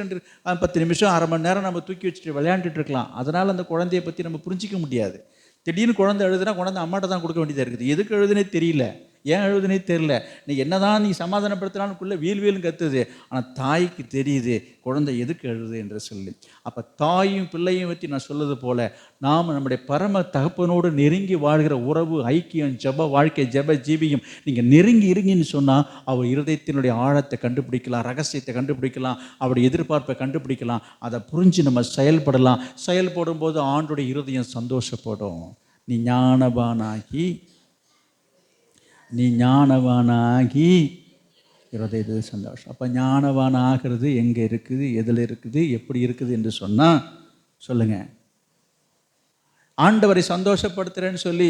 10 நிமிஷம் அரை மணி நேரம் நம்ம தூக்கி வச்சுட்டு விளையாண்டுட்டு இருக்கலாம். அதனால் அந்த குழந்தைய பற்றி நம்ம புரிஞ்சிக்க முடியாது. திடீர்னு குழந்தை எழுதுனா குழந்தை அம்மாட்ட தான் கொடுக்க வேண்டியதாக இருக்குது. எதுக்கு எழுதுனே தெரியல, ஏன் எழுதுனே தெரியல. நீ என்னதான் நீ சமாதானப்படுத்தினாலுக்குள்ளே வீல்னு கத்துது. ஆனால் தாய்க்கு தெரியுது குழந்தை எதுக்கு எழுது என்று சொல்லி. அப்போ தாயும் பிள்ளையும் பற்றி நான் சொல்லுது போல நாம் நம்முடைய பரம தகப்பனோடு நெருங்கி வாழ்கிற உறவு, ஐக்கியம், ஜப வாழ்க்கை, ஜப ஜீவியம் நீங்கள் நெருங்கி இருங்கன்னு சொன்னால் அவர் இருதயத்தினுடைய ஆழத்தை கண்டுபிடிக்கலாம், ரகசியத்தை கண்டுபிடிக்கலாம், அவருடைய எதிர்பார்ப்பை கண்டுபிடிக்கலாம். அதை புரிஞ்சு நம்ம செயல்படலாம். செயல்படும் போது ஆண்டுடைய இருதயம் சந்தோஷப்படும். நீ ஞானவானாகி இருதயது சந்தோஷம். அப்போ ஞானவான் ஆகிறது எங்கே இருக்குது, எதில் இருக்குது, எப்படி இருக்குது என்று சொன்னால் சொல்லுங்கள். ஆண்டவரை சந்தோஷப்படுத்துகிறேன்னு சொல்லி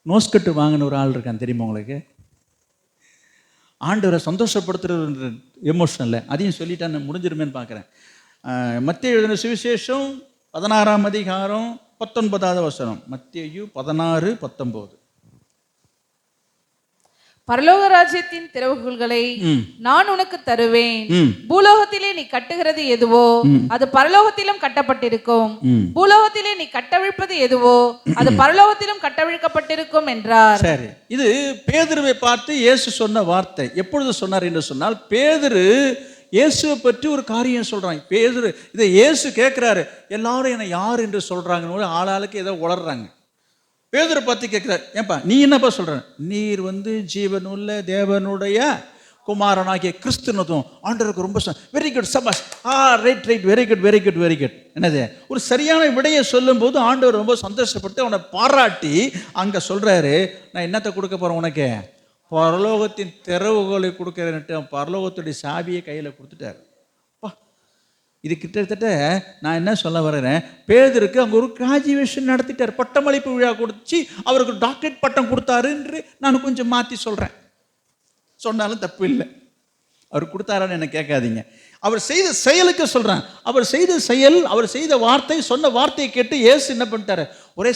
நோஸ்கட்டு வாங்கின ஒரு ஆள் இருக்கான், தெரியுமா உங்களுக்கு? ஆண்டவரை சந்தோஷப்படுத்துகிற எமோஷனில் அதையும் சொல்லிட்டான்னு முடிஞ்சிருமேன்னு பார்க்குறேன். மத்தேயு எழுதின சுவிசேஷம் 16ஆம் அதிகாரம் 19வது வசனம். மத்தேயு 16:19.
பரலோக ராஜ்யத்தின் திறவுகோல்களை நான் உனக்கு தருவேன். பூலோகத்திலே நீ கட்டுகிறது எதுவோ அது பரலோகத்திலும் கட்டப்பட்டிருக்கும், பூலோகத்திலே நீ கட்டவிழ்ப்பது எதுவோ அது பரலோகத்திலும் கட்டவிழ்க்கப்பட்டிருக்கும் என்றார்.
சரி, இது பேதுருவை பார்த்து இயேசு சொன்ன வார்த்தை. எப்பொழுது சொன்னார் என்று சொன்னால், பேதுரு இயேசுவை பற்றி ஒரு காரியம் சொல்கிறான். பேதுரு இதை இயேசு கேட்குறாரு, எல்லாரும் என்னை யார் என்று சொல்கிறாங்கன்னு ஆளாளுக்கு ஏதோ உளர்றாங்க. பேதுரை பார்த்து கேட்குறாரு, ஏன்பா நீ என்னப்பா சொல்கிற? நீர் ஜீவனுள்ள தேவனுடைய குமாரனாகிய கிறிஸ்துவத்துவம் ஆண்டவருக்கு ரொம்ப வெரி குட் சபாஸ், ரைட் வெரி குட். என்னது ஒரு சரியான விடையை சொல்லும்போது ஆண்டவர் ரொம்ப சந்தோஷப்பட்டு அவனை பாராட்டி அங்கே சொல்கிறாரு, நான் என்னத்தை கொடுக்க போகிறேன் உனக்கு? பரலோகத்தின் திறவுகளை கொடுக்குறேன்ட்டு பரலோகத்துடைய சாவியை கையில் கொடுத்துட்டாரு. இது கிட்டத்தட்ட நான் என்ன சொல்ல வரேன், பேதுருக்கு அங்கே ஒரு கிராஜுவேஷன் நடத்திட்டார், பட்டமளிப்பு விழா கொடுத்து அவருக்கு டாக்டரேட் பட்டம் கொடுத்தாரு என்று நான் கொஞ்சம் மாற்றி சொல்கிறேன். சொன்னாலும் தப்பு இல்லை. அவர் கொடுத்தாரான்னு என்ன கேட்காதீங்க. அவர் செய்த செயலுக்கு சொல்கிறேன். அவர் செய்த செயல், அவர் செய்த வார்த்தை, சொன்ன வார்த்தையை கேட்டு இயேசு என்ன பண்ணிட்டாரு, ஒரே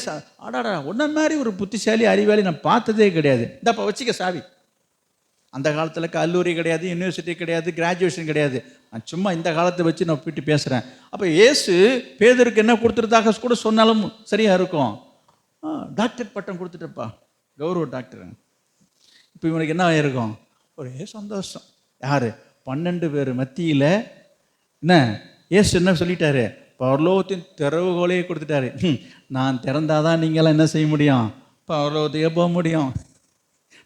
ஆடாடா ஒன்ன மாதிரி ஒரு புத்திசாலி அறிவாளி நான் பார்த்ததே கிடையாது, இந்தப்பா வச்சுக்க சாவி. அந்த காலத்தில் கல்லூரி கிடையாது, யூனிவர்சிட்டி கிடையாது, கிராஜுவேஷன் கிடையாது. நான் சும்மா இந்த காலத்தை வச்சு நான் போயிட்டு பேசுகிறேன். அப்போ இயேசு பேதுருக்கு என்ன கொடுத்துருதாக கூட சொன்னாலும் சரியாக இருக்கும். டாக்டர் பட்டம் கொடுத்துட்டப்பா, கௌரவ டாக்டர். இப்போ இவனுக்கு என்ன ஆகிருக்கும்? ஒரே சந்தோஷம். யார்? 12 பேர் மத்தியில் என்ன இயேசு என்ன சொல்லிட்டாரு, பரலோகத்தின் திறவுகோலையே கொடுத்துட்டாரு. நான் திறந்தாதான் நீங்களாம் என்ன செய்ய முடியும்? பரலோகத்தையே போக முடியும்.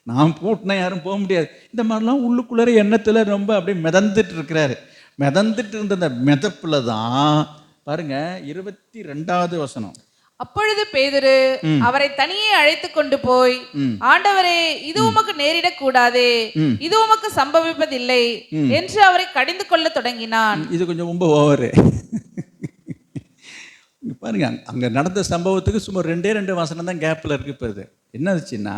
நான் பூட்டினா யாரும் போக முடியாது. இந்த மாதிரிலாம் உள்ளுக்குள்ளே எண்ணத்தில் ரொம்ப அப்படியே மிதந்துட்டு இருக்கிறாரு. மிதந்துட்டு இருந்த அந்த மிதப்புல தான் பாருங்க 22வது வசனம்.
அப்பொழுது பேதுரு அவரை தனியே அழைத்து கொண்டு போய், ஆண்டவரே இது உமக்கு நேரிடக் கூடாதே, இது உமக்கு சம்பவிப்பதில்லை என்று அவரை கடிந்து கொள்ள தொடங்கினான். இது கொஞ்சம் ரொம்ப ஓவரு. பாருங்க, அங்க நடந்த சம்பவத்துக்கு சும்மா 2 வசனம் தான் கேப்ல இருக்கு. இப்போ இது என்ன ஆச்சுன்னா,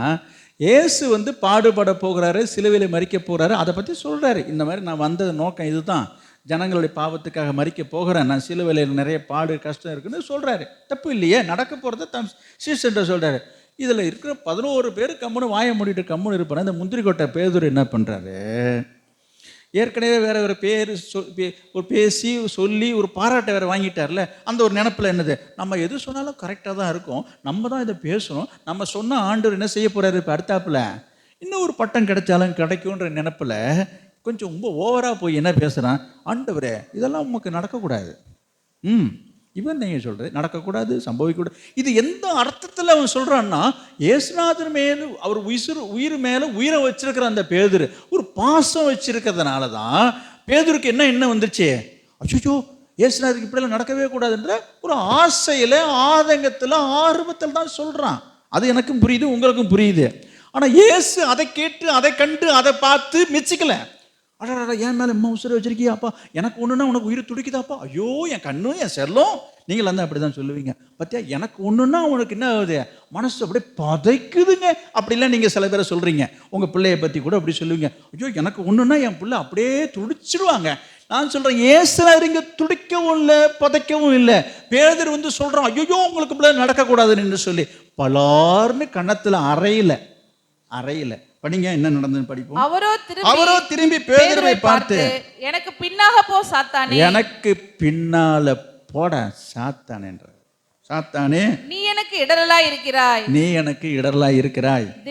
இயேசு பாடுபட போகிறாரு, சிலுவையில் மரிக்க போகிறாரு, அதை பற்றி சொல்கிறாரு. இந்த மாதிரி நான் வந்தது நோக்கம் இதுதான், ஜனங்களுடைய பாவத்துக்காக மரிக்க போகிறேன், நான் சிலுவையில் நிறைய பாடு கஷ்டம் இருக்குன்னு சொல்கிறாரு. தப்பு இல்லையே, நடக்க போகிறத தம் சீசன்ட்ட சொல்கிறாரு. இதில் இருக்கிற 11 பேர் கம்முன்னு வாய மூடிட்டு கம்முன்னு இருப்பாங்க. இந்த முந்திரி கொட்டை பேதுரு என்ன பண்ணுறாரு, ஏற்கனவே வேற ஒரு பேர் ஒரு பேசி சொல்லி ஒரு பாராட்டை வேறு வாங்கிட்டார்ல, அந்த ஒரு நினப்பில் என்னது, நம்ம எது சொன்னாலும் கரெக்டாக தான் இருக்கும், நம்ம தான் இதை பேசணும், நம்ம சொன்ன ஆண்டவர் என்ன செய்ய போகிறாரு, இப்போ அடுத்தாப்புல இன்னும் ஒரு பட்டம் கிடைச்சாலும் கிடைக்கும்ன்ற நினப்பில் கொஞ்சம் ரொம்ப ஓவராக போய் என்ன பேசுகிறான், ஆண்டவரே இதெல்லாம் உமக்கு நடக்கக்கூடாது, இவன் நீங்கள் சொல்கிறது நடக்கக்கூடாது, சம்பவிக்கூடாது. இது எந்த அர்த்தத்தில் அவன் சொல்கிறான்னா, இயேசுநாதர் மேலும் அவர் உயிர் மேலே உயிரை வச்சிருக்கிற அந்த பேதுரு ஒரு பாசம் வச்சிருக்கிறதுனால தான் பேதுருக்கு என்ன வந்துருச்சு, அச்சோ இயேசுநாதருக்கு இப்படியெல்லாம் நடக்கவே கூடாதுன்ற ஒரு ஆசையில், ஆதங்கத்தில், ஆர்வத்தில் தான் சொல்கிறான். அது எனக்கும் புரியுது, உங்களுக்கும் புரியுது. ஆனால் இயேசு அதை கேட்டு, அதை கண்டு, அதை பார்த்து மெச்சிக்கலை. அடடா என் மேலே அம்மா உசுரை வச்சிருக்கியாப்பா, எனக்கு ஒன்றுனா உனக்கு உயிர் துடிக்குதாப்பா, ஐயோ என் கண்ணும் என் செல்லும், நீங்கள் வந்து அப்படி தான் சொல்லுவீங்க. பார்த்தியா, எனக்கு ஒன்றுனா உனக்கு என்ன ஆகுது, மனசு அப்படியே பதைக்குதுங்க, அப்படிலாம் நீங்கள் சில பேரை சொல்கிறீங்க. உங்கள் பிள்ளையை பற்றி கூட அப்படி சொல்லுவீங்க, ஐயோ எனக்கு ஒன்றுனா என் பிள்ளை அப்படியே துடிச்சிடுவாங்க. நான் சொல்கிறேன், ஏசுநாதர் இங்கே துடிக்கவும் இல்லை, பதைக்கவும் இல்லை. பேதுரு சொல்கிறான், ஐயோ உங்களுக்கு பிள்ளை நடக்கக்கூடாதுன்னு சொல்லி பலார்னு கன்னத்தில் அறையில படிங்க என்ன நடந்ததுன்னு படிப்போம். அவரோ திரும்பி பேதுருவை பார்த்து, எனக்கு பின்னாக போ சாத்தானே, எனக்கு பின்னால போட சாத்தானே என்ற, சாத்தானே நீ எனக்கு இடரலாய் இருக்கிறாய்,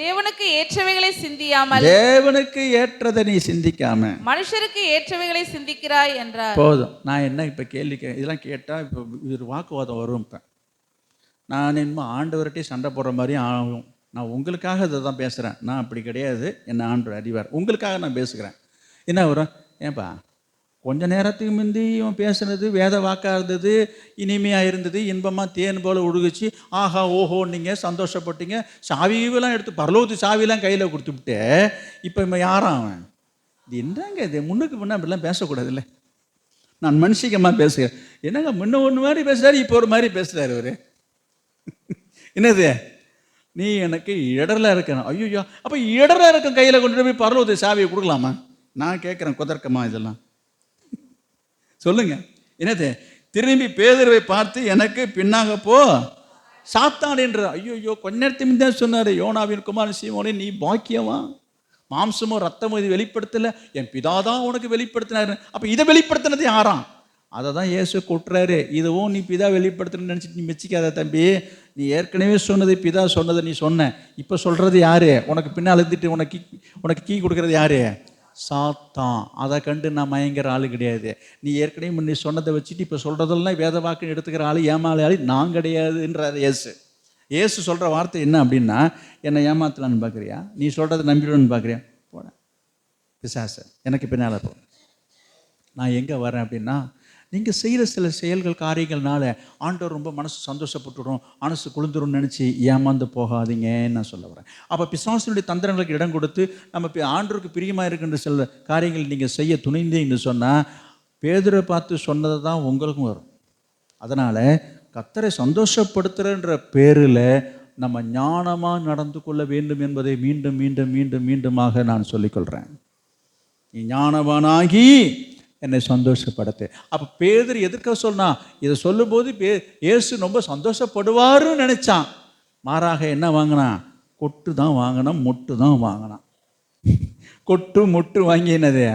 தேவனுக்கு ஏற்றவைகளை சிந்தியாமல், தேவனுக்கு ஏற்றதை நீ சிந்திக்காம மனுஷருக்கு ஏற்றவைகளை சிந்திக்கிறாய் என்றார். போதும், நான் என்ன இப்ப கேள்வி இதெல்லாம் கேட்டா இப்ப இது வாக்குவாதம் வரும். இப்ப நான் இன்னும் ஆண்டவர்கிட்டே சண்டை போடுற மாதிரி ஆகும். நான் உங்களுக்காக இதை தான் பேசுகிறேன், நான் அப்படி கிடையாது, என்ன ஆண்டவர் அறிவார், உங்களுக்காக நான் பேசுகிறேன். என்ன வரும், ஏன்பா கொஞ்ச நேரத்துக்கு முந்தி இவன் பேசுனது வேத வாக்காக இருந்தது, இனிமையாக இருந்தது, இன்பமாக தேன் போல் ஒழுகுச்சு, ஆஹா ஓஹோ நீங்கள் சந்தோஷப்பட்டீங்க, சாவியெல்லாம் எடுத்து பரலோகத்து சாவியெல்லாம் கையில் கொடுத்துவிட்டு இப்போ இவன் யாரான் அவன், இது என்னங்க இது, முன்னுக்கு முன்னே அப்படிலாம் பேசக்கூடாது இல்லை, நான் மனுஷிகமாக பேசுகிறேன். என்னங்க முன்ன ஒன்று மாதிரி பேசுகிறாரு, இப்போ ஒரு மாதிரி பேசுகிறாரு அவர். என்னது, நீ எனக்கு இடரலாக இருக்கணும், ஐயோ அப்போ இடரலாக இருக்க கையில் கொண்டு போய் பரலோகத்து சாவியை கொடுக்கலாமா? நான் கேட்குறேன், குதர்க்கமா இதெல்லாம் சொல்லுங்க. என்னது, திரும்பி பேதுருவை பார்த்து எனக்கு பின்னாக போ சாத்தான் என்ற, ஐயோ கொஞ்ச நேரத்துக்கு தான் சொன்னார், யோனாவின் குமாரன் சீமோனே நீ பாக்கியவா, மாம்சமோ ரத்தமோ இது வெளிப்படுத்தலை, என் பிதாதான் உனக்கு வெளிப்படுத்தினாரு. அப்போ இதை வெளிப்படுத்தினது யாராம்? அதை தான் இயேசு கொட்டுறாரு. இதுவும் நீ பிதா வெளிப்படுத்தணும்னு நினச்சிட்டு நீ மெச்சிக்காத தம்பி, நீ ஏற்கனவே சொன்னது பிதா சொன்னதை நீ சொன்ன, இப்போ சொல்கிறது யாரு, உனக்கு பின்னால் இருந்துட்டு உனக்கு கீ கொடுக்கறது யாரு,
சாத்தான். அதை கண்டு நான் மயங்கிற ஆள் கிடையாது. நீ ஏற்கனவே முன்னே சொன்னதை வச்சுட்டு இப்போ சொல்கிறதெல்லாம் வேத வாக்குன்னு எடுத்துக்கிற ஆள் ஏமாளி நான் கிடையாதுன்றார் இயேசு. இயேசு சொல்கிற வார்த்தை என்ன அப்படின்னா, என்னை ஏமாத்தலான்னு பார்க்குறியா, நீ சொல்கிறத நம்பிடுன்னு பார்க்குறியா, போட பிசாசு எனக்கு பின்னால் போ. நான் எங்கே வரேன் அப்படின்னா, நீங்கள் செய்கிற சில செயல்கள் காரியங்கள்னால ஆண்டவர் ரொம்ப மனசு சந்தோஷப்பட்டுடும், மனசு குளிந்துரும்னு நினச்சி ஏமாந்து போகாதீங்கன்னு நான் சொல்ல வரேன். அப்போ பிசாசினுடைய தந்திரங்களுக்கு இடம் கொடுத்து நம்ம ஆண்டவருக்கு பிரியமாக இருக்கின்ற சில காரியங்கள் நீங்கள் செய்ய துணிந்தீங்கன்னு சொன்னால் பேதுரை பார்த்து சொன்னதை தான் உங்களுக்கும் வரும். அதனால் கர்த்தரை சந்தோஷப்படுத்துகிறன்ற பேரில் நம்ம ஞானமாக நடந்து கொள்ள வேண்டும் என்பதை மீண்டும் மீண்டும் மீண்டும் மீண்டுமாக நான் சொல்லிக்கொள்கிறேன். நீ ஞானவானாகி என்னை சந்தோஷப்படுத்து. அப்போ பேதுரு எதற்காக சொன்னா, இதை சொல்லும்போது இயேசு ரொம்ப சந்தோஷப்படுவாருன்னு நினைச்சான். மாறாக என்ன வாங்கினான்? கொட்டு தான் வாங்கினான், மொட்டு தான் வாங்கினான். கொட்டு மொட்டு வாங்கினது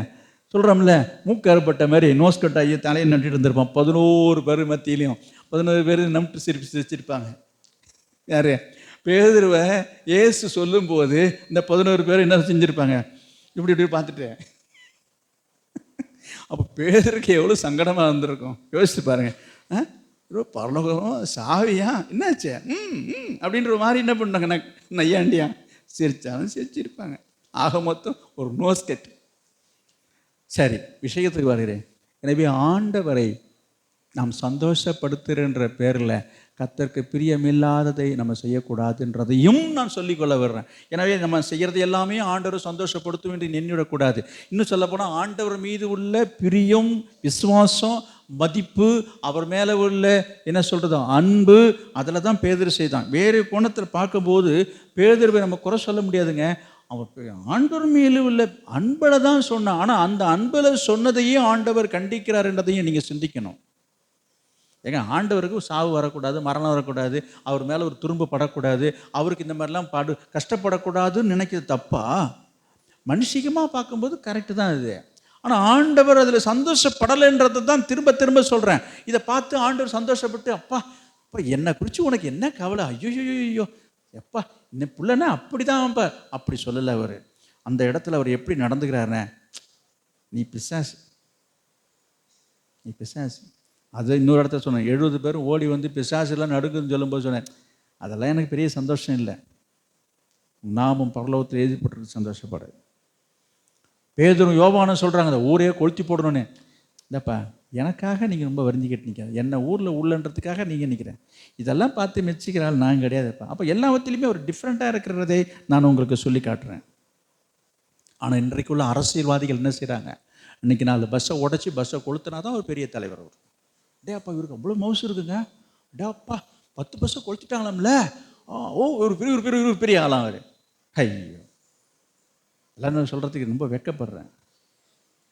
சொல்கிறோம்ல, மூக்கறுப்பட்ட மாதிரி நோஸ் கட் ஆகி தலையை நட்டுட்டு இருந்திருப்பான். 11 பேர் மத்தியிலையும் 11 பேர் நம்பிட்டு சிரிச்சிருப்பாங்க. யார்? பேதுருவை இயேசு சொல்லும்போது இந்த 11 பேர் என்ன செஞ்சுருப்பாங்க? இப்படி இப்படி பார்த்துட்டு. அப்போ பேதருக்கு எவ்வளோ சங்கடமாக இருந்திருக்கும் யோசிச்சு பாருங்க. பரலோகம் சாவியா என்னாச்சு அப்படின்ற மாதிரி என்ன பண்ணாங்க நையாண்டியா சிரிச்சாலும் சிரிச்சிருப்பாங்க. ஆக மொத்தம் ஒரு நோஸ்கெட். சரி, விஷயத்துக்கு வருகிறேன். எனவே ஆண்டவரை நாம் சந்தோஷப்படுத்துகின்ற பேரில் கர்த்தருக்கு பிரியமில்லாததை நம்ம செய்யக்கூடாதுன்றதையும் நான் சொல்லிக்கொள்ள வர்றேன். எனவே நம்ம செய்கிறது எல்லாமே ஆண்டவர் சந்தோஷப்படுத்தும் என்று எண்ணிவிடக்கூடாது. இன்னும் சொல்லப்போனால் ஆண்டவர் மீது உள்ள பிரியம், விசுவாசம், மதிப்பு, அவர் மேலே உள்ள என்ன சொல்கிறது அன்பு, அதில் தான் பேதுரு செய்தான். வேறு கோணத்தில் பார்க்கும்போது பேதுருவை நம்ம குறை சொல்ல முடியாதுங்க. அவர் ஆண்டவர் மேலே உள்ள அன்பில் தான் சொன்னான். ஆனால் அந்த அன்பில் சொன்னதையும் ஆண்டவர் கண்டிக்கிறார் என்றதையும் நீங்கள் சிந்திக்கணும். ஏங்க, ஆண்டவருக்கு சாவு வரக்கூடாது, மரணம் வரக்கூடாது, அவர் மேலே ஒரு துரும்பு படக்கூடாது, அவருக்கு இந்த மாதிரிலாம் கஷ்டப்படக்கூடாதுன்னு நினைக்கிறது தப்பா? மனுஷிகமாக பார்க்கும்போது கரெக்டு தான் இது. ஆனால் ஆண்டவர் அதில் சந்தோஷப்படலைன்றதை தான் திரும்ப திரும்ப சொல்கிறேன். இதை பார்த்து ஆண்டவர் சந்தோஷப்பட்டு, அப்பா அப்பா என்னை குறித்து உனக்கு என்ன கவலை, ஐயோ எப்பா இந்த பிள்ளைன்னா அப்படி தான்ப்பா, அப்படி சொல்லலை அவர். அந்த இடத்துல அவர் எப்படி நடந்துக்கிறாருன்னு, நீ பிசாசு, நீ பிசாசு. அது இன்னொரு இடத்துல சொன்னேன், 70 பேரும் ஓடி வந்து பிசாசுலாம் நடுக்குன்னு சொல்லும்போது சொன்னேன், அதெல்லாம் எனக்கு பெரிய சந்தோஷம் இல்லை. நாமும் பரலோகத்தில் எழுதிப்பட்டு சந்தோஷப்படு. பேதுரும் யோவானும் சொல்கிறாங்க, அந்த ஊரையே கொளுத்தி போடணுன்னு. இந்தப்பா எனக்காக நீங்கள் ரொம்ப வரிஞ்சிக்கிட்டு நிற்காது, என்னை ஊரில் உள்ளன்றதுக்காக நீங்கள் நிற்கிறேன். இதெல்லாம் பார்த்து மெச்சிக்கிறாள் நான் கிடையாதுப்பா. அப்போ எல்லாவற்றிலையுமே ஒரு டிஃப்ரெண்ட்டாக இருக்கிறதை நான் உங்களுக்கு சொல்லி காட்டுறேன். ஆனால் இன்றைக்குள்ள அரசியல்வாதிகள் என்ன செய்கிறாங்க, இன்றைக்கி 4 பஸ்ஸை உடச்சி பஸ்ஸை கொளுத்தினா தான் ஒரு பெரிய தலைவர் அவர். டே அப்பா இவருக்கு அவ்வளோ மவுசு இருக்குங்க, டே அப்பா 10 பஸ்ஸை கொளுத்திட்டாங்களாம்ல, ஒரு பெரிய ஆளாம் அவர். ஐயோ, எல்லாம் நான் சொல்கிறதுக்கு ரொம்ப வெட்கப்படுறேன்.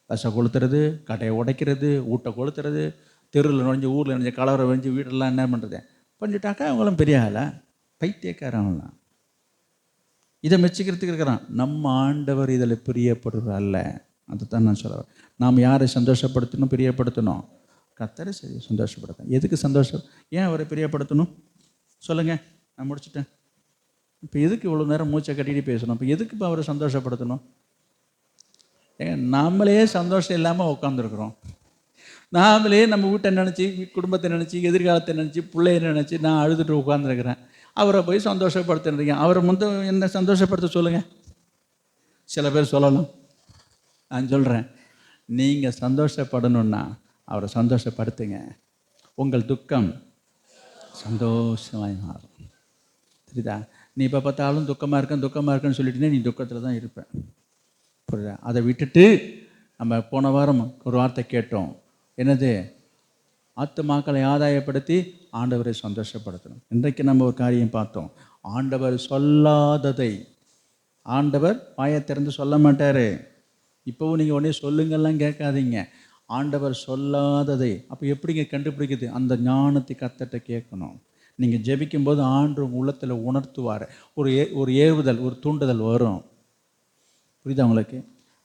பஸ்ஸை கொளுத்துறது, கடையை உடைக்கிறது, வீட்டை கொளுத்துறது, தெருவில் நுழைஞ்சு ஊரில் நுழைஞ்ச கலவரை வரைஞ்சி வீடெல்லாம் என்ன பண்ணுறது பண்ணிட்டாக்கா அவங்களும் பெரிய ஆளா, பைத்தியக்காரங்களாம். இதை மெச்சிக்கிறதுக்கு இருக்கிறான். நம்ம ஆண்டவர் இதில் பிரியப்படுறது அல்ல. அதுதான் நான் சொல்லுவேன். நாம் யாரை சந்தோஷப்படுத்தணும், பிரியப்படுத்தணும்? கர்த்தரை சரி சந்தோஷப்படுத்தணும். எதுக்கு சந்தோஷம்? ஏன் அவரை பிரியப்படுத்தணும் சொல்லுங்கள், நான் முடிச்சுட்டேன். இப்போ எதுக்கு இவ்வளோ நேரம் மூச்சை கட்டிட்டு பேசணும்? இப்போ எதுக்கு இப்போ அவரை சந்தோஷப்படுத்தணும்? ஏங்க, நாமளே சந்தோஷம் இல்லாமல் உட்காந்துருக்குறோம். நாமளே நம்ம வீட்டை நினச்சி, குடும்பத்தை நினச்சி, எதிர்காலத்தை நினச்சி, பிள்ளைய நினச்சி நான் அழுதுட்டு உட்காந்துருக்கிறேன். அவரை போய் சந்தோஷப்படுத்துறீங்க. அவரை என்ன சந்தோஷப்படுத்த சொல்லுங்கள். சில பேர் சொல்லலாம், நான் சொல்கிறேன், நீங்கள் சந்தோஷப்படணுன்னா அவரை சந்தோஷப்படுத்துங்க. உங்கள் துக்கம் சந்தோஷமாக மாறும். சரிதா? நீ இப்போ பார்த்தாலும் துக்கமாக இருக்குன்னு சொல்லிட்டீங்கன்னா நீ துக்கத்தில் தான் இருப்பேன். புரியுதா? அதை விட்டுட்டு நம்ம போன வாரம் ஒரு வார்த்தை கேட்டோம், என்னது? ஆத்துமாக்களை ஆதாயப்படுத்தி ஆண்டவரை சந்தோஷப்படுத்தணும். இன்றைக்கு நம்ம ஒரு காரியம் பார்த்தோம், ஆண்டவர் சொல்லாததை ஆண்டவர் வாயை திறந்து சொல்ல மாட்டார். இப்போவும் நீங்கள் உடனே சொல்லுங்கள்லாம் கேட்காதீங்க. ஆண்டவர் சொல்லாததை அப்போ எப்படிங்க கண்டுபிடிக்குது? அந்த ஞானத்தை கர்த்தர்ட்ட கேட்கணும். நீங்கள் ஜெபிக்கும்போது ஆண்டு உங்கள் உள்ளத்தில் உணர்த்துவார். ஒரு ஏவுதல், ஒரு தூண்டுதல் வரும். புரியுதா உங்களுக்கு?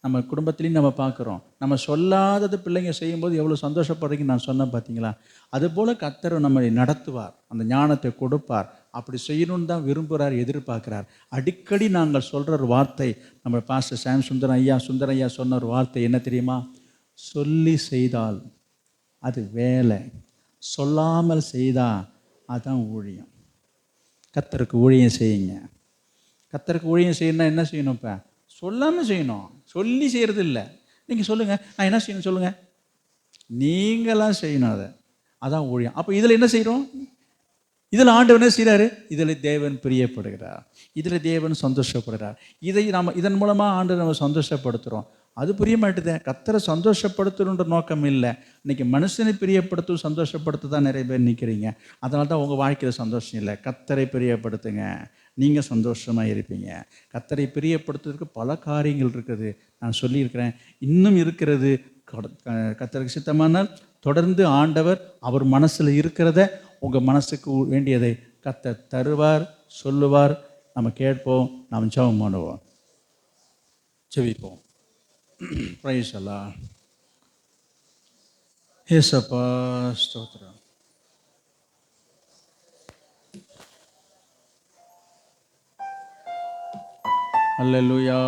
நம்ம குடும்பத்துலேயும் நம்ம பார்க்குறோம், நம்ம சொல்லாதது பிள்ளைங்க செய்யும்போது எவ்வளோ சந்தோஷப்படுறீங்கன்னு நான் சொன்னேன் பார்த்தீங்களா? அதுபோல் கர்த்தர் நம்மை நடத்துவார், அந்த ஞானத்தை கொடுப்பார். அப்படி செய்யணும்னு தான் விரும்புகிறார், எதிர்பார்க்குறார். அடிக்கடி நாங்கள் சொல்கிற ஒரு வார்த்தை, நம்ம பாஸ்டர் சுந்தரம் ஐயா சொன்ன ஒரு வார்த்தை என்ன தெரியுமா? சொல்லி செய்தால் அது வேலை, சொல்லாமல் செய்தால் அதுதான் ஊழியம். கர்த்தருக்கு ஊழியம் செய்யுங்க. கர்த்தருக்கு ஊழியம் செய்யணும்னா என்ன செய்யணும்? இப்போ சொல்லாமல் செய்யணும், சொல்லி செய்கிறது இல்லை. நீங்கள் சொல்லுங்கள், நான் என்ன செய்யணும் சொல்லுங்கள், நீங்களாம் செய்யணும். அதான் ஊழியம். அப்போ இதில் என்ன செய்கிறோம்? இதில் ஆண்டவர் என்ன செய்கிறாரு? இதில் தேவன் பிரியப்படுகிறார், இதில் தேவன் சந்தோஷப்படுகிறார். இதன் மூலமாக ஆண்டவர் நம்ம சந்தோஷப்படுத்துகிறோம். அது புரிய மாட்டுது. கர்த்தரை சந்தோஷப்படுத்தணுன்ற நோக்கம் இல்லை. இன்றைக்கி மனுஷனை பிரியப்படுத்தும் சந்தோஷப்படுத்த தான் நிறைய பேர் நிற்கிறீங்க. அதனால தான் உங்கள் வாழ்க்கையில் சந்தோஷம் இல்லை. கர்த்தரை பிரியப்படுத்துங்க, நீங்கள் சந்தோஷமாக இருப்பீங்க. கர்த்தரை பிரியப்படுத்துறதுக்கு பல காரியங்கள் இருக்குது, நான் சொல்லியிருக்கிறேன், இன்னும் இருக்கிறது. கர்த்தருக்கு சித்தமானால் தொடர்ந்து ஆண்டவர் அவர் மனசில் இருக்கிறத, உங்கள் மனசுக்கு வேண்டியதை கர்த்தர் தருவார், சொல்லுவார். நம்ம கேட்போம், நாம் ஜெபம் பண்ணுவோம், ஜெபிப்போம். பிரைஸ் அல்லாஹ். ஏசப்பா ஸ்தோத்திரம். அல்லேலூயா,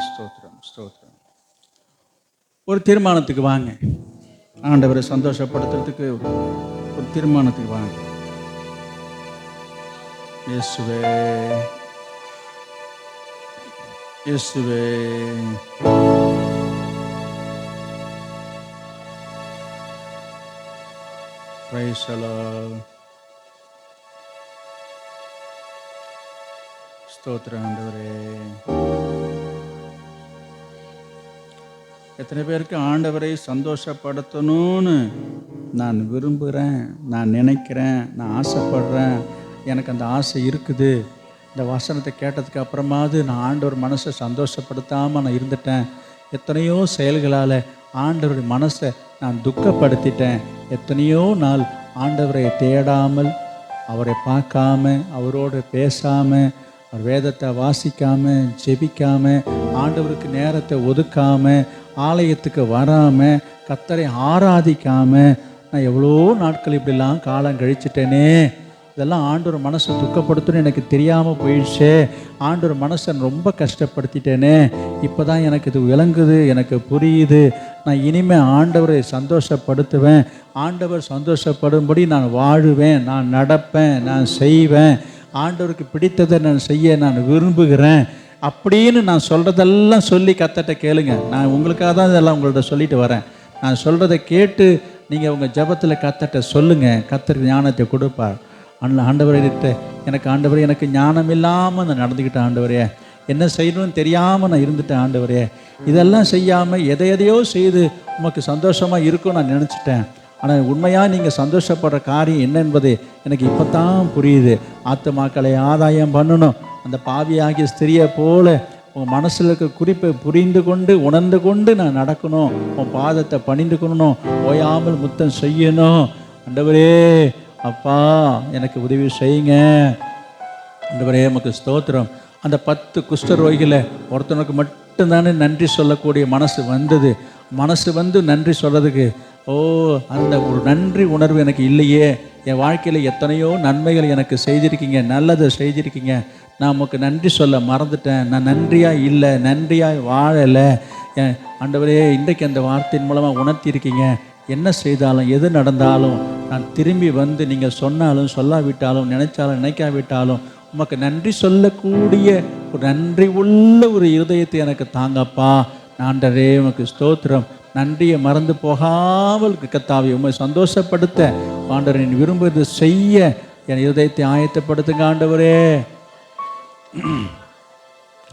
ஸ்தோத்திரம் ஸ்தோத்திரம். ஒரு தீர்மானத்துக்கு வாங்க, ஆண்டவரை சந்தோஷப்படுத்துறதுக்கு ஒரு தீர்மானத்துக்கு வாங்க. இயேசுவே இயேசுவே, பிரைஸ் அல்லாஹ். ஸ்தோத்திரம் ஆண்டவரே. எத்தனை பேருக்கு ஆண்டவரை சந்தோஷப்படுத்தணும்னு நான் விரும்புகிறேன், நான் நினைக்கிறேன், நான் ஆசைப்படுறேன், எனக்கு அந்த ஆசை இருக்குது. இந்த வசனத்தை கேட்டதுக்கு அப்புறமாவது நான் ஆண்டவர் மனசை சந்தோஷப்படுத்தாமல் நான் இருந்துட்டேன். எத்தனையோ செயல்களால் ஆண்டவருடைய மனசை நான் துக்கப்படுத்திட்டேன். எத்தனையோ நாள் ஆண்டவரை தேடாமல், அவரை பார்க்காம, அவரோடு பேசாமல், அவர் வேதத்தை வாசிக்காமல், ஜெபிக்காமல், ஆண்டவருக்கு நேரத்தை ஒதுக்காமல், ஆலயத்துக்கு வராமல், கர்த்தரை ஆராதிக்காமல் நான் எவ்வளோ நாட்கள் இப்படிலாம் காலம் கழிச்சிட்டேனே. இதெல்லாம் ஆண்டவர் மனசை துக்கப்படுத்தணும்னு எனக்கு தெரியாமல் போயிடுச்சே. ஆண்டவர் மனசை ரொம்ப கஷ்டப்படுத்திட்டேனே. இப்போ தான் எனக்கு இது விளங்குது, எனக்கு புரியுது. நான் இனிமேல் ஆண்டவரை சந்தோஷப்படுத்துவேன், ஆண்டவர் சந்தோஷப்படும்படி நான் வாழுவேன், நான் நடப்பேன், நான் செய்வேன், ஆண்டவருக்கு பிடித்ததை நான் செய்ய நான் விரும்புகிறேன் அப்படின்னு நான் சொல்கிறதெல்லாம் சொல்லி கர்த்தர்ட்ட கேளுங்க. நான் உங்களுக்காக தான் இதெல்லாம் உங்கள்கிட்ட சொல்லிட்டு வரேன். நான் சொல்கிறத கேட்டு நீங்கள் உங்கள் ஜெபத்தில் கர்த்தர்ட்ட சொல்லுங்கள். கர்த்தருக்கு ஞானத்தை கொடுப்பார். ஆண்டவர்கிட்ட, எனக்கு ஆண்டவரே, எனக்கு ஞானம் இல்லாமல் நான் நடந்துக்கிட்டேன் ஆண்டவரே, என்ன செய்யணும்னு தெரியாமல் நான் இருந்துட்டேன் ஆண்டவரே, இதெல்லாம் செய்யாமல் எதையோ செய்து உமக்கு சந்தோஷமாக இருக்கும் நான் நினச்சிட்டேன். ஆனால் உண்மையாக நீங்கள் சந்தோஷப்படுற காரியம் என்ன என்பது எனக்கு இப்போ தான் புரியுது. ஆத்துமாக்களை ஆதாயம் பண்ணணும், அந்த பாவியாகிய ஸ்திரியை போல உன் மனசில் இருக்க குறிப்பை புரிந்து கொண்டு உணர்ந்து கொண்டு நான் நடக்கணும், உன் பாதத்தை பணிந்துக்கணும், ஓயாமல் முத்தம் செய்யணும். ஆண்டவரே அப்பா எனக்கு உதவி செய்யுங்க. ஆண்டவரே உமக்கு ஸ்தோத்திரம். அந்த 10 குஷ்டரோகியில் ஒருத்தனுக்கு மட்டும்தானே நன்றி சொல்லக்கூடிய மனசு வந்தது. மனசு வந்து நன்றி சொல்கிறதுக்கு, அந்த ஒரு நன்றி உணர்வு எனக்கு இல்லையே. என் வாழ்க்கையில் எத்தனையோ நன்மைகள் எனக்கு செய்திருக்கீங்க, நல்லதை செய்திருக்கீங்க, நான் உமக்கு நன்றி சொல்ல மறந்துட்டேன், நான் நன்றியாக இல்லை, நன்றியாக வாழலை. ஆண்டவரே இன்றைக்கு அந்த வார்த்தையின் மூலமாக உணர்த்தியிருக்கீங்க. என்ன செய்தாலும் எது நடந்தாலும் நான் திரும்பி வந்து நீங்கள் சொன்னாலும் சொல்லாவிட்டாலும் நினைச்சாலும் நினைக்காவிட்டாலும் உமக்கு நன்றி சொல்லக்கூடிய ஒரு நன்றி உள்ள ஒரு இருதயத்தை எனக்கு தாங்கப்பா. ஆண்டவரே உமக்கு ஸ்தோத்திரம். நன்றியை மறந்து போகாமல் கர்த்தாவே உம்மை சந்தோஷப்படுத்த ஆண்டவரே விரும்புவது செய்ய என் இருதயத்தை ஆயத்தப்படுத்துங்க ஆண்டவரே.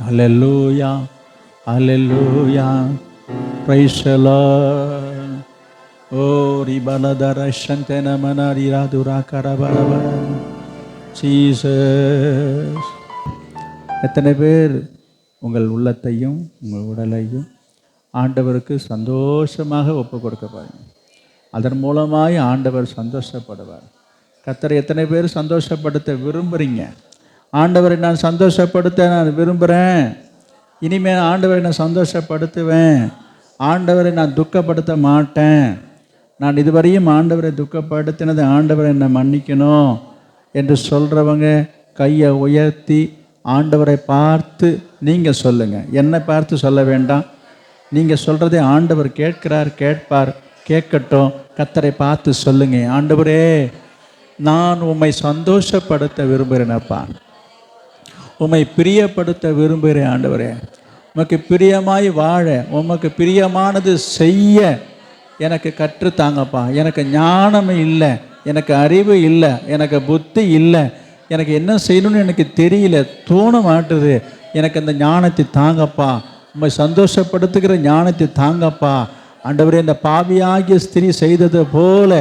அல்லேலூயா அல்லேலூயா. Praise the Lord. ஓ ரிபலதர சந்தன மனரிராதுரா கரபரபர. ஜீசஸ். எத்தனை பேர் உங்கள் உள்ளத்தையும் உங்கள் உடலையும் ஆண்டவருக்கு சந்தோஷமாக ஒப்பு கொடுக்க பாருங்க. அதன் மூலமாய் ஆண்டவர் சந்தோஷப்படுவார். கர்த்தரை எத்தனை பேர் சந்தோஷப்படுத்த விரும்புகிறீங்க? ஆண்டவரை நான் சந்தோஷப்படுத்த நான் விரும்புகிறேன், இனிமேல் ஆண்டவரை நான் சந்தோஷப்படுத்துவேன், ஆண்டவரை நான் துக்கப்படுத்த மாட்டேன், நான் இதுவரையும் ஆண்டவரை துக்கப்படுத்தினது ஆண்டவரை என்னை மன்னிக்கணும் என்று சொல்கிறவங்க கையை உயர்த்தி ஆண்டவரை பார்த்து நீங்கள் சொல்லுங்கள். என்னை பார்த்து சொல்ல வேண்டாம். நீங்கள் சொல்கிறதே ஆண்டவர் கேட்கிறார், கேட்பார், கேட்கட்டும். கர்த்தரை பார்த்து சொல்லுங்க, ஆண்டவரே நான் உம்மை சந்தோஷப்படுத்த விரும்புகிறேனப்பா, உம்மை பிரியப்படுத்த விரும்புகிறேன். ஆண்டவரே உமக்கு பிரியமாய் வாழ, உமக்கு பிரியமானது செய்ய எனக்கு கற்றுத்தாங்கப்பா. எனக்கு ஞானம் இல்லை, எனக்கு அறிவு இல்லை, எனக்கு புத்தி இல்லை, எனக்கு என்ன செய்யணும்னு எனக்கு தெரியல, தோண மாட்டுது. எனக்கு அந்த ஞானத்தை தாங்கப்பா, உம்மை சந்தோஷப்படுத்துகிற ஞானத்தை தாங்கப்பா. ஆண்டவரே இந்த பாவியாகிய ஸ்திரீ செய்தது போல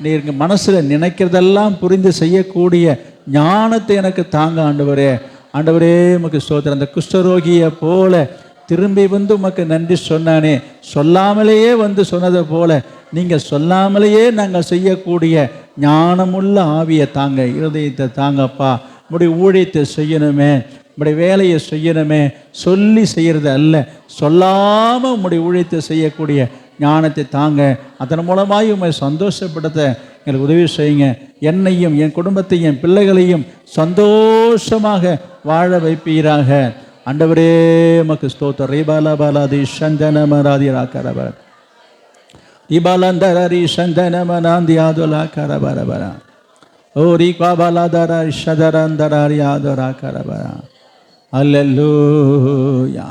நீங்க மனசில் நினைக்கிறதெல்லாம் புரிந்து செய்யக்கூடிய ஞானத்தை எனக்கு தாங்க ஆண்டவரே. ஆண்டவரே உமக்கு ஸ்தோத்திரம். அந்த குஷ்டரோகியை போல திரும்பி வந்து உமக்கு நன்றி சொன்னானே, சொல்லாமலேயே வந்து சொன்னதை போல நீங்கள் சொல்லாமலேயே நாங்கள் செய்யக்கூடிய ஞானமுள்ள ஆவியை தாங்க, இருதயத்தை தாங்கப்பா. உங்களுடைய ஊழியத்தை செய்யணுமே, உங்களுடைய வேலையை செய்யணுமே, சொல்லி செய்கிறது அல்ல, சொல்லாமல் உங்களுடைய ஊழியத்தை செய்யக்கூடிய ஞானத்தை தாங்க. அதன் மூலமாக உண்மை சந்தோஷப்படுத்த எங்களுக்கு உதவி செய்யுங்க. என்னையும் என் குடும்பத்தையும் என் பிள்ளைகளையும் சந்தோஷமாக வாழ வைப்பீராக. ஆண்டவரே உமக்கு ஸ்தோத்திரம். ரீபாலா பாலாதி சந்தன மராதி ராக்கரபர தீபாலந்தரி சந்தன மனாந்தி ஆதுலா கரபரபர ஓ ரீகா பாலாதர ஷதரந்தராரி ஆதுரா கரபர. அல்லேலூயா.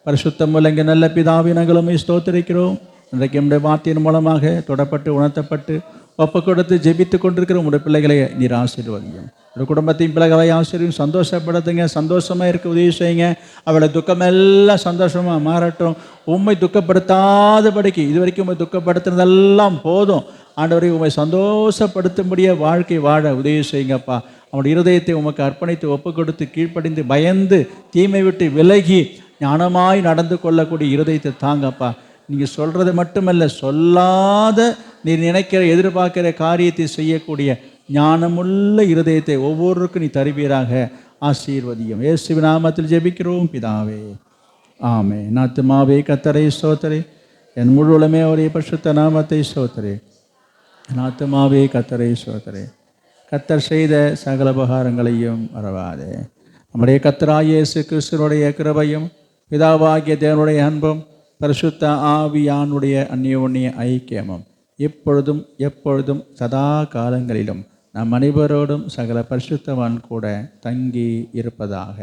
பரிசுத்தம் உலக நல்ல பிதாவே நாங்களும் ஸ்தோத்திரிக்கிறோம். இன்றைக்கு நம்முடைய வார்த்தையின் மூலமாக தொடப்பட்டு உணர்த்தப்பட்டு ஒப்பு கொடுத்து ஜெபித்து கொண்டிருக்கிற உங்களுடைய பிள்ளைகளை நீர் ஆசீர்வதியும். உங்களுடைய குடும்பத்தையும் பிள்ளைகளை ஆசீர்வதியும். சந்தோஷப்படுத்துங்க, சந்தோஷமாக இருக்க உதவி செய்யுங்க. அவளை துக்கமெல்லாம் சந்தோஷமாக மாறட்டும். உண்மை துக்கப்படுத்தாதபடிக்கு, இது வரைக்கும் உண்மை துக்கப்படுத்துனதெல்லாம் போதும். ஆண்டவரை உண்மை சந்தோஷப்படுத்தும்படிய வாழ்க்கை வாழ உதவி செய்யுங்கப்பா. அவனுடைய இருதயத்தை உமக்கு அர்ப்பணித்து ஒப்பு கொடுத்து கீழ்ப்படிந்து பயந்து தீமை விட்டு விலகி ஞானமாய் நடந்து கொள்ளக்கூடிய இருதயத்தை தாங்கப்பா. நீங்கள் சொல்கிறது மட்டுமல்ல, சொல்லாத நீர் நினைக்கிற எதிர்பார்க்கிற காரியத்தை செய்யக்கூடிய ஞானமுள்ள இருதயத்தை ஒவ்வொருவருக்கும் நீ தருவீராக. ஆசீர்வதியும். இயேசுவின் நாமத்தில் ஜெபிக்கிறோம் பிதாவே, ஆமென். என் ஆத்துமாவே கர்த்தரை ஸ்தோத்திரி, என் முழுவலுமே அவருடைய பரிசுத்த நாமத்தை ஸ்தோத்திரி. என் ஆத்துமாவே கர்த்தரை ஸ்தோத்திரி. கர்த்தர் செய்த சகல உபகாரங்களையும் மறவாதே. நம்முடைய கர்த்தராகிய இயேசு கிறிஸ்துவினுடைய கிருபையும் பிதாவாகிய தேவனுடைய அன்பும் பரிசுத்த ஆவியானுடைய அந்யோன்ய ஐக்கியமும் இப்பொழுதும் எப்பொழுதும் சதா காலங்களிலும் நம் அனைவரோடும் சகல பரிசுத்தவான் கூட தங்கி இருப்பதாக.